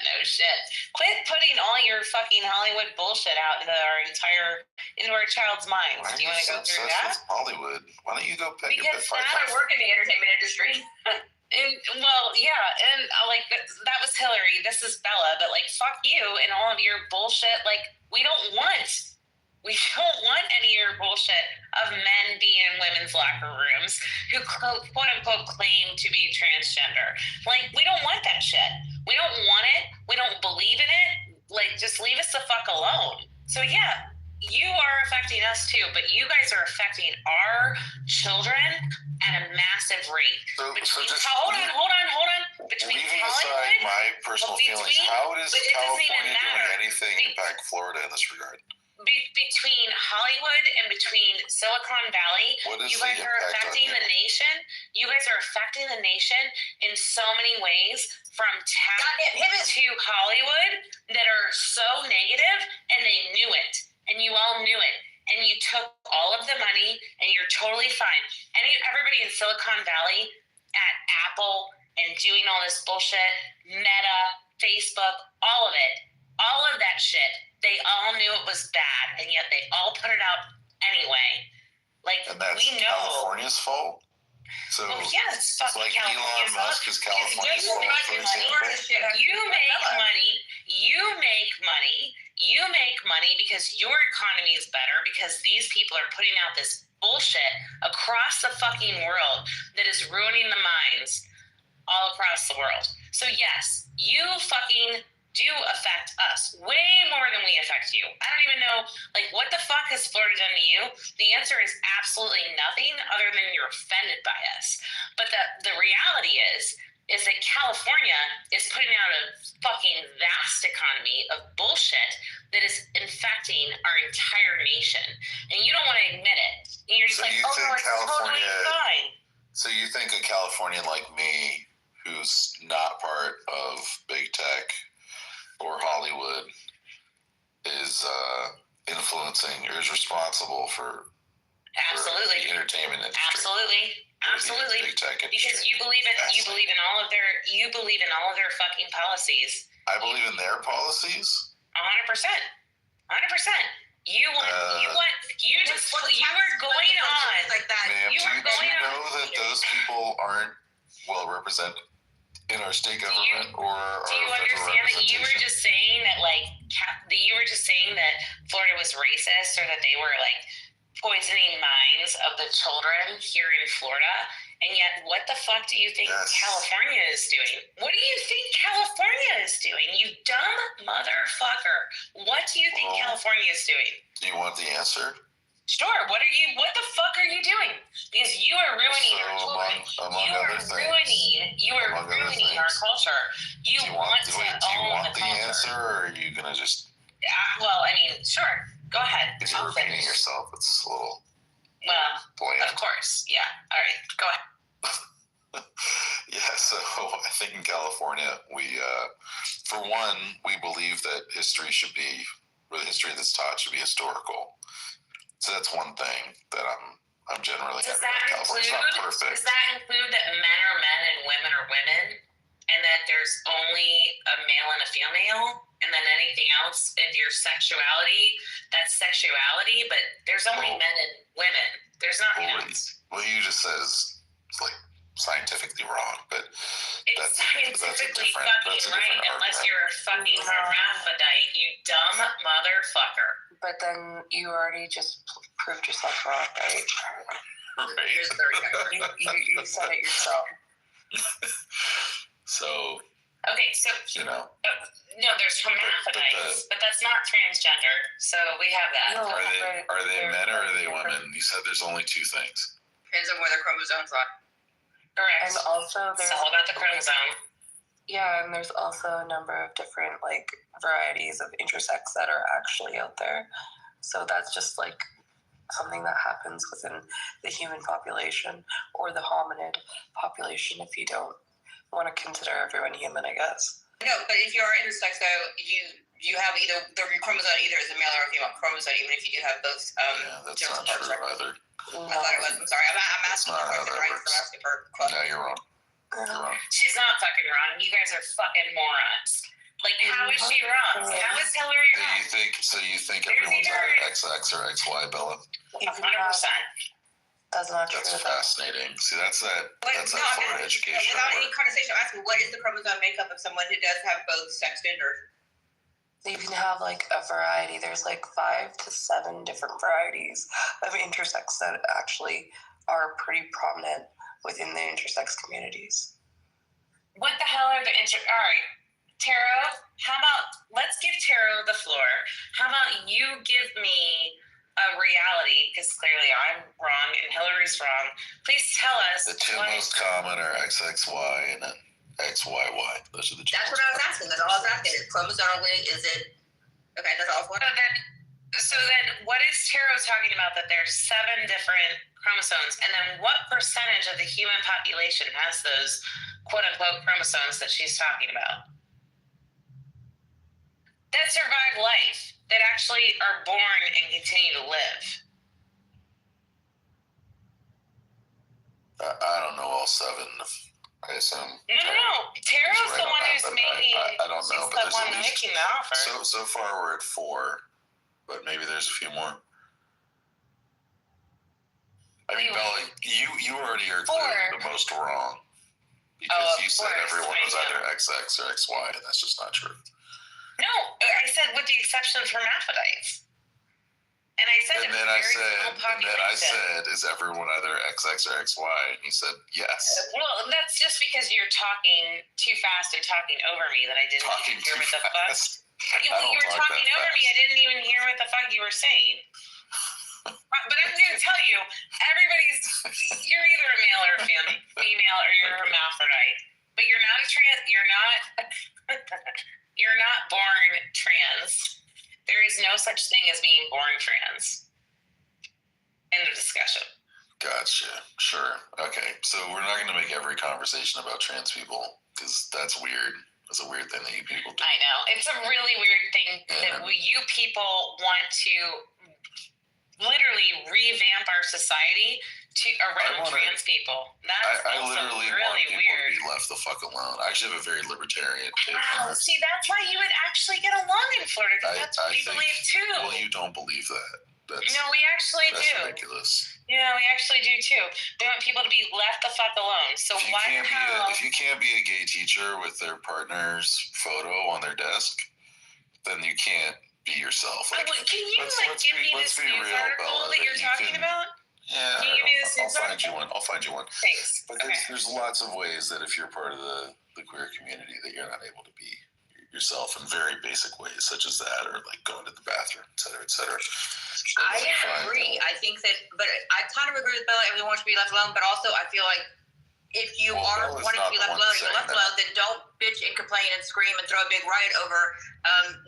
No shit. Quit putting all your fucking Hollywood bullshit out into our child's minds. Do you want to go through that? With Hollywood. Why don't you go pet your pet? I work in the entertainment industry. Well, yeah, and like that was Hillary. This is Bella, but like fuck you and all of your bullshit. Like we don't want any of your bullshit of men being in women's locker rooms who quote unquote claim to be transgender. Like we don't want that shit. We don't want it. We don't believe in it. Like just leave us the fuck alone. So yeah, you are affecting us too, but you guys are affecting our children at a massive rate. Hold on. Between leaving Hollywood, aside my personal feelings, how does California doing anything impact Florida in this regard? Between Hollywood and between Silicon Valley, you guys are affecting the nation. You guys are affecting the nation in so many ways, from tech to Hollywood, that are so negative, and they knew it, and you all knew it, and you took all of the money, and you're totally fine. Everybody in Silicon Valley at Apple and doing all this bullshit, Meta, Facebook, all of that shit. They all knew it was bad, and yet they all put it out anyway. Like, and that's we know. California's fault? So, yeah, it's fucking like California's Elon Musk is California's fault, for example. You make money because your economy is better because these people are putting out this bullshit across the fucking world that is ruining the minds all across the world. So yes, you fucking do affect us way more than we affect you. I don't even know, like, what the fuck has Florida done to you? The answer is absolutely nothing other than you're offended by us. But the reality is that California is putting out a fucking vast economy of bullshit that is infecting our entire nation. And you don't want to admit it. And you're just it's totally fine. So you think a Californian like me, who's not part of big tech or Hollywood, is influencing or is responsible for the entertainment industry? Absolutely. Because you believe in all of their fucking policies. I believe in their policies? 100%. You were going on like that. Ma'am, do you know that those people aren't well represented? in our state government or do you understand that you were just saying that Florida was racist, or that they were like poisoning minds of the children here in Florida? And yet, what the fuck do you think California is doing? What do you think California is doing, you dumb motherfucker? What do you think California is doing? Do you want the answer? Sure. What the fuck are you doing? Because you are ruining our children. You are ruining our culture. You want to own the culture. Answer, or are you gonna just? Well, I mean, sure. Go ahead. Because you're repeating yourself. It's a little. Well, bland. Of course. Yeah. All right. Go ahead. Yeah. So I think in California, for one, we believe that the history that's taught should be historical. So that's one thing that I'm generally happy about. California's not perfect. Does that include that men are men and women are women, and that there's only a male and a female, and then anything else in your sexuality, that's sexuality, but there's only men and women. There's nothing else. What you just said is like scientifically wrong, but it's scientifically fucking right unless you're a fucking hermaphrodite, you dumb motherfucker. But then you already just proved yourself wrong, right? Here's the record. You said it yourself. So. Okay, so no, there's hermaphrodites, but that's not transgender. So we have that. Are they men or are they women? You said there's only two things. Depends on where the chromosomes are. Correct. And also, it's all about the chromosome. Yeah, and there's also a number of different varieties of intersex that are actually out there. So that's just something that happens within the human population or the hominid population, if you don't want to consider everyone human, I guess. No, but if you are intersex, though, you have either the chromosome either is a male or a female chromosome, even if you do have both. That's not true either. I thought it was. I'm sorry. I'm asking for question, right? So I'm asking for a question. No, you're wrong. You're wrong. She's not fucking wrong. You guys are fucking morons. How is she wrong? How is Hillary wrong? You think everyone's either XX or XY, Bella? 100%. That's not true. That's fascinating. See, that's that Florida education. Without any conversation, I'm asking, what is the chromosome makeup of someone who does have both sex genders? You can have a variety. There's 5 to 7 different varieties of intersex that actually are pretty prominent within the intersex communities. What the hell are the all right, Taro, how about, let's give Taro the floor. How about you give me a reality, because clearly I'm wrong and Hillary's wrong. Please tell us. The two most common are XXY and then XYY. Those are the two. That's what I was asking. That's all I was asking. Chromosomally, is it? Okay, that's all. So then, what is Taro talking about? That there's 7 different chromosomes, and then what percentage of the human population has those quote unquote chromosomes that she's talking about? That survive life, that actually are born and continue to live. I don't know all 7. I assume. No. Taro's the one who's making. I don't know, but she's the one making the offer. So far we're at 4, but maybe there's a few more. I mean, Bella, you already are clearly the most wrong because you said everyone was either XX or XY, and that's just not true. No, I said with the exception of hermaphrodites. And I said and then I said, is everyone either XX or XY? And you said yes. Well, that's just because you're talking too fast and talking over me that I didn't even hear what the fuck. You were talking over me. I didn't even hear what the fuck you were saying. But I'm going to tell you, you're either a male or a female, or you're a hermaphrodite. But you're not you're not born trans. There is no such thing as being born trans. End of discussion. Gotcha. Sure. Okay. So we're not going to make every conversation about trans people because that's weird. That's a weird thing that you people do. I know. It's a really weird thing that you people want to literally revamp our society around trans people. That's I literally really want people weird. to be left the fuck alone. I actually have a very libertarian take. Wow, see, that's why you would actually get along in Florida, because that's what we believe too. Well, you don't believe that. we actually that's do. ridiculous. Yeah, we actually do too. They want people to be left the fuck alone. So if you can't be a gay teacher with their partner's photo on their desk, then you can't be yourself. Like, can you give me this news article that you're talking about? Yeah, can you give me this news article? I'll find you one. Thanks. But there's lots of ways that if you're part of the queer community that you're not able to be yourself in very basic ways, such as that, or like going to the bathroom, et cetera, et cetera. I agree. I think that, but I kind of agree with Bella. Everyone should be left alone, but also I feel like if you are wanting to be left alone, you're left alone, then don't bitch and complain and scream and throw a big riot over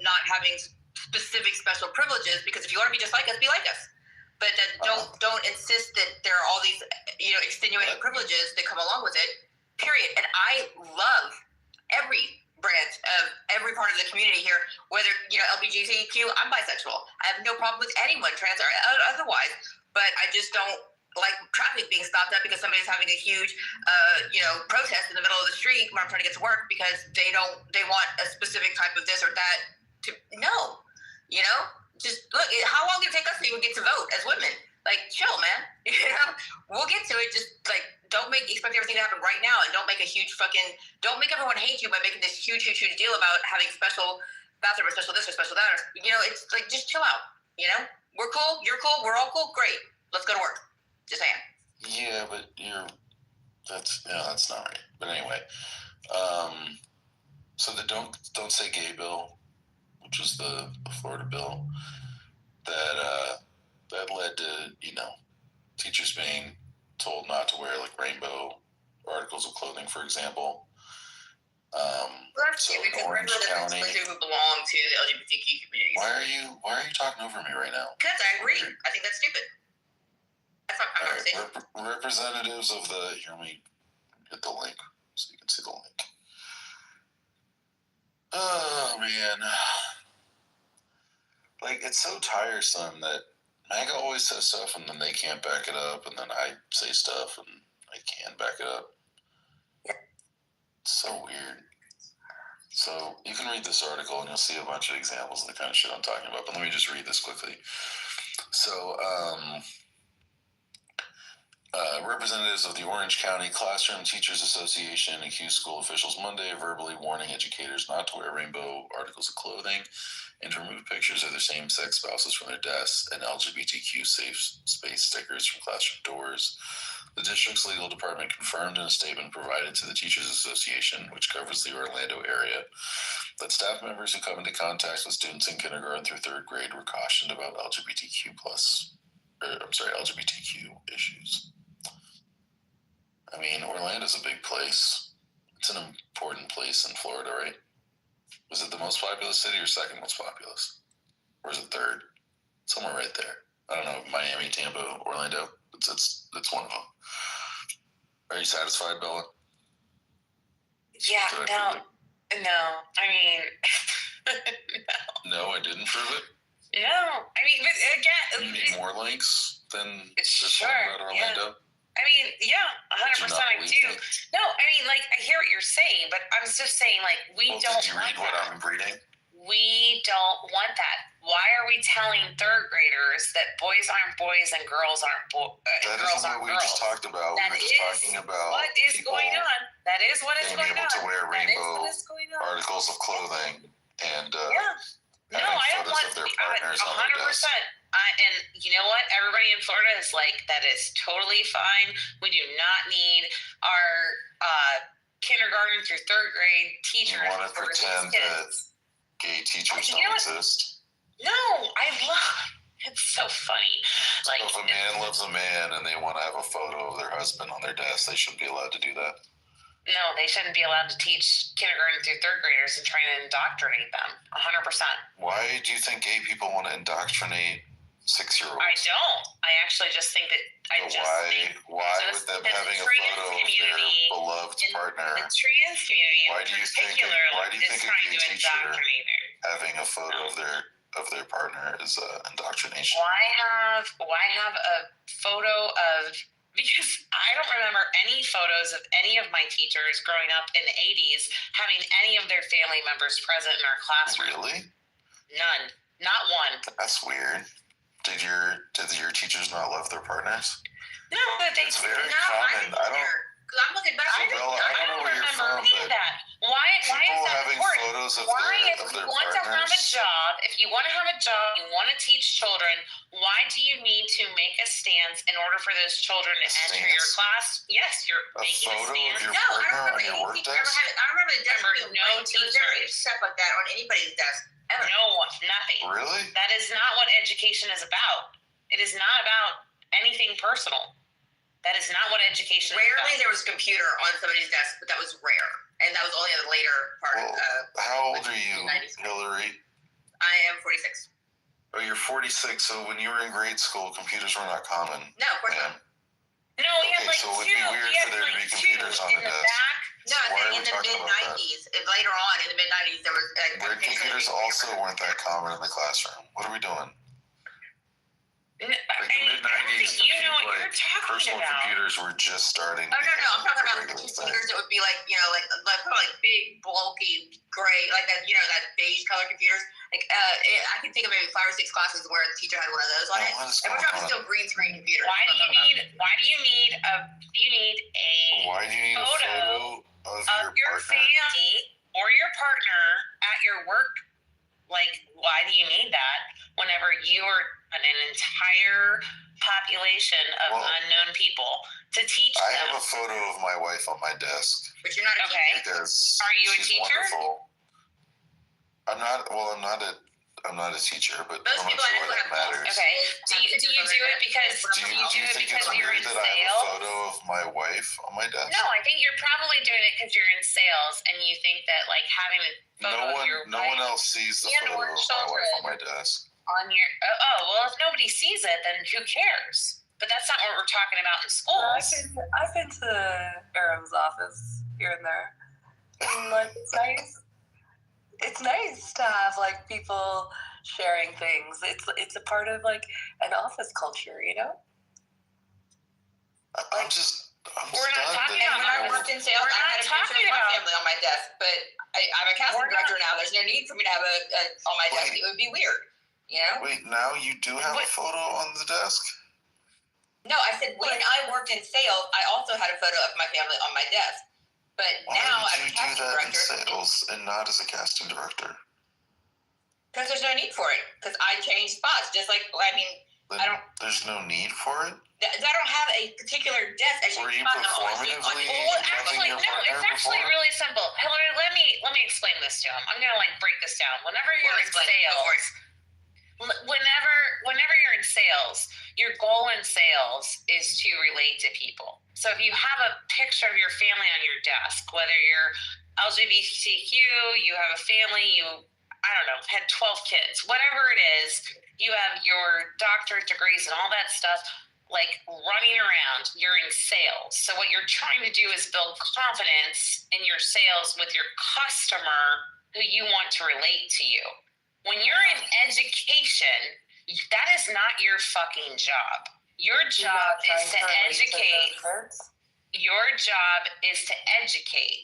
not having specific special privileges. Because if you want to be just like us, be like us. But then don't insist that there are all these extenuating privileges that come along with it. Period. And I love every branch of every part of the community here, whether LGBTQ, I'm bisexual. I have no problem with anyone, trans or otherwise, but I just don't like traffic being stopped up because somebody's having a huge protest in the middle of the street when I'm trying to get to work because they want a specific type of this or that just look, how long did it take us to even get to vote as women? Like, chill, man. We'll get to it. Just like, don't expect everything to happen right now, and don't make don't make everyone hate you by making this huge deal about having special bathroom or special this or special that. It's like, just chill out. We're cool. You're cool. We're all cool. Great. Let's go to work. Just saying. Yeah, but that's not right. But anyway, so the don't say gay bill, which was the Florida bill that led to teachers being told not to wear like rainbow articles of clothing, for example. That's cute because Orange County who belong to the LGBTQ community. Why are you talking over me right now? Because I agree. I think that's stupid. That's not my conversation. Representatives of the let me get the link so you can see the link. Oh man. Like, it's so tiresome that MAGA always says stuff and then they can't back it up, and then I say stuff and I can back it up. It's so weird. So you can read this article and you'll see a bunch of examples of the kind of shit I'm talking about, but let me just read this quickly. So, representatives of the Orange County Classroom Teachers Association accused school officials Monday of verbally warning educators not to wear rainbow articles of clothing and to remove pictures of their same-sex spouses from their desks and LGBTQ safe space stickers from classroom doors. The district's legal department confirmed in a statement provided to the Teachers Association, which covers the Orlando area, that staff members who come into contact with students in kindergarten through third grade were cautioned about LGBTQ issues. I mean, Orlando's a big place. It's an important place in Florida, right? Was it the most populous city or second most populous? Or is it third? Somewhere right there. I don't know, Miami, Tampa, Orlando. It's one of them. Are you satisfied, Bella? Yeah, no. I mean, no. No, I didn't prove it? No. I mean, but again... You need more links than this one about Orlando? Yeah. I mean, yeah, 100% I do. No, I mean, like, I hear what you're saying, but I'm just saying, like, Did you read what I'm reading? We don't want that. Why are we telling third graders that boys aren't boys and girls aren't girls aren't girls? That is what we just talked about. That we were just talking about what is going on. That is what is going on. Being able to wear rainbow articles of clothing and having photos of their partners on their desk. 100%. And you know what? Everybody in Florida is like, that is totally fine. We do not need our kindergarten through third grade teachers. You want to pretend that gay teachers don't exist? No, it's so funny. Like, if a man loves a man and they want to have a photo of their husband on their desk, they shouldn't be allowed to do that. No, they shouldn't be allowed to teach kindergarten through third graders and try to indoctrinate them. 100%. Why do you think gay people want to indoctrinate 6-year-olds? I don't. I actually just think that why with them having a photo of their beloved partner? The trans community why do you think a gay teacher having a photo of their partner is indoctrination? Why have a photo of, because I don't remember any photos of any of my teachers growing up in the 80s having any of their family members present in our classroom. Really? None. Not one. That's weird. Did your teachers not love their partners? No, but they It's very common. I don't. Because I'm looking back. I don't know where you're from, but Why is that having important? photos of Why, their if you want to have a partners. job, you want to teach children, why do you need to make a stance in order for those children to enter your class? Yes, you're making a stance. No, I don't remember any teacher ever had. I remember the desk being no teacher. There was stuff like that on anybody's desk ever. No, nothing. Really? That is not what education is about. It is not about anything personal. That is not what education is about. Rarely there was a computer on somebody's desk, but that was rare. And that was only in the later part of how old are you, Hillary? I am 46. Oh, you're 46, so when you were in grade school, computers were not common. No, of course not. No, we had like so it would two. be weird for there to be computers on the desk. No, I think in the mid-90s. Later on, in the mid-90s, there was... Weird computers also weren't that common in the classroom. What are we doing? Like the mid-90s, personal computers were just starting. No, I'm talking about computers that would be like, probably like big, bulky, gray, like that, that beige color computers. Like, I can think of maybe 5 or 6 classes where the teacher had one of those on it. And we're talking still green screen computers. Why do you need a photo of your family or your partner at your work? Like, why do you need that whenever you're an entire population of unknown people to teach them? I have a photo of my wife on my desk. But you're not a teacher. Are you a teacher? Wonderful. I'm not a teacher, but most people I know have matters. Okay. Do you do it because you're in that sales? I have a photo of my wife on my desk? No, I think you're probably doing it because you're in sales and you think that like having a photo of your wife. No one else sees the photo of my wife on my desk. Well, if nobody sees it, then who cares? But that's not what we're talking about in schools. I've been to Aram's office here and there. And, like, it's nice. It's nice to have like people sharing things. It's a part of like an office culture, We're not talking about. When I worked in sales, I had a picture of my family on my desk, but I'm a casting director now. There's no need for me to have on my desk. It would be weird, Wait, now you do have a photo on the desk? No, I said when I worked in sales, I also had a photo of my family on my desk. But now I'm a casting director. Why did you do that in sales and not as a casting director? Because there's no need for it. Because I changed spots. Just like, I don't. There's no need for it? I don't have a particular desk. Were you performatively? It's actually really simple. Hillary, let me explain this to him. I'm gonna break this down. Whenever you're in sales, whenever you're in sales, your goal in sales is to relate to people. So if you have a picture of your family on your desk, whether you're LGBTQ, you have a family, had 12 kids, whatever it is, you have your doctorate degrees and all that stuff, like running around, you're in sales. So what you're trying to do is build confidence in your sales with your customer who you want to relate to you. When you're in education, that is not your fucking job. Your job is to educate. Your job is to educate.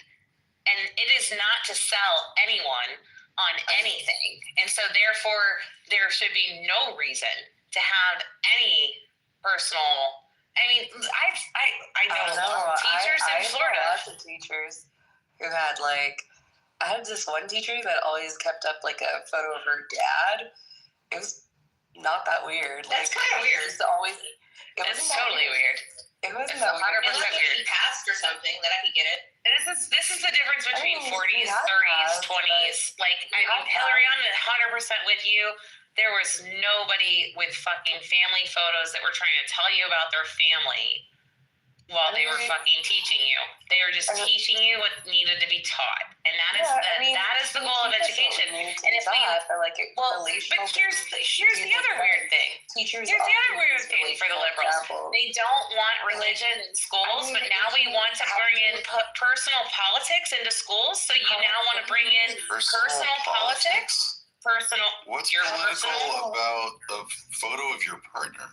And it is not to sell anyone on anything. And so therefore, there should be no reason to have any personal. I know teachers in Florida. Lots of teachers who had I had this one teacher that always kept up a photo of her dad. It was not that weird. That's kind of weird. It's always. It's totally weird. It wasn't that weird. Unless he passed or something, then I could get it. This is the difference between 40s, 30s, 20s. Hillary, I'm 100% with you. There was nobody with fucking family photos that were trying to tell you about their family while they were fucking teaching you. They were just teaching you what needed to be taught. And that is the goal of education. And if we but here's the other weird thing. Here's the other weird thing for the liberals. They don't want religion in schools, but now we want to bring in personal politics into schools. So you now want to bring in personal politics? What's political about a photo of your partner?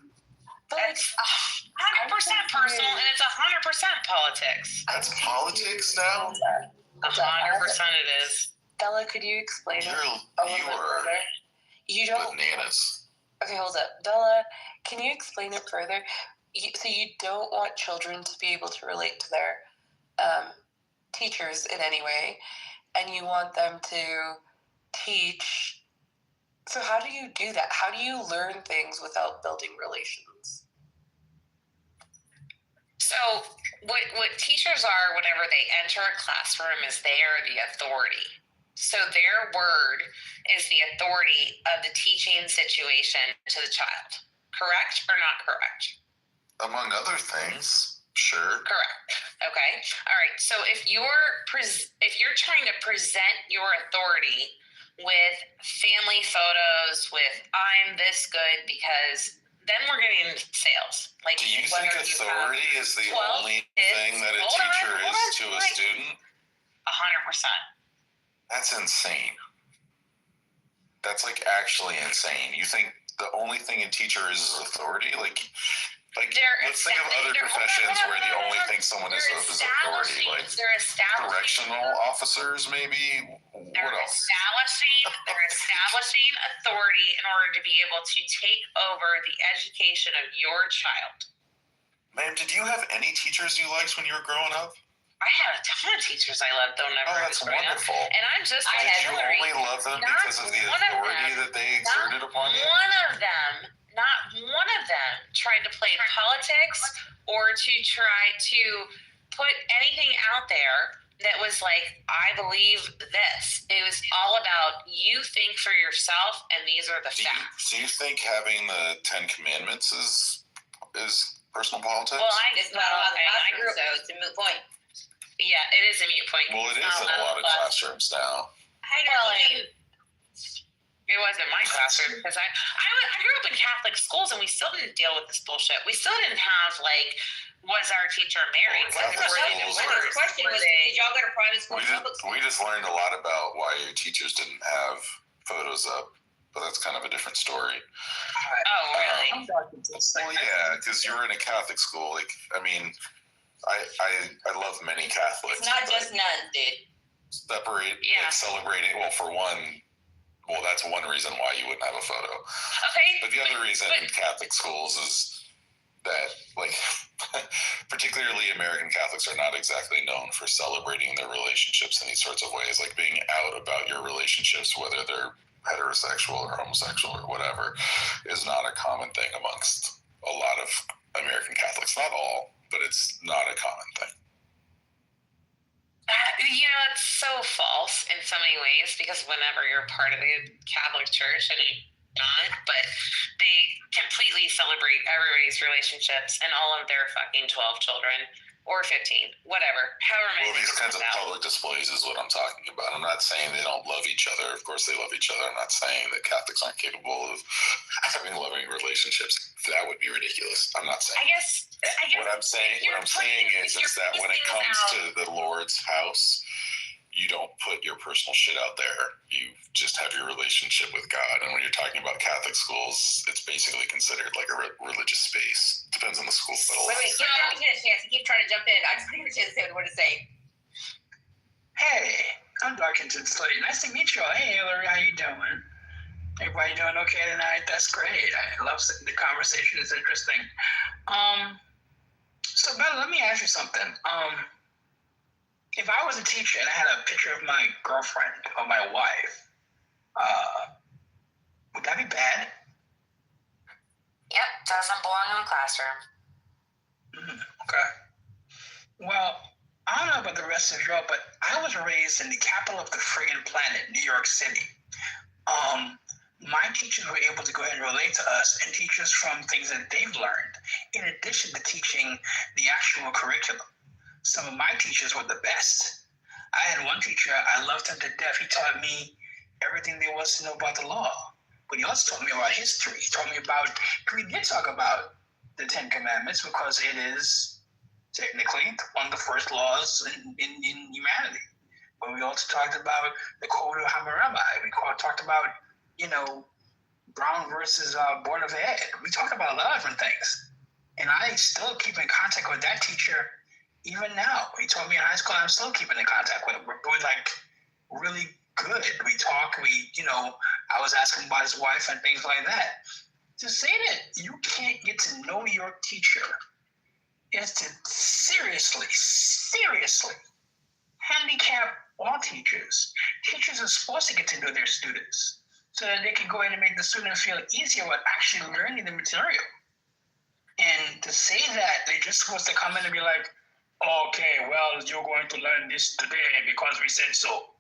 It's 100% personal, and it's 100% politics. That's politics now? 100% it is. Bella, could you explain it a little bit further? You don't. Bananas. Okay, hold up. Bella, can you explain it further? So you don't want children to be able to relate to their teachers in any way, and you want them to teach. So how do you do that? How do you learn things without building relations? So what teachers are whenever they enter a classroom is they are the authority. So their word is the authority of the teaching situation to the child. Correct or not correct? Among other things, sure. Correct. Okay. All right. So if you're trying to present your authority with family photos, with I'm this good because then we're getting into sales. Like, do you think authority is the only thing that a teacher is to a student? 100%. That's insane. That's like actually insane. You think the only thing a teacher is authority? Like let's think of other professions where the only thing someone is authority. Like correctional officers, maybe. What else? They're establishing authority in order to be able to take over the education of your child. Ma'am, did you have any teachers you liked when you were growing up? I had a ton of teachers I loved, though never. Oh, that's wonderful. And I'm just. Did you only love them because of the authority that they exerted upon you? Not one of them tried to play politics or to try to put anything out there that was like, I believe this. It was all about you think for yourself, and these are the facts. Do you think having the 10 Commandments is personal politics? Well, it's not on the classroom, so it's a moot point. Yeah, it is a mute point. Well, it is in a lot of classrooms now. It wasn't my classroom because I grew up in Catholic schools and we still didn't deal with this bullshit. We still didn't have was our teacher married? The question was, did y'all go to private school? We just learned a lot about why your teachers didn't have photos up, but that's kind of a different story. Oh, really? Well, yeah, because you were in a Catholic school. Like, I mean, I love many Catholics. It's not just nuns, dude. Celebrating. Well, for one, that's one reason why you wouldn't have a photo. Okay. But the other reason in Catholic schools is that, particularly American Catholics are not exactly known for celebrating their relationships in these sorts of ways, like being out about your relationships, whether they're heterosexual or homosexual or whatever, is not a common thing amongst a lot of American Catholics. Not all, but it's not a common thing. It's so false in so many ways because whenever you're part of the Catholic Church, and you're not, but they completely celebrate everybody's relationships and all of their fucking 12 children or 15, whatever, however many. Well, these kinds of public displays is what I'm talking about. I'm not saying they don't love each other. Of course they love each other. I'm not saying that Catholics aren't capable of having loving relationships. That would be ridiculous. I'm not saying. I guess what I'm saying is that when it comes to the Lord's house, you don't put your personal shit out there. You just have your relationship with God. And when you're talking about Catholic schools, it's basically considered like a religious space. Depends on the school. Wait, give Dr. a chance. You keep trying to jump in. I just need a chance to say what I want to say. Hey, I'm Dr. Slade. Nice to meet you all. Hey, Hillary, how you doing? Everybody doing okay tonight? That's great. I love the conversation. It's interesting. So, Bella, let me ask you something. If I was a teacher and I had a picture of my girlfriend or my wife, would that be bad? Yep, doesn't belong in the classroom. Okay. Well, I don't know about the rest of y'all, but I was raised in the capital of the friggin' planet, New York City. My teachers were able to go ahead and relate to us and teach us from things that they've learned, in addition to teaching the actual curriculum. Some of my teachers were the best. I had one teacher, I loved him to death. He taught me everything there was to know about the law. But he also taught me about history. He taught me about, we did talk about the 10 Commandments because it is technically one of the first laws in humanity. But we also talked about the Code of Hammurabi. We talked about, Brown versus Board of Ed. We talked about a lot of different things. And I still keep in contact with that teacher even now. He taught me in high school, and I'm still keeping in contact with him. We're really good. We talk, I was asking about his wife and things like that. To say that you can't get to know your teacher is to seriously handicap all teachers. Teachers are supposed to get to know their students so that they can go ahead and make the students feel easier with actually learning the material. And to say that they're just supposed to come in and be like, okay, well, you're going to learn this today because we said so.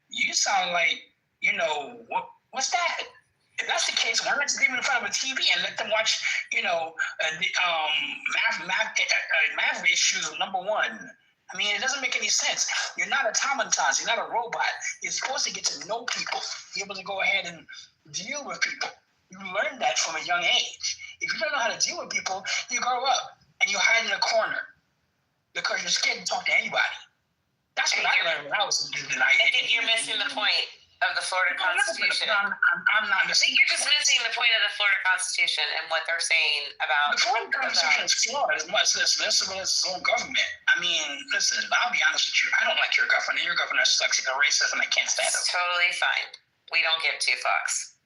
You sound like, what's that? If that's the case, why not just leave them in front of a TV and let them watch, math issues number 1. I mean, it doesn't make any sense. You're not automatons. You're not a robot. You're supposed to get to know people, be able to go ahead and deal with people. You learn that from a young age. If you don't know how to deal with people, you grow up and you hide in a corner because you're scared to talk to anybody. That's what I learned when I was in the I think you're missing the point of the Florida Constitution. I'm not I missing. think you're just missing the point of the Florida Constitution and what they're saying about the Florida Constitution is flawed as much as its own government. I mean, listen, I'll be honest with you. I don't like your governor. Your governor sucks. He's a racist, and I can't stand him. It's totally fine. We don't give two fucks.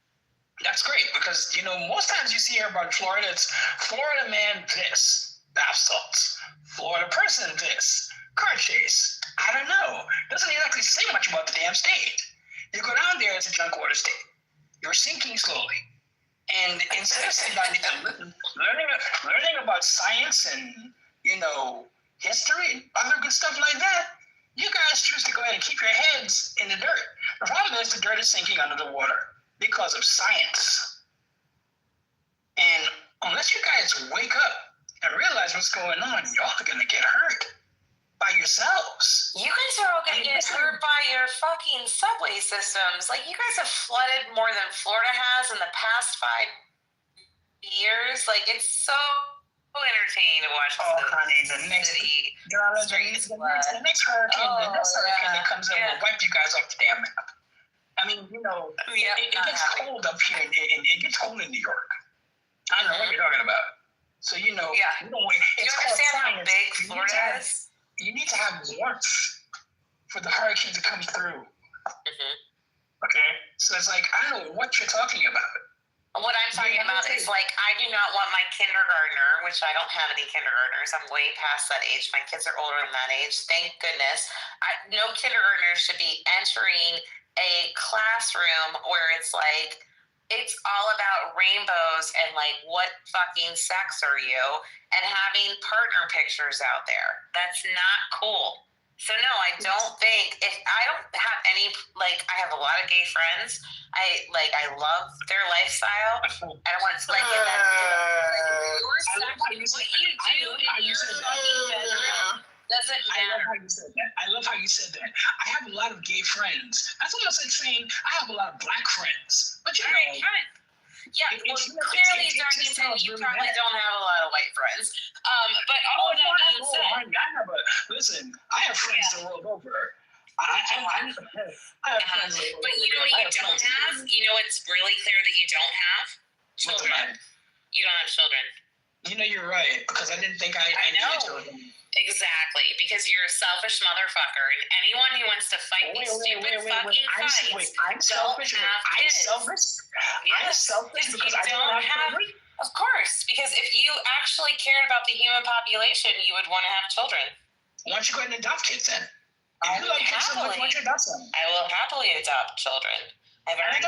That's great because most times you see here about Florida, it's Florida man this, bath salts. Florida person this, car chase. I don't know. Doesn't exactly say much about the damn state. You go down there, it's a junk water state. You're sinking slowly. And instead of sitting down and learning about science and, history and other good stuff like that, you guys choose to go ahead and keep your heads in the dirt. The problem is the dirt is sinking under the water because of science. And unless you guys wake up and realize what's going on, y'all are going to get hurt by yourselves. You guys are all going to get hurt by your fucking subway systems. Like, you guys have flooded more than Florida has in the past 5 years. Like, it's so entertaining to watch the next hurricane that comes in will wipe you guys off the damn map. I mean, it gets cold up here. It gets cold in New York. I don't know what you're talking about. So, you don't wait. You understand how big Florida is? You need to have warmth for the hurricane to come through. Mm-hmm. Okay? So it's like, I don't know what you're talking about. What I'm talking about is, like, I do not want my kindergartner, which I don't have any kindergartners. I'm way past that age. My kids are older than that age. Thank goodness. No kindergartner should be entering a classroom where it's like, it's all about rainbows and like what fucking sex are you and having partner pictures out there. That's not cool. So no, I don't think I don't have any, like, I have a lot of gay friends. I love their lifestyle. I don't want to like get that. Your sex, what you do in your fucking bedroom doesn't matter. I love how you said that. I have a lot of gay friends. That's almost like saying I have a lot of black friends. But clearly, Darkington, you probably don't have a lot of white friends. But all of that being said, listen, I have friends the world over. I have friends. But you know what you don't have? You know what's really clear that you don't have? Children. You don't have children. You're right, because I didn't think I needed children. Exactly, because you're a selfish motherfucker, and anyone who wants to fight these stupid fucking fights I'm selfish. I'm selfish. Yes, I'm selfish because I don't have children. Of course, because if you actually cared about the human population, you would want to have children. Why don't you go ahead and adopt kids then? I will happily adopt children. And I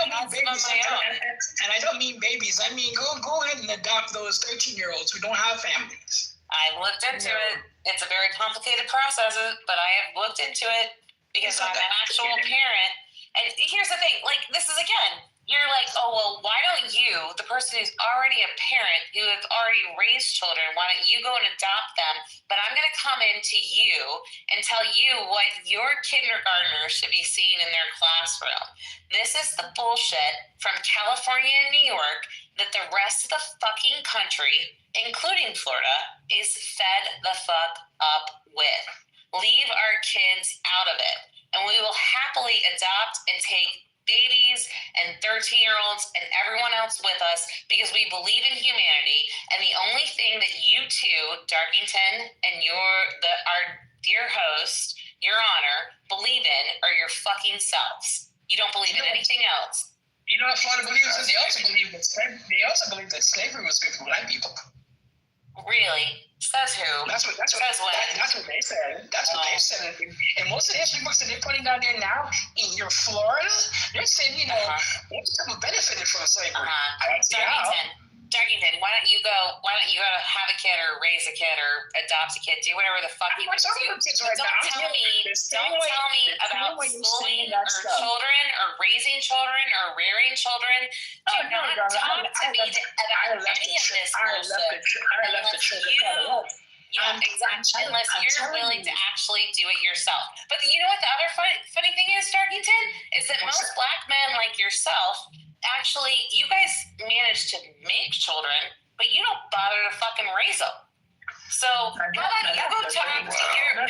don't mean babies. I mean go ahead and adopt those 13-year-olds who don't have families. I looked into it. It's a very complicated process, but I have looked into it because I'm an actual parent. And here's the thing, like, this is, again, you're like, oh, well, why don't you, the person who's already a parent, who has already raised children, why don't you go and adopt them? But I'm going to come into you and tell you what your kindergartner should be seeing in their classroom. This is the bullshit from California and New York that the rest of the fucking country, including Florida, is fed the fuck up with. Leave our kids out of it. And we will happily adopt and take babies and 13-year-olds and everyone else with us because we believe in humanity. And the only thing that you two, Darkington and our dear host, Your Honor, believe in are your fucking selves. You don't believe in anything else. You know what Florida believes? They also believe that slavery was good for black people. Really? Says who? That's what they said. That's what they said. And most of the history books that they're putting down there now in your Florida, they're saying, most people benefited from slavery. Darkington, why don't you go have a kid or raise a kid or adopt a kid, do whatever the fuck you want to do. Don't tell me about schooling or children or raising children or rearing children. Do not talk to me about any of this bullshit. I left the children. Yeah, exactly. Unless you're willing to actually do it yourself. But you know what the other funny thing is, Darkington? Is that most black men like yourself, actually, you guys manage to make children, but you don't bother to fucking raise them. So how about you go talk to your... and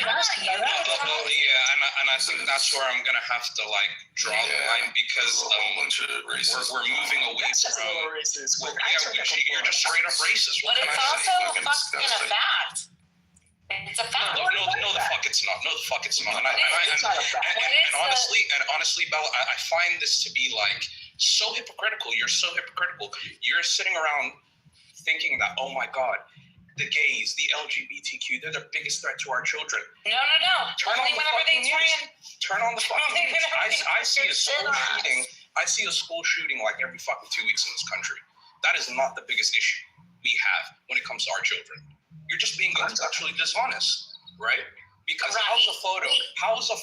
I think that's where I'm going to have to, draw the line, because we're moving away from... you're just straight up racist. But it's also fucking a fact. It's a fact. No, the fuck it's not. No, the fuck it's not. And honestly, Bella, I find this to be, so hypocritical. You're so hypocritical. You're sitting around thinking that, oh my God, the gays, the LGBTQ, they're the biggest threat to our children. No. Turn on the fucking news. Turn on the fucking news. I see a school shooting. I see a school shooting every fucking 2 weeks in this country. That is not the biggest issue we have when it comes to our children. You're just being intellectually dishonest, right? Because how's a photo? How is a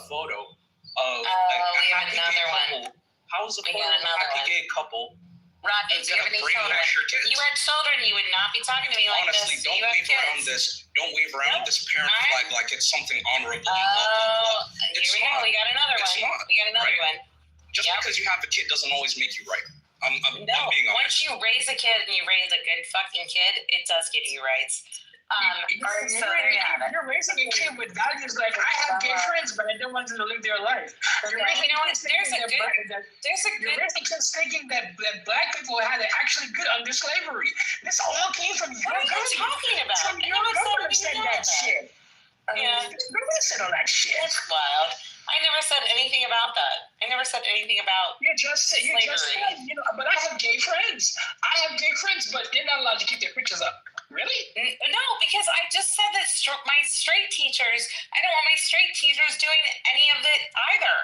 photo of we have another one. How is a photo of a happy gay couple? Rocky, do you have any children? If you had children, you would not be talking to me like this. Honestly, don't wave around this parent flag like it's something honorable. Here we go. We got another one. Just because you have a kid doesn't always make you right. I'm being honest. Once you raise a kid and you raise a good fucking kid, it does give you rights. You're raising a kid with values like, I have gay friends, but I don't want them to live their life. You're raising kids thinking that black people had it actually good under slavery. This all came from your government. What are you talking about? Your government said that shit. Yeah. Nobody said all that shit. That's wild. I never said anything about that. I never said anything about you just said, but I have gay friends. But they're not allowed to keep their pictures up. Really? No, because I just said that my straight teachers, I don't want my straight teachers doing any of it either.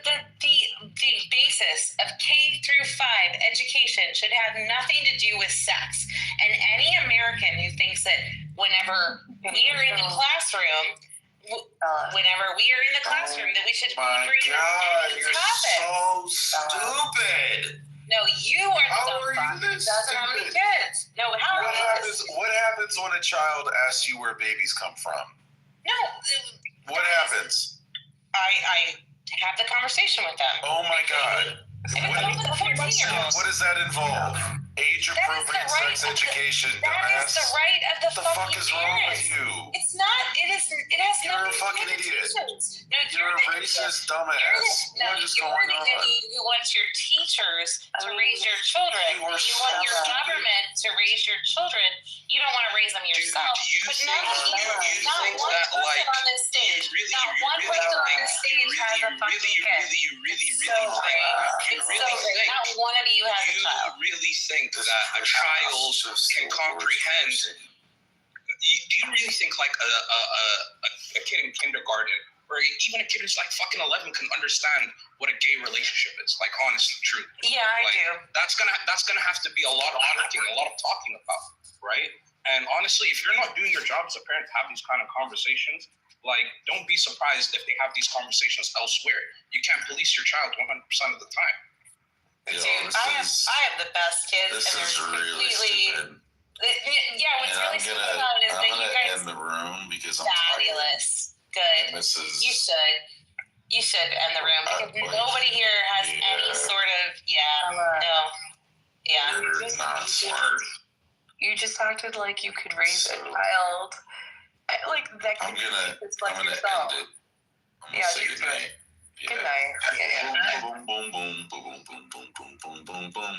The basis of K through 5 education should have nothing to do with sex. And any American who thinks that whenever we are in the classroom, that we should you're so stupid. No, you are the dumb fuck who doesn't have any kids. No, what happens when a child asks you where babies come from? No. What happens? I have the conversation with them. Oh my God. What does that involve? Age-appropriate sex education, dumbass. That is the right of the fuck is wrong with you? It's not. It has You're a fucking idiot. No, you're a racist dumbass. What is going on? You want your teachers to raise your children. You want your government to raise your children. You don't want to raise them yourself. But not one person on this stage. Not one person on this stage has a fucking kid. You really think not one of you has a child. You really think that a child can comprehend? Do you really think a kid in kindergarten or even a kid who's fucking 11 can understand what a gay relationship is? Honestly, truly. Yeah, I do. That's gonna have to be a lot of thinking, a lot of talking about, right? And honestly, if you're not doing your job as a parent to have these kind of conversations, don't be surprised if they have these conversations elsewhere. You can't police your child 100% of the time. Dude, I have the best kids. This is really stupid. What's really stupid about it is that you guys end the room because I'm fabulous. Good. You should end the room because nobody here has any sort of You're not smart. You just acted like you could raise a child. I'm gonna end it. I'm gonna say goodnight. Good night. Boom, boom, boom, boom, boom, boom, boom, boom, boom, boom.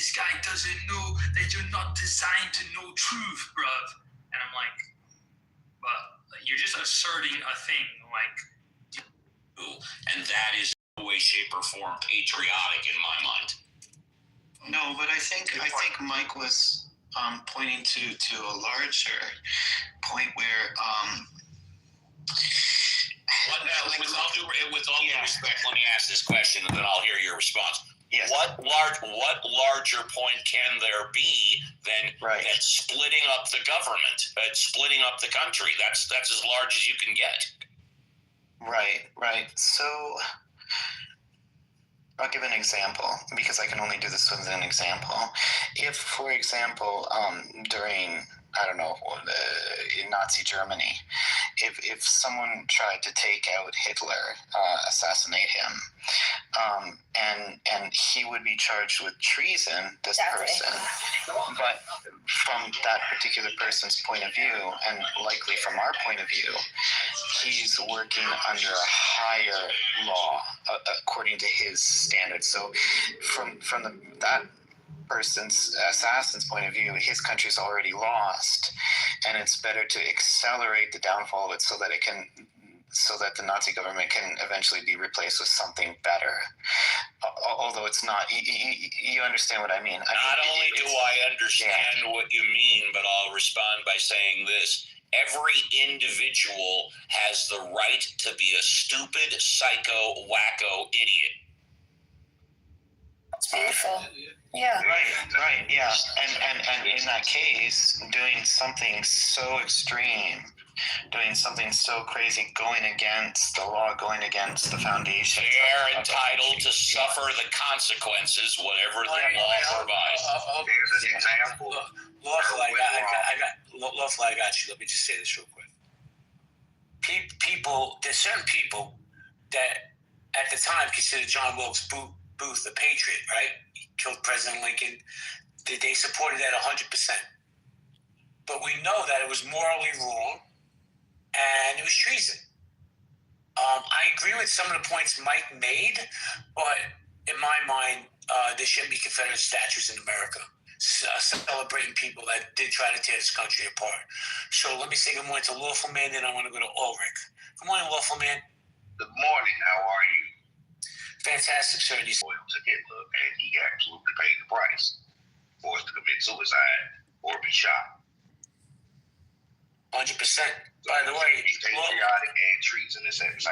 this guy doesn't know that you're not designed to know truth, bruv. And I'm like, but you're just asserting a thing, like. And that is in no way, shape, or form patriotic in my mind. No, but I think Mike was pointing to a larger point where with all due respect, let me ask this question, and then I'll hear your response. Yes. What larger point can there be than splitting up the government, splitting up the country? That's as large as you can get. Right. So I'll give an example because I can only do this with an example. If, for example, during, I don't know, in Nazi Germany, if someone tried to take out Hitler, assassinate him, and he would be charged with treason, this person, but from that particular person's point of view, and likely from our point of view, he's working under a higher law according to his standards. So from that person's assassin's point of view, his country's already lost, and it's better to accelerate the downfall of it so that the Nazi government can eventually be replaced with something better. Although it's not, you understand what I mean. Not only do I understand what you mean, but I'll respond by saying this. Every individual has the right to be a stupid, psycho, wacko idiot. That's beautiful. Yeah. Right, yeah. And in that case, doing something so extreme, doing something so crazy, going against the law, going against the foundation. They're entitled to suffer the consequences, whatever the law provides. Here's an example. Lawful, I got you. Let me just say this real quick. There's certain people that at the time considered John Wilkes Booth the patriot, right? He killed President Lincoln. They supported that 100%. But we know that it was morally wrong and it was treason. I agree with some of the points Mike made, but in my mind, there shouldn't be Confederate statues in America celebrating people that did try to tear this country apart. So let me say good morning to Lawful Man, then I want to go to Ulrich. Good morning, Lawful Man. Good morning. How are you? Fantastic, sir. To Hitler, and he absolutely paid the price for us to commit suicide or be shot. 100%. By the way, patriotic and treasonous at the same